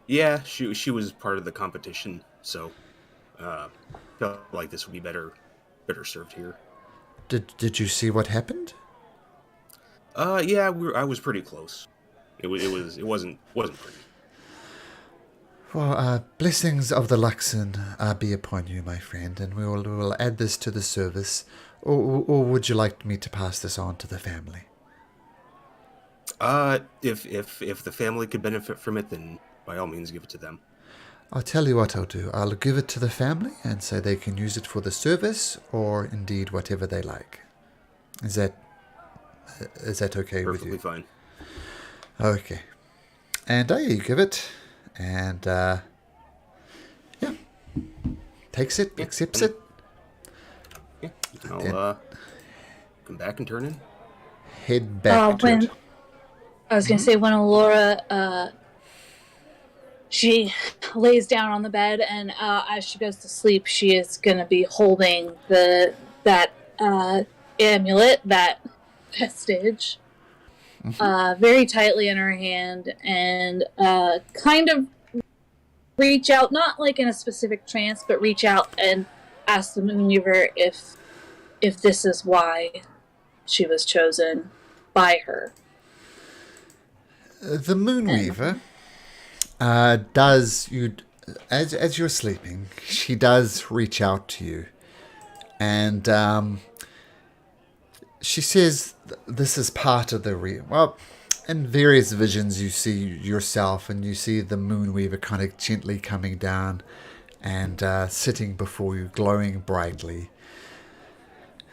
Yeah, she was part of the competition, so felt like this would be better served here. Did you see what happened? Yeah, I was pretty close. It wasn't pretty. Well, blessings of the Luxon be upon you, my friend, and we will add this to the service. Or would you like me to pass this on to the family? If the family could benefit from it, then by all means give it to them. I'll tell you what I'll do. I'll give it to the family and say they can use it for the service, or indeed whatever they like. Is that okay with you? Perfectly fine. Okay. And you give it, and takes it, accepts it. Yeah, I'll come back and turn in. Head back to it. I was going to say, when Alora, she lays down on the bed, and as she goes to sleep, she is going to be holding that amulet, that vestige, very tightly in her hand, and kind of reach out, not like in a specific trance, but reach out and ask the Moonweaver if this is why she was chosen by her. The Moonweaver does, as you're sleeping, she does reach out to you, and she says this is part of the in various visions you see yourself, and you see the Moonweaver kind of gently coming down and sitting before you, glowing brightly.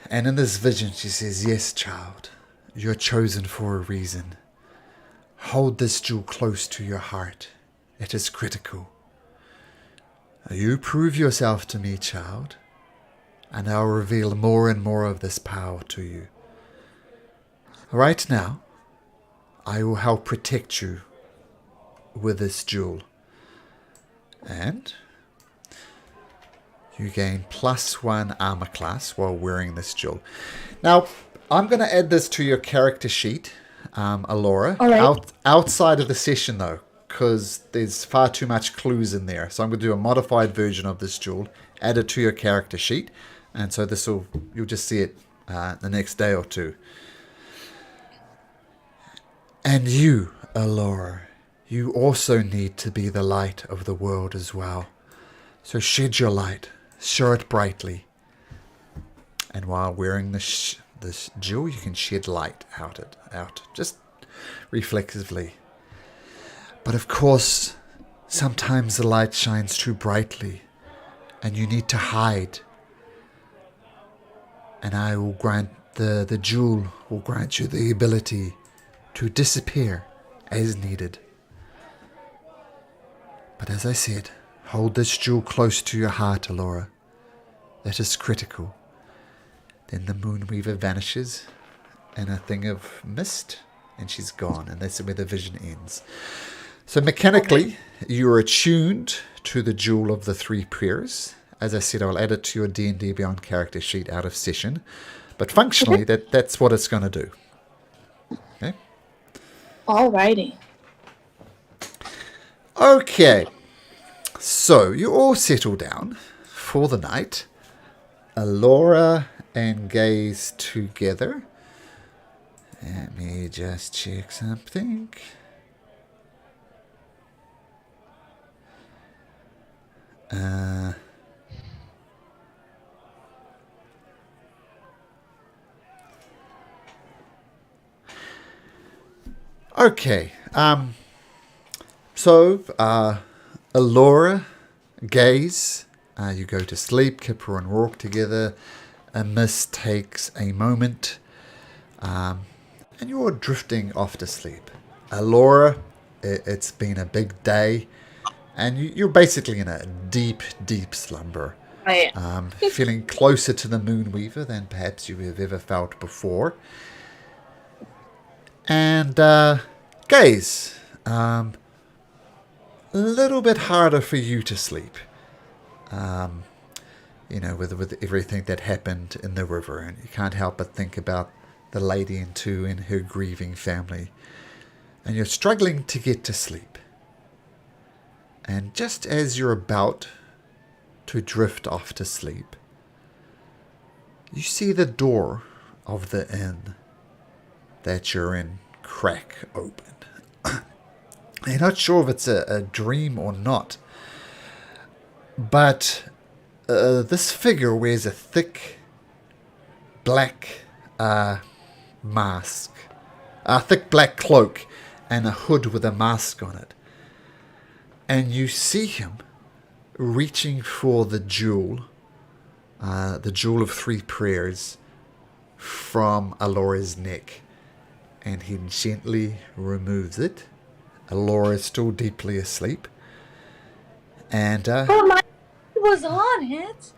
And in this vision she says, "Yes, child, you're chosen for a reason. Hold this jewel close to your heart. It is critical. You prove yourself to me, child, and I'll reveal more and more of this power to you. Right now, I will help protect you with this jewel. And you gain +1 armor class while wearing this jewel. Now, I'm going to add this to your character sheet, Alora. All right. Outside of the session, though, because there's far too much clues in there. So I'm going to do a modified version of this jewel, add it to your character sheet, and so you'll just see it the next day or two. And you, Alora, you also need to be the light of the world as well. So shed your light, show it brightly. And while wearing this jewel, you can shed light out, just reflexively. But of course, sometimes the light shines too brightly, and you need to hide. And I will grant the jewel will grant you the ability to disappear as needed. But as I said, hold this jewel close to your heart, Alora. That is critical. Then the Moonweaver vanishes in a thing of mist, and she's gone, and that's where the vision ends. So mechanically, you are attuned to the Jewel of the Three Prayers. As I said, I'll add it to your D&D Beyond character sheet out of session. But functionally, that's what it's going to do. Okay? Alrighty. Okay. So, you all settle down for the night. Alora and Gaze together. Let me just check something. Okay. So, Alora, Gaze, you go to sleep. Kipper and Rourke together. A mist takes a moment. And you're drifting off to sleep. Alora, it's been a big day. And you're basically in a deep, deep slumber. Right. Feeling closer to the Moonweaver than perhaps you have ever felt before. And Gaze, a little bit harder for you to sleep. With everything that happened in the river, and you can't help but think about the lady in two and her grieving family. And you're struggling to get to sleep. And just as you're about to drift off to sleep, you see the door of the inn that you're in crack open. You're not sure if it's a dream or not, but this figure wears a thick black mask, a thick black cloak, and a hood with a mask on it. And you see him reaching for the jewel of three prayers from Alora's neck. And he gently removes it. Alora is still deeply asleep. And But my was on it.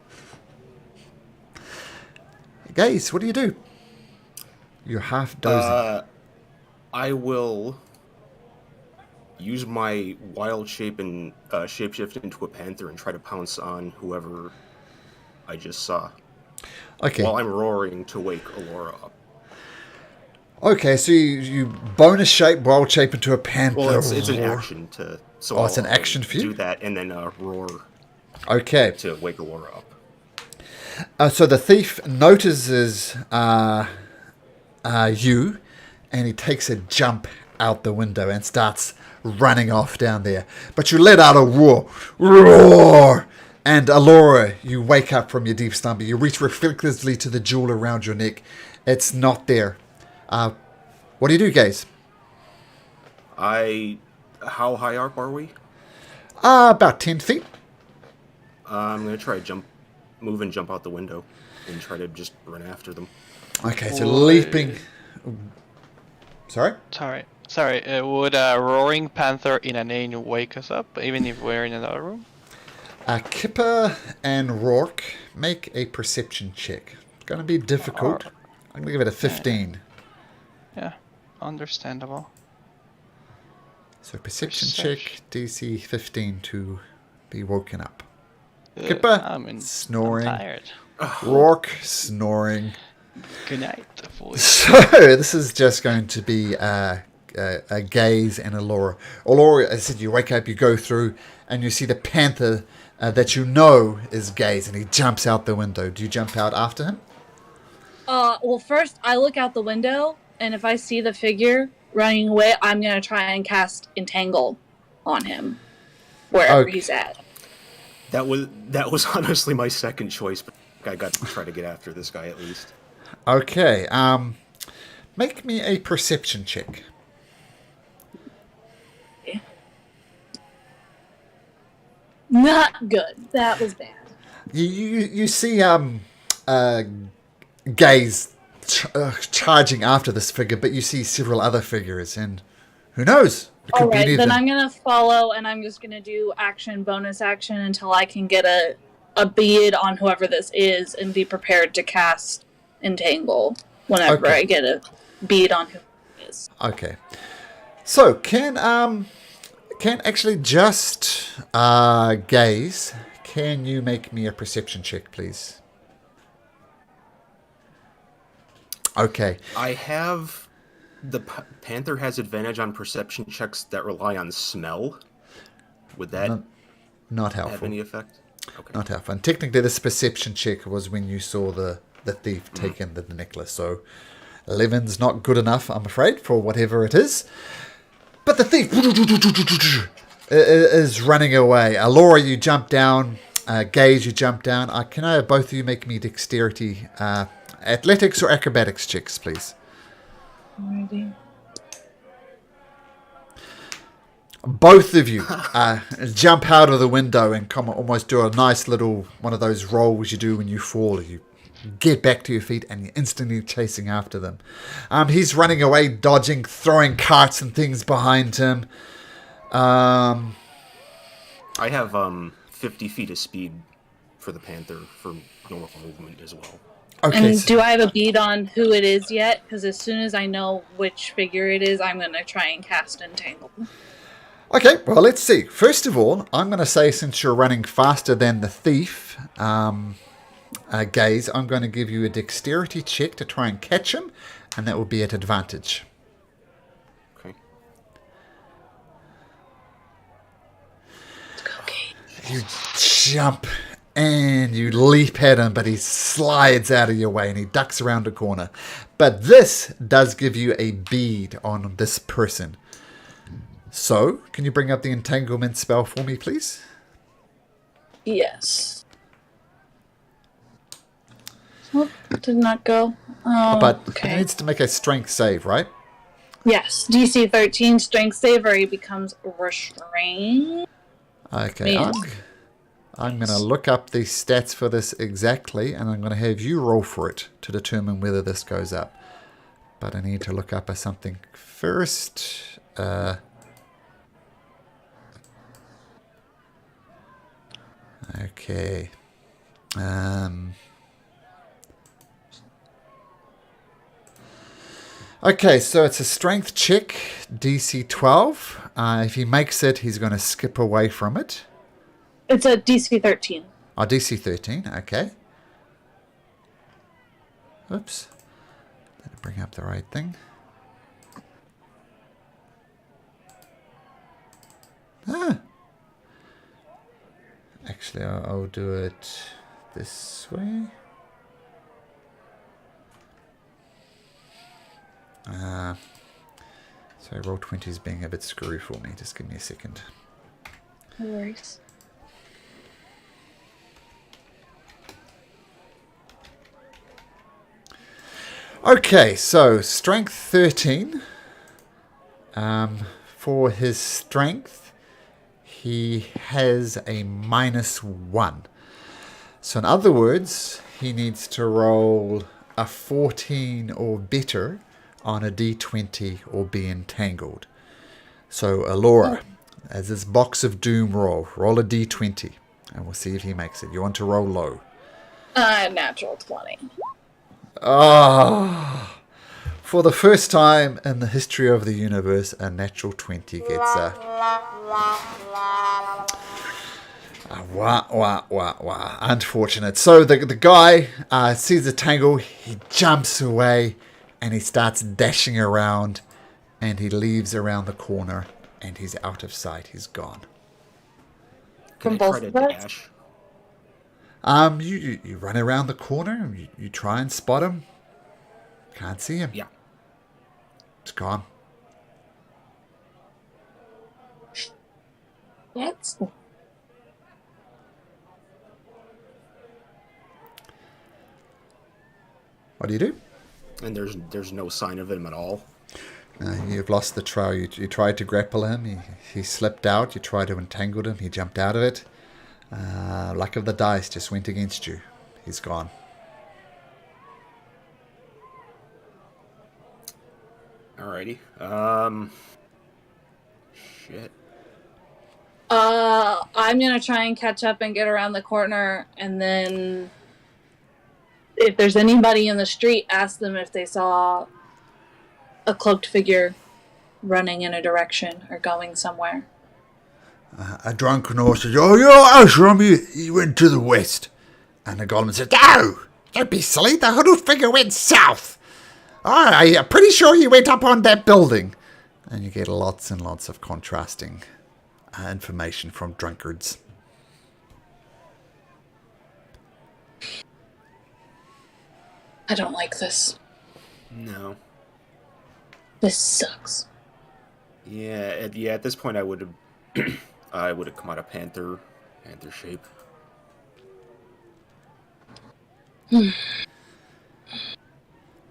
Gaze, what do? You're half dozing. I will use my wild shape and shapeshift into a panther and try to pounce on whoever I just saw. Okay. While I'm roaring to wake Alora up. Okay, so you bonus shape, wild shape into a panther. Well, it's an action to. So it's an action for you? Do that and then roar. Okay. To wake Alora up. So the thief notices you, and he takes a jump out the window and starts running off down there. But you let out a roar, and Alora, you wake up from your deep slumber. You reach reflexively to the jewel around your neck. It's not there. What do you do, Gaze? How high up are we? About 10 feet. I'm gonna try to move and jump out the window, and try to just run after them. Okay, so leaping. Sorry? Sorry. Would a roaring panther in an inn wake us up, even if we're in another room? Kipper and Rourke, make a perception check. It's going to be difficult. I'm going to give it a 15. Yeah, understandable. So perception check, DC 15 to be woken up. Kipper, I'm snoring. tired. Rourke, snoring. Good night, boys. So this is just going to be a Gaze and a Laura. Or Laura, as I said, you wake up, you go through, and you see the panther that you know is Gaze, and he jumps out the window. Do you jump out after him? Well, first I look out the window, and if I see the figure running away, I'm gonna try and cast Entangle on him, wherever he's at. That was honestly my second choice, but I got to try to get after this guy at least. Okay. Make me a perception check. Not good. That was bad. You see Gaze charging after this figure, but you see several other figures, and who knows? It could be any Alright, of then them. I'm gonna follow, and I'm just gonna do action, bonus action, until I can get a bead on whoever this is, and be prepared to cast Entangle whenever Okay. I get a bead on who it is. Okay. So can actually just Gaze, can you make me a perception check, please? Okay. I have the panther has advantage on perception checks that rely on smell. Would that Not have helpful. any effect? Okay. Not helpful. And technically this perception check was when you saw the thief taking the necklace. So 11's not good enough, I'm afraid, for whatever it is. But the thief is running away. Laura, you jump down. Gaze, you jump down. Can I have both of you make me dexterity, athletics or acrobatics checks, please? Alrighty. Both of you jump out of the window and come almost do a nice little one of those rolls you do when you fall. You get back to your feet and you're instantly chasing after them. He's running away, dodging, throwing carts and things behind him. I have 50 feet of speed for the panther for normal movement as well. Okay. And do I have a bead on who it is yet? Because as soon as I know which figure it is, I'm gonna try and cast Entangle. Okay, well, let's see. First of all, I'm going to say since you're running faster than the thief, Gaze, I'm going to give you a dexterity check to try and catch him, and that will be at advantage. Okay. Okay. You jump and you leap at him, but he slides out of your way and he ducks around a corner. But this does give you a bead on this person. So, can you bring up the entanglement spell for me, please? Yes. Oh, did not go. But okay. he needs to make a strength save, right? Yes, DC 13 strength save, or he becomes restrained. Okay, Yes. I'm going to look up the stats for this exactly, and I'm going to have you roll for it to determine whether this goes up. But I need to look up something first. Okay. Okay, so it's a strength check, DC 12. If he makes it, he's going to skip away from it. It's a DC 13. Oh, DC 13, okay. Oops. Didn't bring up the right thing. Actually, I'll do it this way. So Roll20 is being a bit screwy for me. Just give me a second. No worries. Okay, so strength 13. For his strength, he has a -1. So in other words, he needs to roll a 14 or better on a d20 or be entangled. So Alora, as this box of doom roll a d20 and we'll see if he makes it. You want to roll low. Natural 20. Ah, for the first time in the history of the universe, a natural 20 gets Wah, wah, wah, wah. Unfortunate. So the guy sees the tangle, he jumps away, and he starts dashing around, and he leaves around the corner, and he's out of sight. He's gone. Can From I try both to of us? dash? You run around the corner, you try and spot him. Can't see him. Yeah. It's gone. That's What do you do? And there's no sign of him at all. You've lost the trail. You tried to grapple him. He slipped out. You tried to entangle him. He jumped out of it. Luck of the dice just went against you. He's gone. Alrighty. Shit. I'm gonna try and catch up and get around the corner, and then if there's anybody in the street, ask them if they saw a cloaked figure running in a direction or going somewhere. A drunken horse says, "Oh, you're Ashram, he went to the west." And the goblin says, "No! Don't be silly. The hooded figure went south. I'm pretty sure he went up on that building." And you get lots and lots of contrasting information from drunkards. I don't like this. No. This sucks. Yeah. At this point, I would have. I would have come out of panther shape.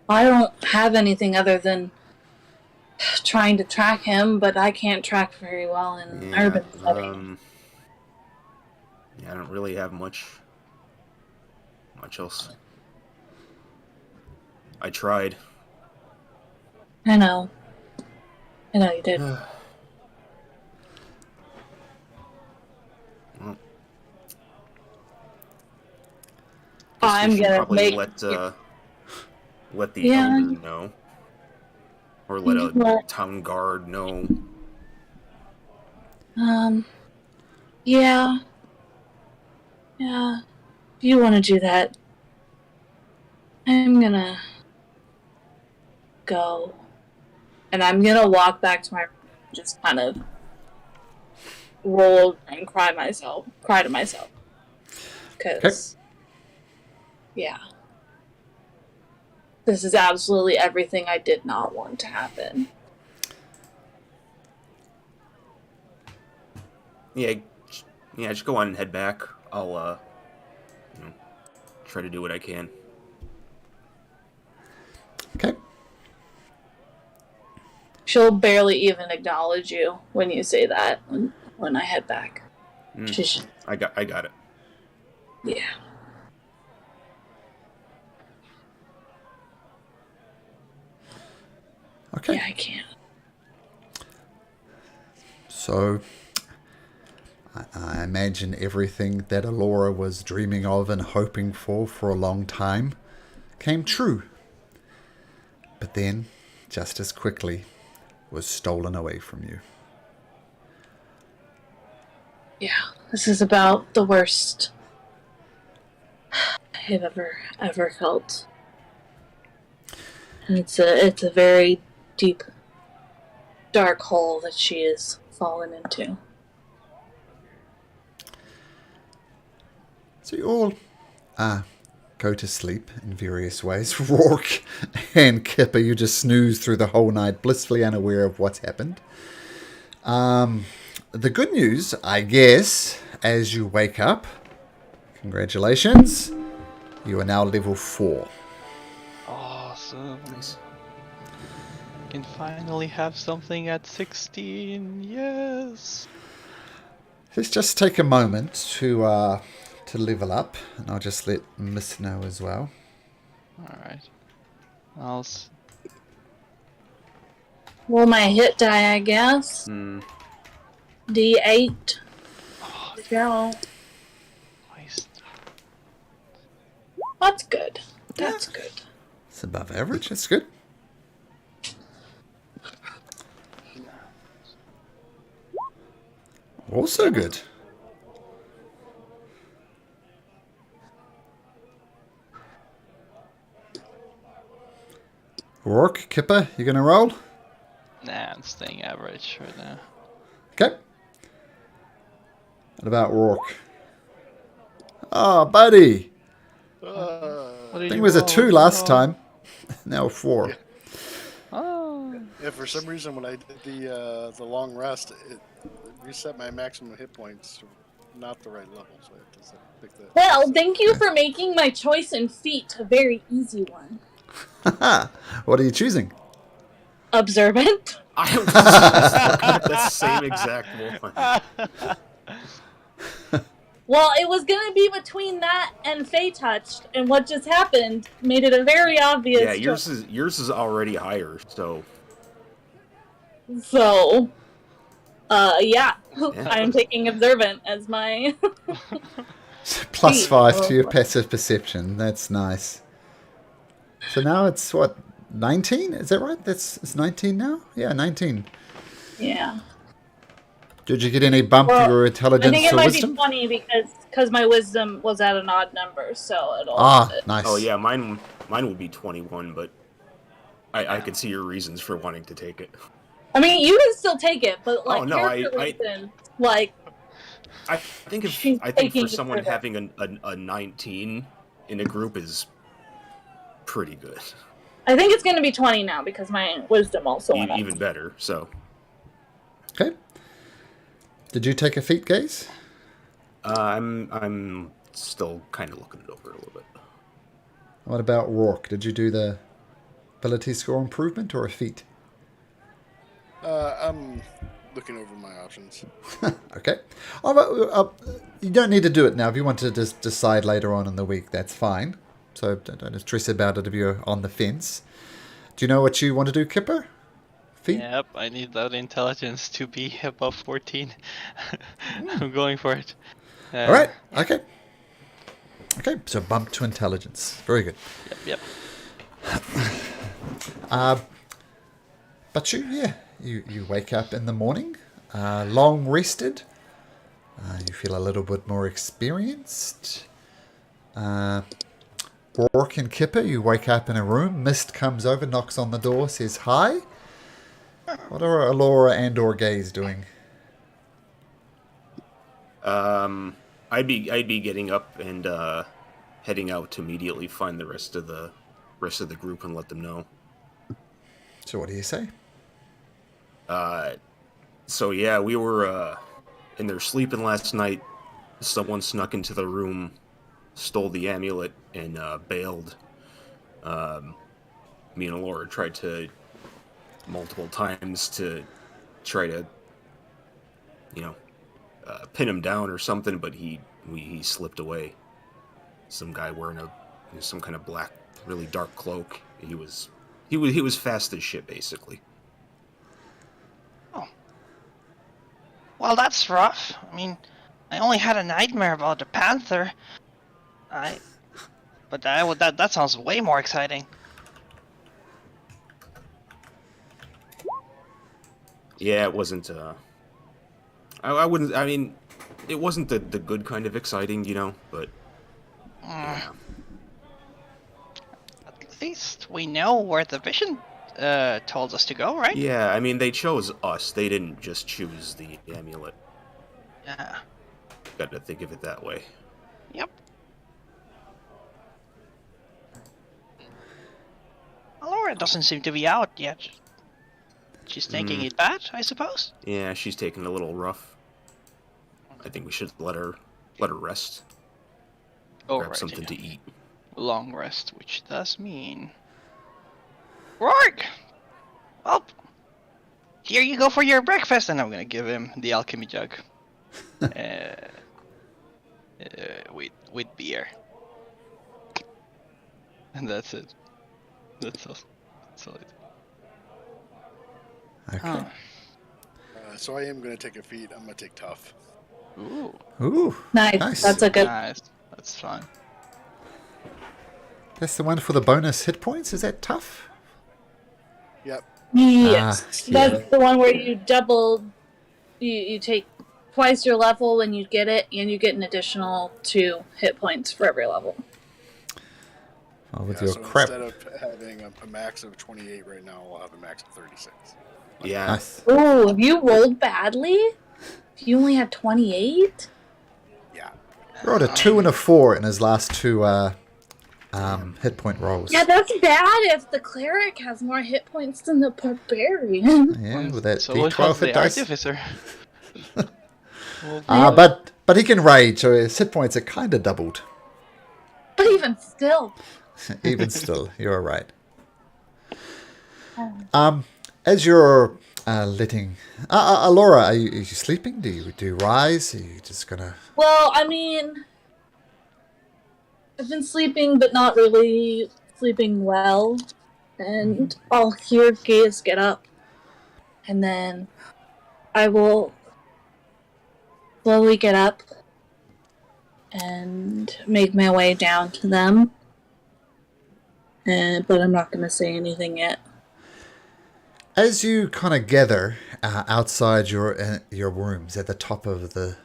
I don't have anything other than trying to track him, but I can't track very well in urban setting. Yeah, I don't really have much else. I tried. I know you did. Well, I'm we should gonna probably make let the Yeah. elder know, or let a What? town guard know. Yeah. If you want to do that, I'm gonna go, and I'm gonna walk back to my room, just kind of roll over and cry to myself, because yeah, this is absolutely everything I did not want to happen. Yeah, just go on and head back. I'll try to do what I can. Okay. She'll barely even acknowledge you when you say that when I head back. She's, I got it. yeah. Okay. Yeah, I can't. So, I imagine everything that Alora was dreaming of and hoping for a long time came true. But then, just as quickly, was stolen away from you. Yeah, this is about the worst I've ever felt. And it's a very deep, dark hole that she has fallen into. So you all go to sleep in various ways. Rourke and Kipper, you just snooze through the whole night, blissfully unaware of what's happened. The good news, I guess, as you wake up, congratulations, you are now level 4. Awesome. Nice. Can finally have something at 16. Yes. Let's just take a moment to level up, and I'll just let Miss know as well. All right. I'll. Well, my hit die, I guess. D8. Oh, Go. nice. That's good. That's good. It's above average. That's good. Also good. Rourke, Kipper, you gonna roll? Nah, I'm staying average right now. Okay. What about Rourke? Oh, buddy. What I did think it you was a roll? 2 last time. Now a 4. Yeah. Oh. Yeah, for some reason when I did the long rest, it reset my maximum hit points to not the right level, so I had to pick that. Well, thank you for making my choice in feat a very easy one. What are you choosing? Observant. I was just looking at that same exact one. Well, it was gonna be between that and Fey Touched, and what just happened made it a very obvious Yeah, choice. yours is already higher, so So, yeah. I'm taking Observant as my... Plus Feat. 5 to your passive perception. That's nice. So now it's what, 19? Is that right? It's 19 now? Yeah, 19. Yeah. Did you get any bump Well, to your I intelligence think it or might wisdom? be 20 because my wisdom was at an odd number, so it'll... Nice. oh yeah, mine would be 21, but I could see your reasons for wanting to take it. I mean, you can still take it, but like Oh, no, character reasons, like I think She's for taking someone it further. having a 19 in a group is pretty good. I think it's going to be 20 now because my wisdom also went up. Even better. So Okay. Did you take a feat, Gaze? I'm still kind of looking it over a little bit. What about Rourke? Did you do the ability score improvement or a feat? I'm looking over my options. Okay. You don't need to do it now. If you want to just decide later on in the week, that's fine. So don't stress about it if you're on the fence. Do you know what you want to do, Kipper? Feet? Yep, I need that intelligence to be above 14. I'm going for it. All right. Okay. Okay. So bump to intelligence. Very good. Yep. But you wake up in the morning, long rested. You feel a little bit more experienced. Rourke and Kipper, you wake up in a room. Mist comes over, knocks on the door, says hi. What are Alora and or Gaze doing? I'd be getting up and heading out to immediately find the rest of the group and let them know. So what do you say? So yeah, we were in there sleeping last night. Someone snuck into the room, stole the amulet, and bailed. Me and Laura tried to multiple times to try to, pin him down or something, but he slipped away. Some guy wearing some kind of black, really dark cloak. He was fast as shit, basically. Well, that's rough. I mean, I only had a nightmare about the panther. But that sounds way more exciting. Yeah, it wasn't. I wouldn't. I mean, it wasn't the good kind of exciting, But yeah. At least we know where the vision told us to go, right? Yeah, I mean, they chose us. They didn't just choose the amulet. Yeah. Got to think of it that way. Yep. Laura doesn't seem to be out yet. She's taking it bad, I suppose. Yeah, she's taking it a little rough. I think we should let her rest. Grab something to eat. Long rest, which does mean... Rourke! Well, here you go for your breakfast, and I'm gonna give him the alchemy jug. With beer. And that's it. That's all it. Okay. So I am going to take a feat. I'm going to take tough. Ooh. Nice. That's a good... Nice. That's fun. That's the one for the bonus hit points. Is that tough? Yep. Yes. Yeah. That's the one where you double... You take twice your level when you get it, and you get an additional 2 hit points for every level. Oh, with Yeah, your so crap. instead of having a max of 28 right now, we'll have a max of 36. Yeah. Nice. Oh, have you rolled badly? If you only had 28? Yeah. Rolled a 2 and a 4 in his last two hit point rolls. Yeah, that's bad if the cleric has more hit points than the barbarian. Yeah, with that So D12 has hit the dice. artificer. Well, But he can rage, so his hit points are kind of doubled. But even still. Even still, you're right. As you're letting... Laura, are you sleeping? Do you rise? Are you just gonna... Well, I mean, I've been sleeping, but not really sleeping well. And I'll hear Gaius get up. And then I will slowly get up and make my way down to them. But I'm not going to say anything yet. As you kind of gather outside your rooms at the top of the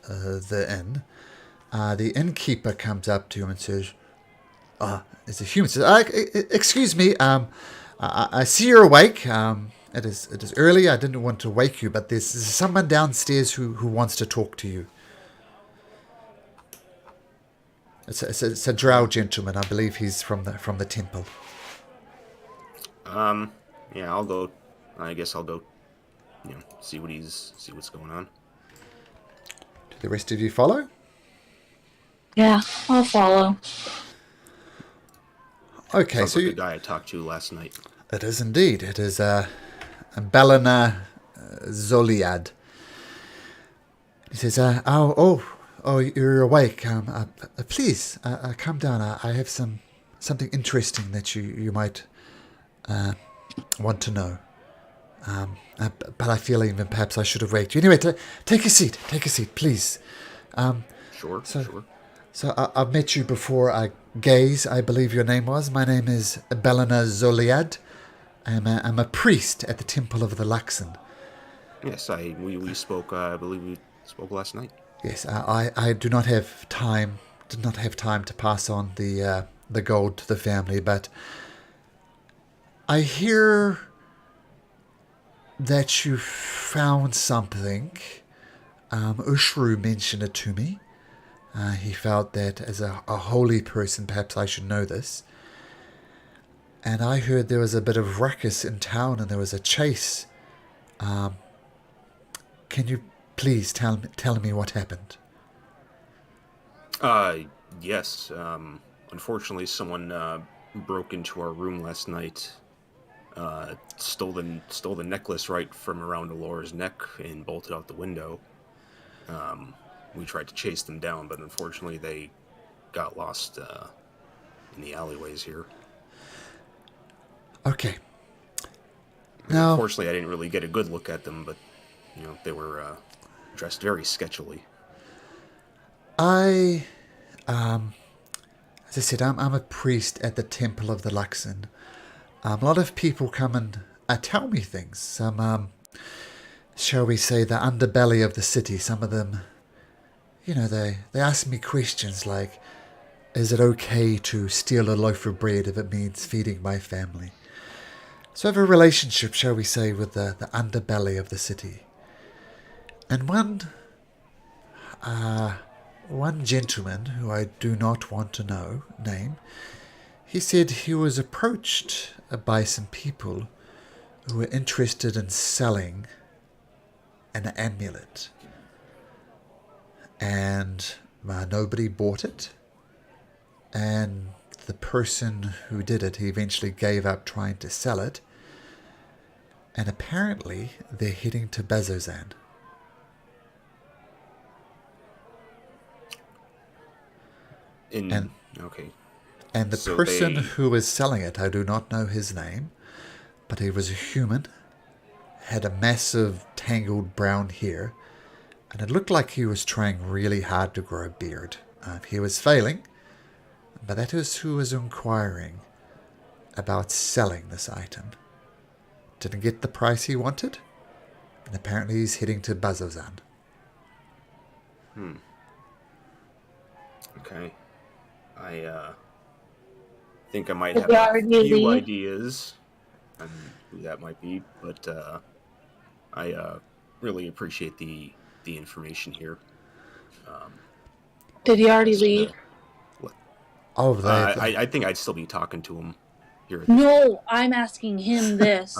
inn, the innkeeper comes up to you and says, "It's a human." Says, "Excuse me. I see you're awake. It is early. I didn't want to wake you, but there's someone downstairs who wants to talk to you." It's a drow gentleman. I believe he's from the temple. Yeah, I'll go. I guess I'll go. See what's going on. Do the rest of you follow? Yeah, I'll follow. Okay, Sounds so like you, the guy I talked to last night. it is indeed. It is Belena Zoliad. He says, you're awake. Please, come down. I have something interesting that you might want to know. But I feel even perhaps I should have waked you. Anyway, take a seat. Take a seat, please. Sure. So I've met you before. Gaze, I believe your name was. My name is Belena Zoliad. I'm a priest at the Temple of the Luxon. Yes, we spoke. I believe we spoke last night. Yes, I do not have time. Did not have time to pass on the gold to the family, but I hear that you found something. Ushru mentioned it to me. He felt that as a holy person, perhaps I should know this. And I heard there was a bit of ruckus in town and there was a chase. Can you please tell me what happened? Yes. Unfortunately, someone broke into our room last night. Stole the necklace right from around Alora's neck and bolted out the window. We tried to chase them down, but unfortunately they got lost in the alleyways here. Okay. Now, Unfortunately, I didn't really get a good look at them, but they were dressed very sketchily. as I said, I'm a priest at the Temple of the Luxon. A lot of people come and tell me things. Some, shall we say, the underbelly of the city. Some of them, they ask me questions like, is it okay to steal a loaf of bread if it means feeding my family? So I have a relationship, shall we say, with the underbelly of the city. And one gentleman, who I do not want to name, he said he was approached by some people who were interested in selling an amulet. And nobody bought it. And the person who did it, he eventually gave up trying to sell it. And apparently they're heading to Bazozan. Okay. And the So person they- who was selling it, I do not know his name, but he was a human, had a massive tangled brown hair, and it looked like he was trying really hard to grow a beard. He was failing, but that is who was inquiring about selling this item. Didn't get the price he wanted, and apparently he's heading to Bazozan. Okay. think I might Did have you a already few leave? ideas on who that might be, but I really appreciate the information here. Did he already Just, leave? Oh, I think I'd still be talking to him here. No, I'm asking him this.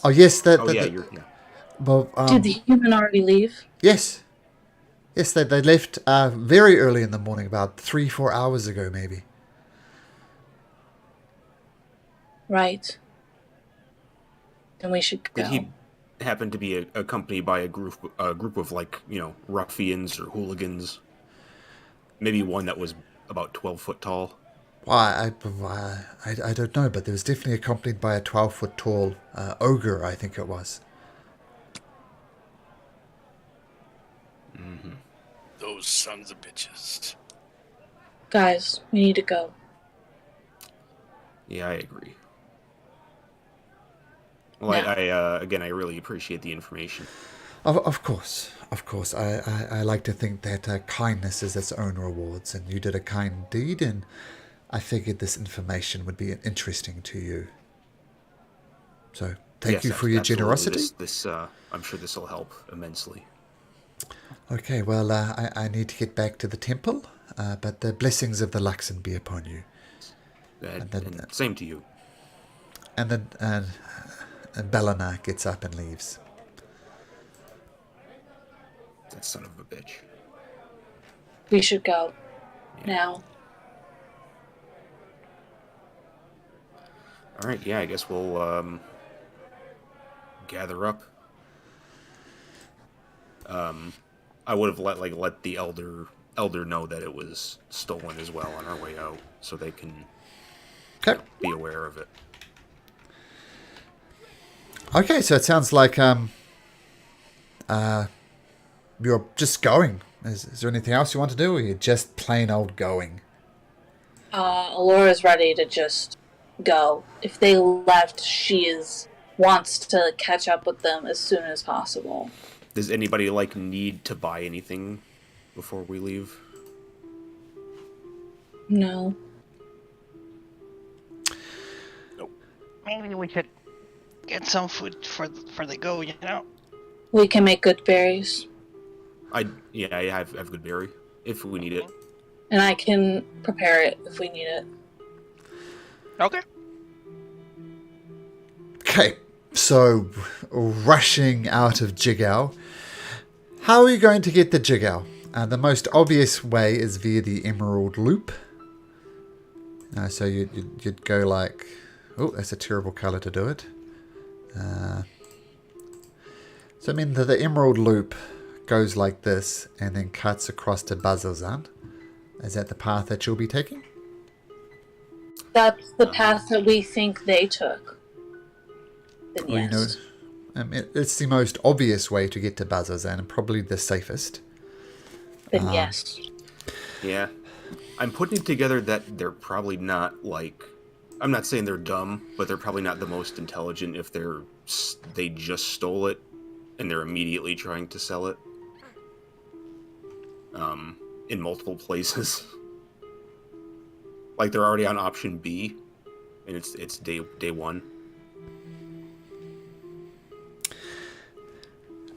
Oh, yes, yeah, you're yeah. well, Did the human already leave? yes, they left very early in the morning, about 3-4 hours ago, maybe. Right. Then we should go. Did he happen to be accompanied by a group of like ruffians or hooligans? Maybe one that was about 12 foot tall. Why, I don't know, but there was definitely accompanied by a 12-foot tall ogre, I think it was. Mm-hmm. Those sons of bitches. Guys, we need to go. Yeah, I agree. Well, No. Again, I really appreciate the information. Of course. I like to think that kindness is its own rewards, and you did a kind deed, and I figured this information would be interesting to you. So, thank you for your absolutely. generosity. This I'm sure this will help immensely. Okay, well, I need to get back to the temple, but the blessings of the Luxon be upon you. And same to you. And then Belena gets up and leaves. That son of a bitch. We should go. Now. All right, yeah, I guess we'll gather up. I would have let the elder know that it was stolen as well on our way out, so they can be aware of it. Okay, so it sounds like you're just going. Is there anything else you want to do, or you're just plain old going? Alora's ready to just go. If they left, wants to catch up with them as soon as possible. Does anybody need to buy anything before we leave? No. Nope. Maybe we should get some food for the go, We can make good berries. I have good berry if we need it. And I can prepare it if we need it. Okay. Okay, so rushing out of Jigao. How are you going to get the Jigao? The most obvious way is via the Emerald Loop. So you'd go like... Oh, that's a terrible colour to do it. So I mean the Emerald Loop goes like this and then cuts across to Bazalzan. Is that the path that you'll be taking? That's the path that we think they took. Then Well, yes. It's the most obvious way to get to Bazalzan and probably the safest. Then yes. Yeah. I'm putting it together that they're probably not I'm not saying they're dumb, but they're probably not the most intelligent if they just stole it and they're immediately trying to sell it. In multiple places. They're already on option B, and it's day one.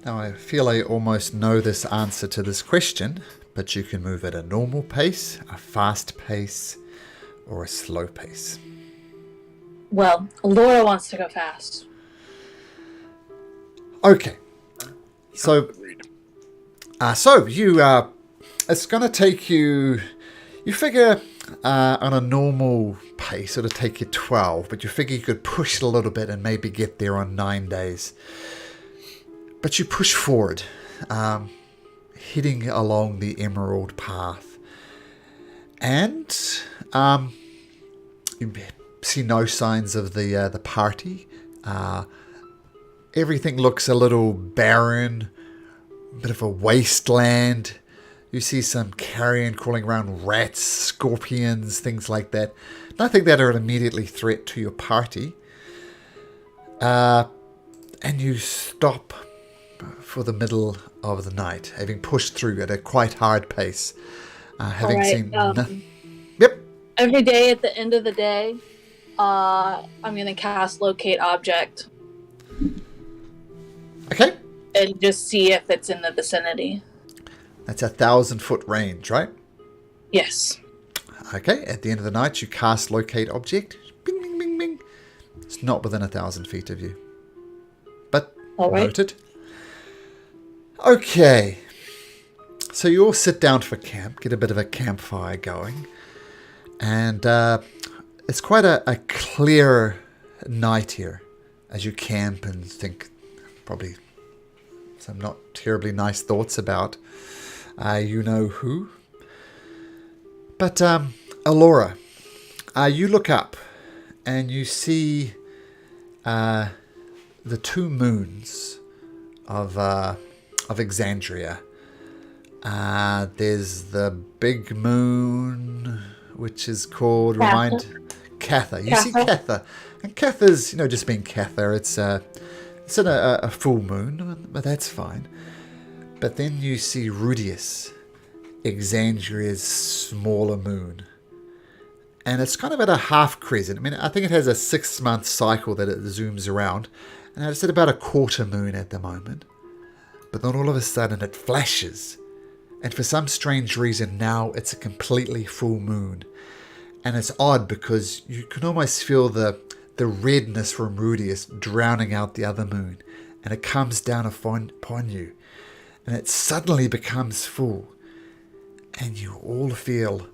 Now I feel I almost know this answer to this question, but you can move at a normal pace, a fast pace, or a slow pace. Well, Laura wants to go fast. Okay. So, Agreed. it's going to take you figure on a normal pace, it'll take you 12, but you figure you could push it a little bit and maybe get there on 9 days. But you push forward, heading along the Emerald Path. And you see no signs of the party. Everything looks a little barren, a bit of a wasteland. You see some carrion crawling around, rats, scorpions, things like that. Nothing that are an immediately threat to your party. And you stop for the middle of the night, having pushed through at a quite hard pace. Having Alright, seen... Yep. Every day at the end of the day, I'm going to cast Locate Object Okay. and just see if it's in the vicinity. That's 1,000-foot range, right? Yes. Okay. At the end of the night, you cast Locate Object. Bing, bing, bing, bing. It's not within 1,000 feet of you. But All right. noted. Okay. So you all sit down for camp, get a bit of a campfire going. And it's quite a clear night here as you camp and think probably some not terribly nice thoughts about you know who. But Alora, you look up and you see the two moons of Exandria. There's the big moon, which is called Catha. You see Catha, and Catha's just being Catha. It's in a full moon, but that's fine. But then you see Rudius, Exandria's smaller moon, and it's kind of at a half crescent. I mean, I think it has a 6-month cycle that it zooms around, and it's at about a quarter moon at the moment. But then all of a sudden it flashes. And for some strange reason, now it's a completely full moon. And it's odd because you can almost feel the redness from Rudius drowning out the other moon. And it comes down upon you. And it suddenly becomes full. And you all feel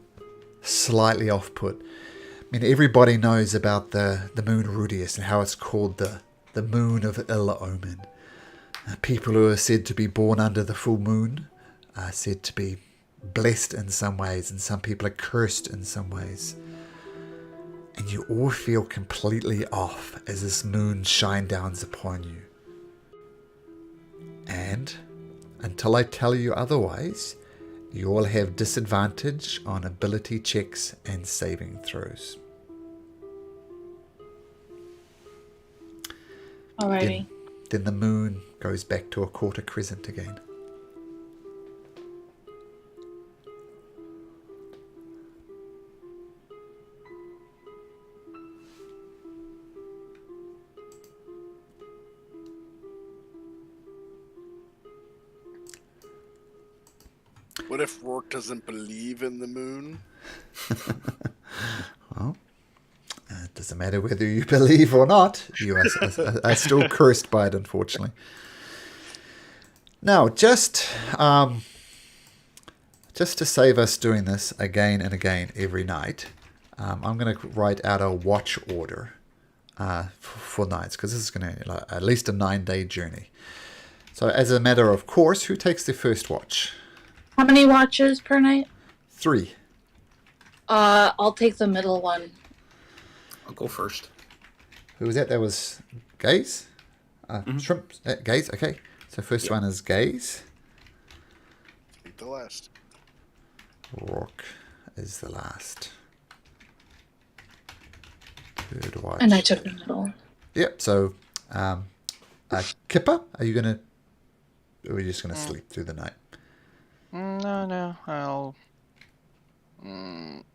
slightly off-put. I mean, everybody knows about the moon Rudius and how it's called the moon of ill omen. People who are said to be born under the full moon are said to be blessed in some ways, and some people are cursed in some ways. And you all feel completely off as this moon shine downs upon you. And until I tell you otherwise, you all have disadvantage on ability checks and saving throws. Alrighty. Then the moon goes back to a quarter crescent again. What if Rourke doesn't believe in the moon? Well, it doesn't matter whether you believe or not. You are still cursed by it, unfortunately. Now, just to save us doing this again and again every night, I'm going to write out a watch order for nights, because this is going to at least a 9-day journey. So as a matter of course, who takes the first watch? How many watches per night? 3. I'll take the middle one. I'll go first. Who was that? That was Gaze? Shrimp? Gaze, okay. So first one is Gaze. Take the last. Rourke is the last. Third watch. And I took the middle. Yep, so Kipper, are you going to... Or are you just going to sleep through the night? No,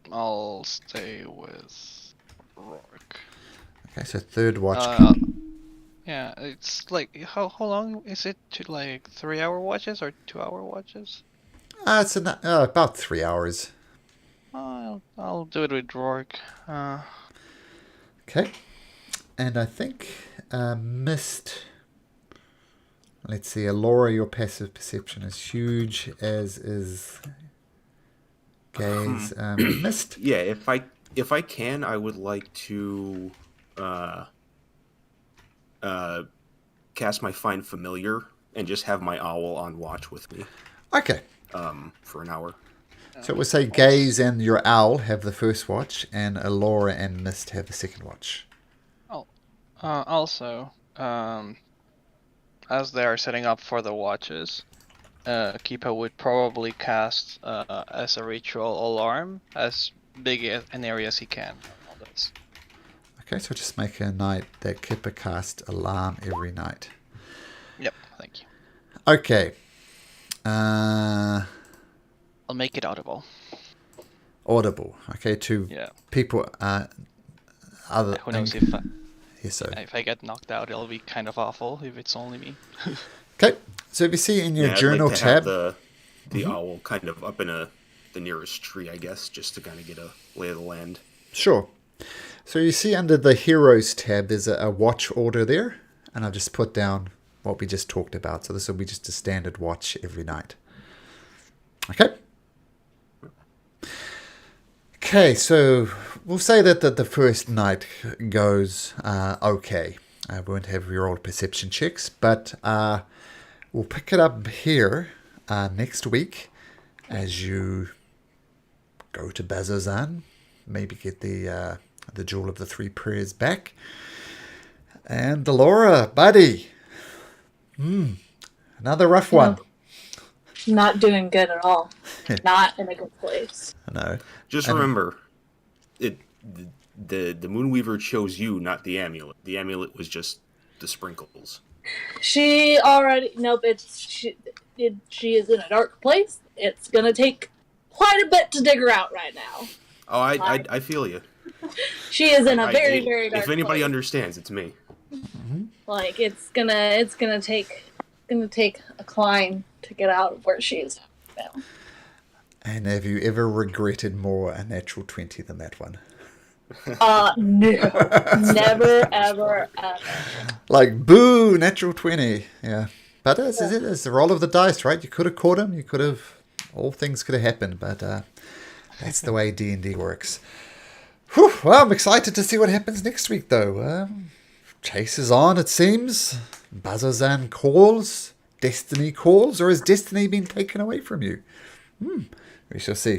I'll stay with Rourke. Okay, so third watch. Yeah, it's like how long is it? To like 3-hour watches or 2-hour watches? It's about 3 hours. I'll do it with Rourke. Okay, and I think Mist. Let's see, Alora, your passive perception is huge, as is Gaze. Mist. Yeah, if I can, I would like to cast my Find Familiar and just have my owl on watch with me. Okay. For an hour. So we'll say Gaze and your owl have the first watch, and Alora and Mist have the second watch. Oh, also, as they are setting up for the watches, Kipa would probably cast as a ritual alarm as big an area as he can on all this. Okay, so just make a night that Kipper casts alarm every night. Yep, thank you. Okay. I'll make it audible. audible, okay, to Yeah. people other. Who knows if So. if I get knocked out, it'll be kind of awful if it's only me. Okay, so if you see in your Yeah, journal I'd like to tab, have the owl kind of up in the nearest tree, I guess, just to kind of get a lay of the land. sure. So you see under the Heroes tab, there's a watch order there, and I've just put down what we just talked about. So this will be just a standard watch every night. Okay. Okay, so we'll say that the first night goes okay. We won't have your old perception checks, but we'll pick it up here next week as you go to Bazozan, maybe get the Jewel of the Three Prayers back. And Delora, buddy, another rough one. Not doing good at all. Not in a good place. I know. Just remember, the Moonweaver chose you, not the amulet. The amulet was just the sprinkles. She already she is in a dark place. It's gonna take quite a bit to dig her out right now. Oh, I feel you. She is in a very dark If anybody place. understands, it's me. Like it's gonna take a climb to get out of where she is now. And have you ever regretted more a natural 20 than that one? No. Never, ever, ever. Like, boo, natural 20. Yeah. But this is it. It's the roll of the dice, right? You could have caught him. You could have... All things could have happened. But that's the way D&D works. Whew, well, I'm excited to see what happens next week, though. Chase is on, it seems. Bazozan calls. Destiny calls. Or has destiny been taken away from you? We shall see.